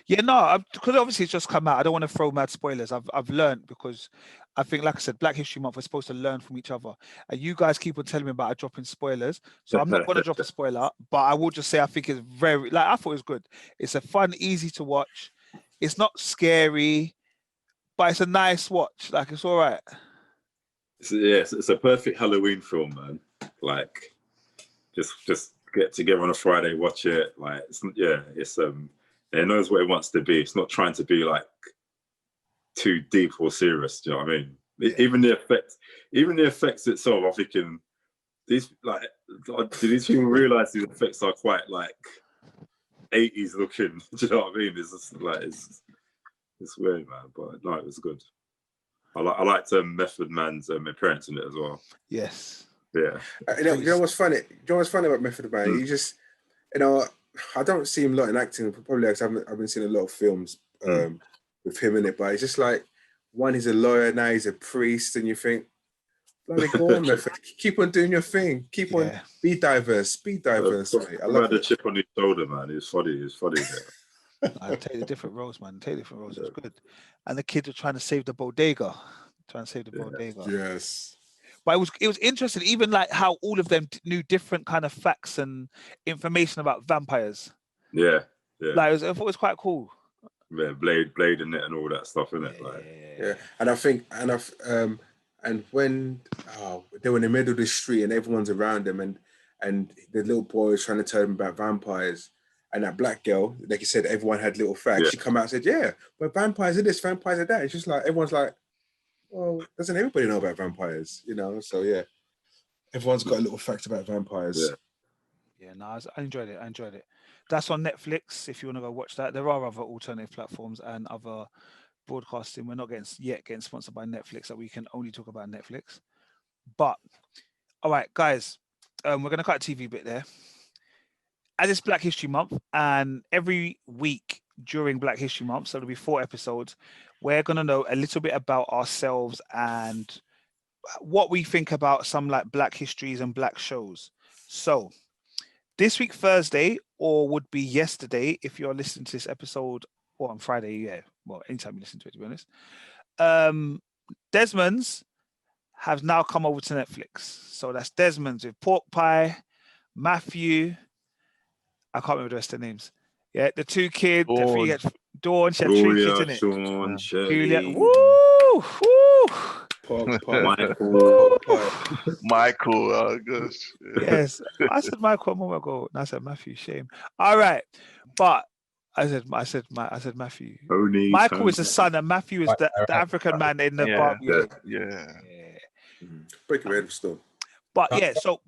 Yeah, no, because obviously it's just come out. I don't want to throw mad spoilers. I've learned, because I think, like I said, Black History Month, we're supposed to learn from each other. And you guys keep on telling me about dropping spoilers. So I'm not going to drop a spoiler, but I will just say I think it's very, like, I thought it was good. It's a fun, easy to watch. It's not scary, but it's a nice watch. Like, it's all right. It's a perfect Halloween film, man. Like, just get together on a Friday, watch it. Like, it knows what it wants to be. It's not trying to be like too deep or serious. Do you know what I mean? Yeah. Even the effects itself, I'm thinking, do these people realize these effects are quite like 80s looking? Do you know what I mean? It's just like it's weird, man. But no, it was good. I liked Method Man's appearance in it as well. Yes. Yeah. You know what's funny? About Method Man? He just, I don't see him a lot in acting, probably because I've been seeing a lot of films with him in it. But it's just like, one, he's a lawyer, now he's a priest, and you think, bloody go on, Method. Keep on doing your thing. Keep on, be diverse. Mate. I love the chip on his shoulder, man. It's funny. I take the different roles, man. It was good. And the kids were trying to save the bodega. Yes. But it was interesting, even like how all of them knew different kind of facts and information about vampires. Yeah. Like, I thought it was quite cool. Yeah, blade in it and all that stuff, innit? Yeah. And I think, and when they were in the middle of the street and everyone's around them, and the little boy was trying to tell them about vampires, and that black girl, like you said, everyone had little facts. Yeah. She come out and said, "Yeah, but vampires are this, vampires are that." It's just like everyone's like, "Well, doesn't everybody know about vampires?" So yeah, everyone's got a little fact about vampires. Yeah, no, I enjoyed it. That's on Netflix if you want to go watch that. There are other alternative platforms and other broadcasting. We're not getting sponsored by Netflix, so we can only talk about Netflix. But all right, guys, we're gonna cut a TV bit there. As it's Black History Month, and every week during Black History Month, so there'll be 4 episodes, we're going to know a little bit about ourselves and what we think about some like Black histories and Black shows. So this week, Thursday, or would be yesterday, if you're listening to this episode, or on Friday, well, anytime you listen to it, to be honest, Desmond's have now come over to Netflix. So that's Desmond's with Pork Pie, Matthew, I can't remember the rest of the names. Yeah, the 2 kids, the 3 kids, Dawn, she had 3 kids in it. Sean, Julia, woo! Michael, oh gosh. Yes, I said Michael a moment ago, and I said Matthew. Shame. All right, but I said Matthew. Michael is the son, and Matthew is the African man in the bar. Yeah. Break your head of stone. But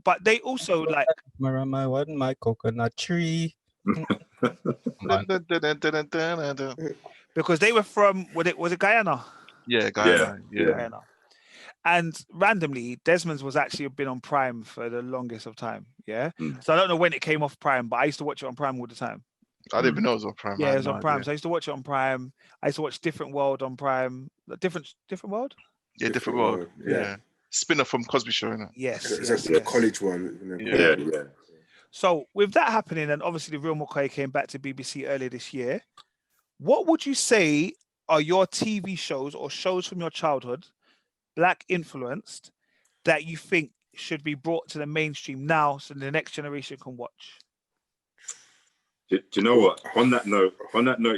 but they also like my coconut tree. Because they were from was it Guyana? Yeah, Guyana. Yeah. Guyana. And randomly, Desmond's was actually been on Prime for the longest of time. Yeah. So I don't know when it came off Prime, but I used to watch it on Prime all the time. I didn't even know it was on Prime. Yeah, it was on Prime. So I used to watch it on Prime. I used to watch Different World on Prime. Different World? Yeah, Different World. Yeah. Spin-off from Cosby Show, innit? Yes. It's a college one. Yeah. So with that happening, and obviously the Real McCoy came back to BBC earlier this year, what would you say are your TV shows or shows from your childhood, black influenced, that you think should be brought to the mainstream now so the next generation can watch? Do you know what? On that note,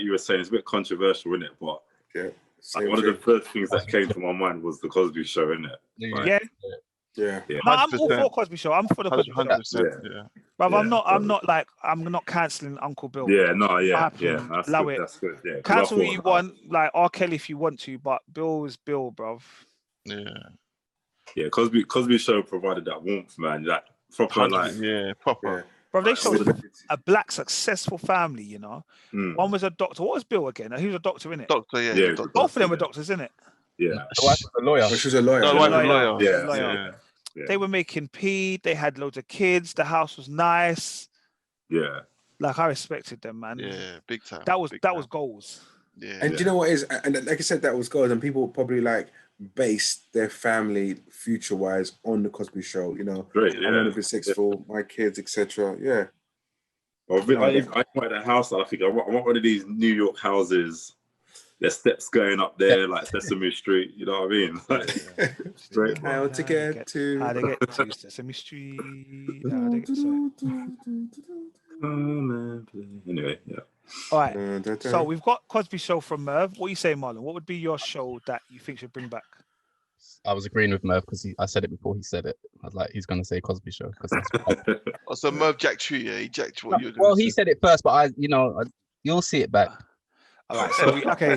you were saying it's a bit controversial, isn't it? But yeah, like, one of the first things that came to my mind was the Cosby Show, isn't it? Yeah. Yeah. No, I'm all for Cosby Show. I'm for the Cosby Show. 100%. Yeah. But I'm not cancelling Uncle Bill. Yeah, no, yeah. That's Allow good. That's good. Yeah. Cancel who you want, like R. Kelly if you want to, but Bill is Bill, bruv. Yeah. Yeah, Cosby Show provided that warmth, man. That proper, like, proper. Yeah. Bro, they showed a black successful family, you know. Mm. One was a doctor. What was Bill again? He was a doctor, innit? Doctor, Yeah. Doctor. Both of them were doctors, innit? Yeah. The wife was a lawyer. She was a lawyer. No, wife was a lawyer. Yeah. Yeah. They were making pee. They had loads of kids. The house was nice. Yeah. Like I respected them, man. Yeah, big time. That was goals. Yeah. And do you know what is? And like I said, that was goals. And people probably like base their family future wise on the Cosby Show. You know, Great. I want to be successful, my kids, etc. Yeah. I want a house. I think I want one of these New York houses. There's steps going up there, like Sesame Street. You know what I mean? Like, straight. How to get to Sesame Street. Anyway, yeah. All right. So we've got Cosby Show from Merv. What are you saying, Marlon? What would be your show that you think should bring back? I was agreeing with Merv because I said it before he said it. I was like, he's going to say Cosby Show. So Merv jacked you, yeah? He jacked what you were Well, he said it first, but you'll see it back. All right.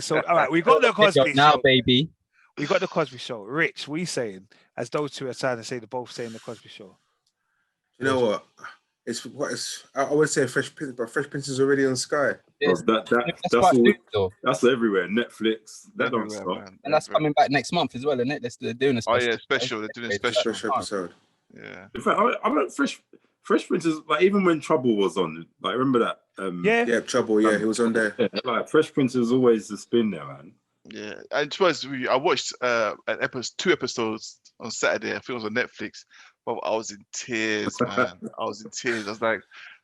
So all right, we got the Cosby now, Show. baby. We got the Cosby Show. Rich, what are you saying? As those two are trying to say, they're both saying the Cosby Show. You know what? I would say Fresh Prince, but Fresh Prince is already on Sky. Yes. That's everywhere. Netflix. That don't stop. Man. And that's coming back next month as well, isn't it? They're doing a special. Oh yeah, special. They're doing a special episode. Yeah. In fact, I meant Fresh Prince is like, even when Trouble was on, like, remember that? Yeah, Trouble. Yeah, he was on there. Yeah, like Fresh Prince is always the spin there, man. Yeah, and I watched two episodes on Saturday. I think it was on Netflix. But I was in tears, man. I was like,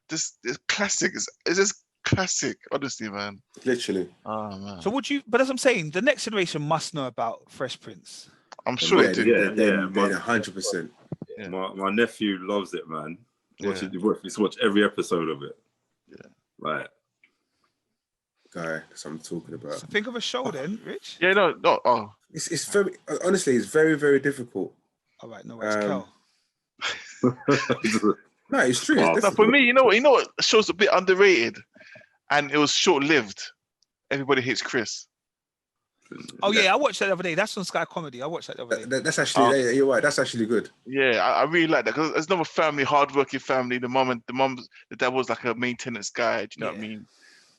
this classic is this classic, honestly, man. Literally. Oh man. So but as I'm saying, the next generation must know about Fresh Prince. I'm sure they do. Yeah, 100%. Yeah. My nephew loves it, man. Watch every episode of it. Yeah. Right. Guy, that's what I'm talking about. So think of a show then, Rich. Yeah, no. Oh. It's very, honestly, it's very, very difficult. All right, no worries, Kel. No, it's true. No, for me, you know what show's a bit underrated, and it was short-lived. Everybody Hates Chris. Oh yeah, I watched that the other day. That's on Sky Comedy. I watched that the other day. That's actually, you're right. That's actually good. Yeah, I really like that because it's another family, hard-working family. The dad was like a maintenance guy. Do you know what I mean?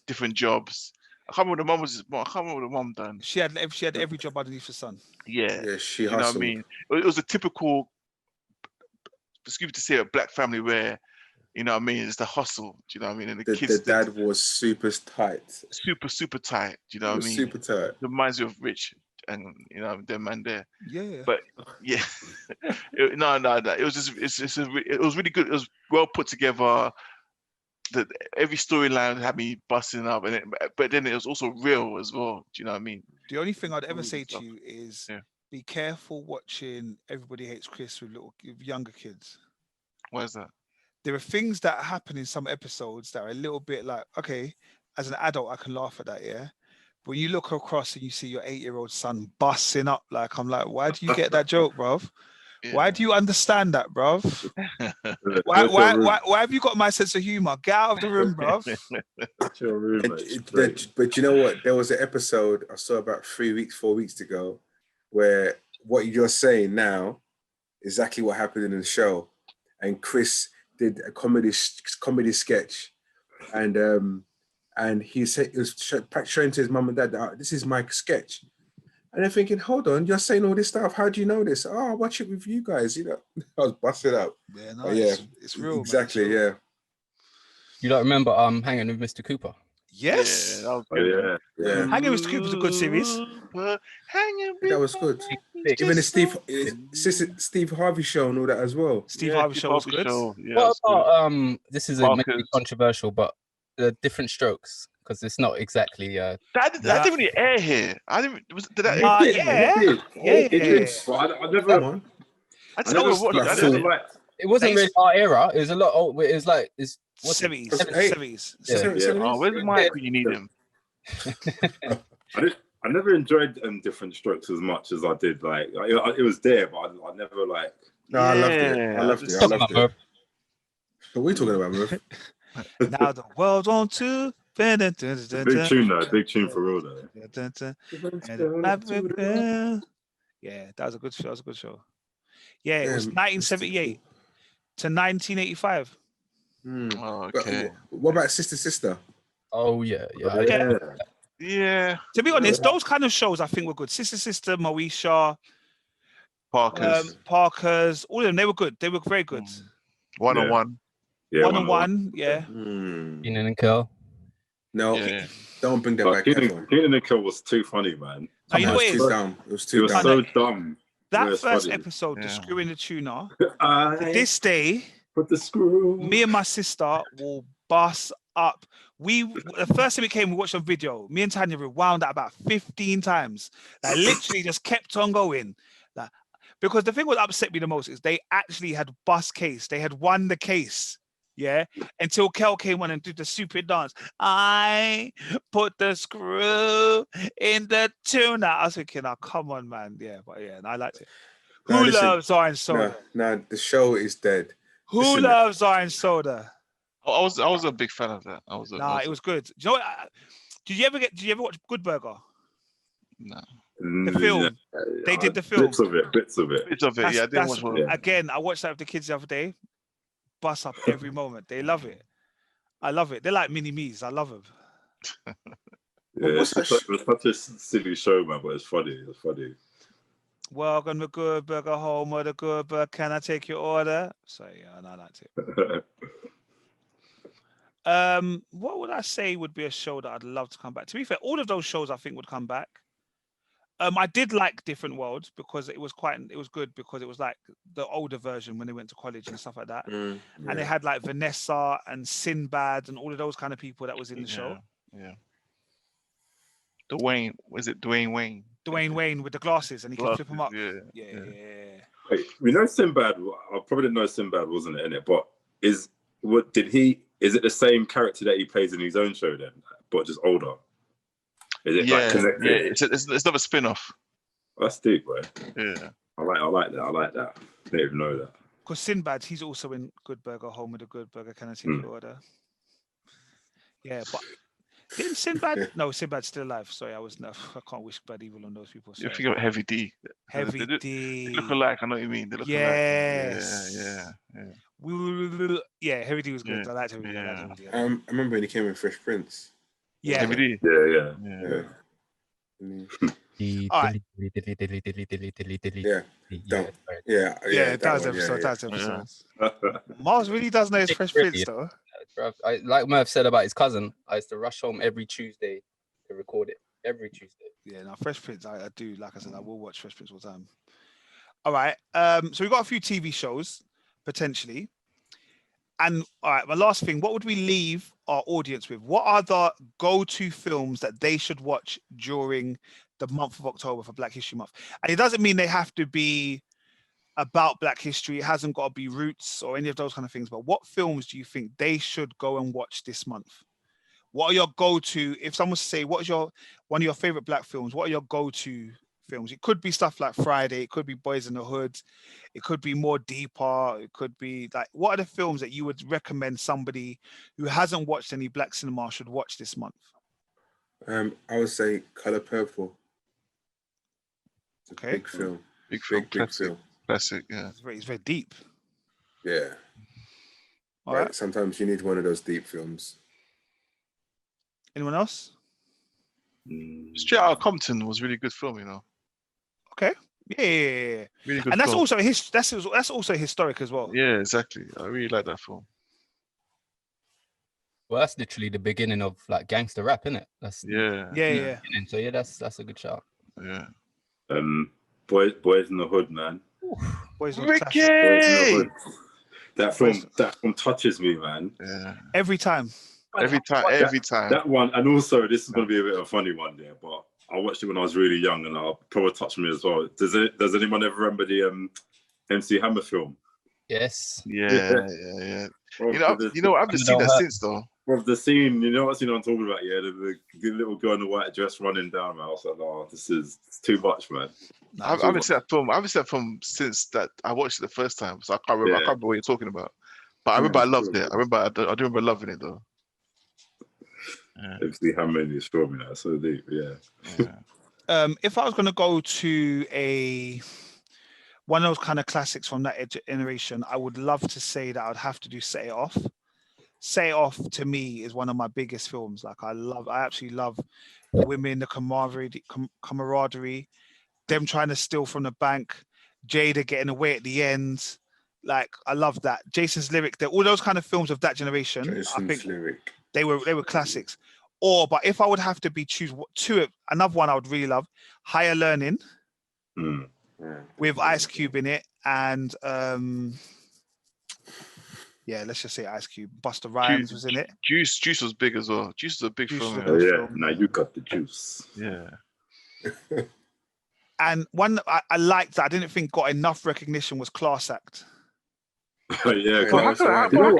Different jobs. I can't remember what the mom done. She had every job underneath the sun. Yeah, she hustled. You know what I mean? It was a typical, excuse me to say, a black family where, you know what I mean, it's the hustle. Do you know what I mean? And the kids. The dad was super tight. Super tight. Do you know what I mean? Super tight. It reminds me of Rich and, you know, them man there. Yeah. But yeah, no. It was really good. It was well put together. Every storyline had me busting up, but then it was also real as well. Do you know what I mean? The only thing I'd ever say to you is be careful watching Everybody Hates Chris with younger kids. Why is that? There are things that happen in some episodes that are a little bit like, okay, as an adult, I can laugh at that, yeah? But when you look across and you see your 8-year-old son busting up, like, I'm like, why do you get that joke, bruv? Yeah. Why do you understand that, bruv? why have you got my sense of humor? Get out of the room, bruv. But you know what? There was an episode I saw about 4 weeks ago, where what you're saying now, exactly what happened in the show, and Chris did a comedy sketch, and he said he was showing to his mum and dad that this is my sketch. And they're thinking, hold on, you're saying all this stuff. How do you know this? Oh, I'll watch it with you guys. You know, I was busted up. Yeah, no, it's real. Exactly, man. It's real. You don't remember Hanging with Mr. Cooper? Yes. Yeah, that was good. Hanging with Mr. Cooper's a good series. That was good. Even the Steve Harvey show and all that as well. Steve Harvey show was good. Yeah, what about good. this is maybe controversial, but the Different Strokes, because it's not exactly that didn't really air here. I didn't. Did that? It did. But I never. It wasn't really our era. It was a lot old. It was like it's 70s. Oh, where's Mike when you need him? I never enjoyed Different Strokes as much as I did. Like it was there, but I never like. No, I loved it. I loved it. What are we talking about, Murph? Now the world's on two. Big tune though. Big tune for real though. Yeah, that was a good show. Yeah, it was 1978 to 1985. Oh, okay. What about Sister? Oh yeah. Yeah. To be honest, those kind of shows I think were good. Sister, Moesha, Parkers, all of them, they were good. They were very good. One-on-one. Yeah, one-on-one, yeah. Keenan and Kel. No, don't bring that back. Keenan and Kel was too funny, man. You know what it is? It was too dumb. So dumb. That first episode, the screw in the tuna. To this day, put the screw. Me and my sister will bust up. The first time it came, we watched on video. Me and Tanya rewound that about 15 times. Like literally just kept on going. Like, because the thing that upset me the most is they actually had bust case. They had won the case. Yeah, until Kel came on and did the stupid dance. I put the screw in the tuna. I was thinking, oh, come on, man. Yeah, but yeah, and I liked it. Who loves orange soda? No, the show is dead. Who loves orange soda? I was a big fan of that. It was good. Do you know what? Did you ever watch Good Burger? No. The film. They did the film. Bits of it. Yeah, I didn't watch one. Again, I watched that with the kids the other day. Bust up every moment. They love it. I love it. They're like mini me's. I love them. It was such a silly show, man, but it's funny. Welcome to Good Burger, home of the Good Burger. Can I take your order? So yeah, and I liked it. What would I say would be a show that I'd love to come back? To be fair, all of those shows I think would come back. I did like Different Worlds because it was good because it was like the older version when they went to college and stuff like that. And they had like Vanessa and Sinbad and all of those kind of people that was in the show. Yeah. Dwayne Wayne? Dwayne Wayne with the glasses and he can flip them up. Yeah. Wait, we know Sinbad. I probably didn't know Sinbad wasn't in it, but is it the same character that he plays in his own show then, but just older? Is it like connected? Yeah, it's not a spin-off. That's deep, bro. Yeah. I like that. I didn't even know that. Because Sinbad, he's also in Good Burger, home of the Good Burger. Can I take your order? Yeah, but didn't Sinbad? No, Sinbad's still alive. Sorry, I can't wish bad evil on those people. You think of Heavy D. Heavy D. They look alike. I know what you mean. They look alike. Yeah. Yeah, Heavy D was good. I liked Heavy D. I remember when he came in Fresh Prince. Yeah. Heavy D. Yeah. That episode. Mars really does know his Fresh Prince, though. Like Murph said about his cousin, I used to rush home every Tuesday to record it. Every Tuesday. Yeah, now Fresh Prince, I do. Like I said, I will watch Fresh Prince all the time. All right. So we've got a few TV shows potentially. And all right, my last thing, what would we leave our audience with? What are the go-to films that they should watch during the month of October for Black History Month? And it doesn't mean they have to be about Black history. It hasn't got to be Roots or any of those kind of things. But what films do you think they should go and watch this month? What are your go-to? If someone was to say, what is one of your favorite Black films? What are your go-to films? It could be stuff like Friday. It could be Boys in the Hood. It could be more deeper. It could be like, what are the films that you would recommend somebody who hasn't watched any Black cinema should watch this month? I would say Color Purple. It's a big film. Big film. Classic. Yeah. It's very deep. Yeah. All right. Sometimes you need one of those deep films. Anyone else? Straight Outta Compton was a really good film, you know. Okay. Yeah. Really good. And that's film. also that's also historic as well. Yeah, exactly. I really like that film. Well, that's literally the beginning of like gangster rap, isn't it? Yeah. Yeah. So yeah, that's a good shout. Yeah. Boys in the Hood, man. Boys in Ricky! the Hood. That film touches me, man. Yeah. Every time. That one, and also this is going to be a bit of a funny one there, but I watched it when I was really young, and it probably touched me as well. Does anyone ever remember the MC Hammer film? Yes. Yeah. Bro, You know, I haven't seen that since though. Bro, the scene, you know what scene I'm talking about? Yeah, the little girl in the white dress running down. Man. I was like, oh, this is too much, man. I haven't seen that film. I haven't seen that film since that I watched it the first time, so I can't remember. I can't remember what you're talking about. But I remember I loved it. I do remember loving it though. MC Hammer in the film, that's so deep. Yeah. If I was going to go to one of those kind of classics from that generation, I would love to say that I'd have to do Set It Off. Set It Off to me is one of my biggest films. Like I absolutely love the women, the camaraderie, them trying to steal from the bank, Jada getting away at the end. Like I love that. Jason's Lyric, all those kind of films of that generation. I think Lyric. They were classics. But if I would have to choose two, another one I would really love, Higher Learning, with Ice Cube in it, and let's just say Ice Cube. Busta Rhymes was in it. Juice was big as well. Juice is a big film. Now you got the juice. Yeah. And one I liked that I didn't think got enough recognition was Class Act. Yeah, I can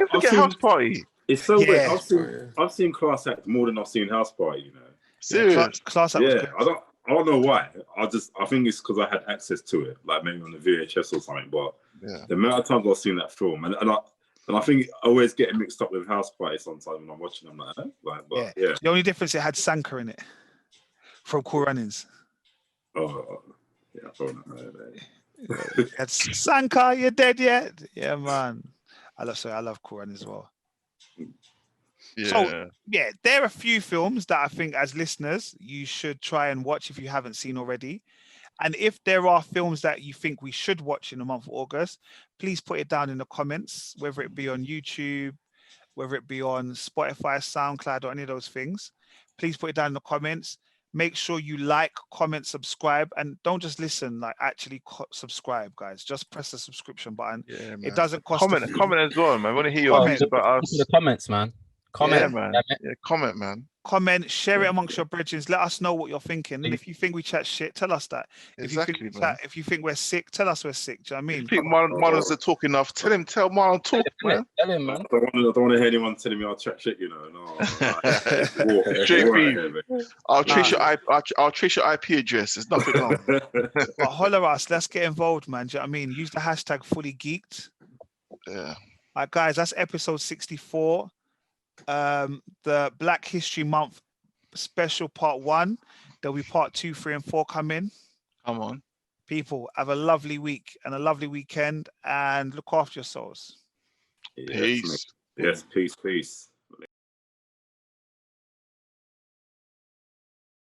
forget House Party. It's so weird. I've seen Class Act more than I've seen House Party. You know, serious. Class Act. Yeah, I don't know why. I think it's because I had access to it, like maybe on the VHS or something. But the amount of times I've seen that film, and I think I always get mixed up with House Party sometimes when I'm watching them. The only difference, it had Sanka in it from Cool Runnings. Oh, yeah, I don't know. That's Sanka, you're dead yet? Yeah, man. I love Cool Runnings as well. Yeah. So there are a few films that I think as listeners you should try and watch if you haven't seen already. And if there are films that you think we should watch in the month of August, please put it down in the comments, whether it be on YouTube, whether it be on Spotify, SoundCloud, or any of those things. Please put it down in the comments. Make sure you like, comment, subscribe, and don't just listen. Like actually subscribe, guys. Just press the subscription button. Yeah, it doesn't cost. Comment as well, man. I want to hear your views about us. The comments, man. Comment, man. Yeah, comment, man. Comment, share it amongst your brethren. Let us know what you're thinking. And if you think we chat shit, tell us that. Exactly, if you think we're sick, tell us we're sick. Do you know what I mean? If you think Marlon's talk enough, tell Marlon talk, man. Tell him, man. I don't want to hear anyone telling me I'll chat shit, you know. No. JP, I'll trace your IP address. There's nothing wrong. But holler us. Let's get involved, man. Do you know what I mean? Use the hashtag fully geeked. Yeah. All right, guys, that's episode 64. The Black History Month special part 1. There'll be part 2, 3, and 4 coming. Come on. People, have a lovely week and a lovely weekend, and look after yourselves. Peace. Yes, peace.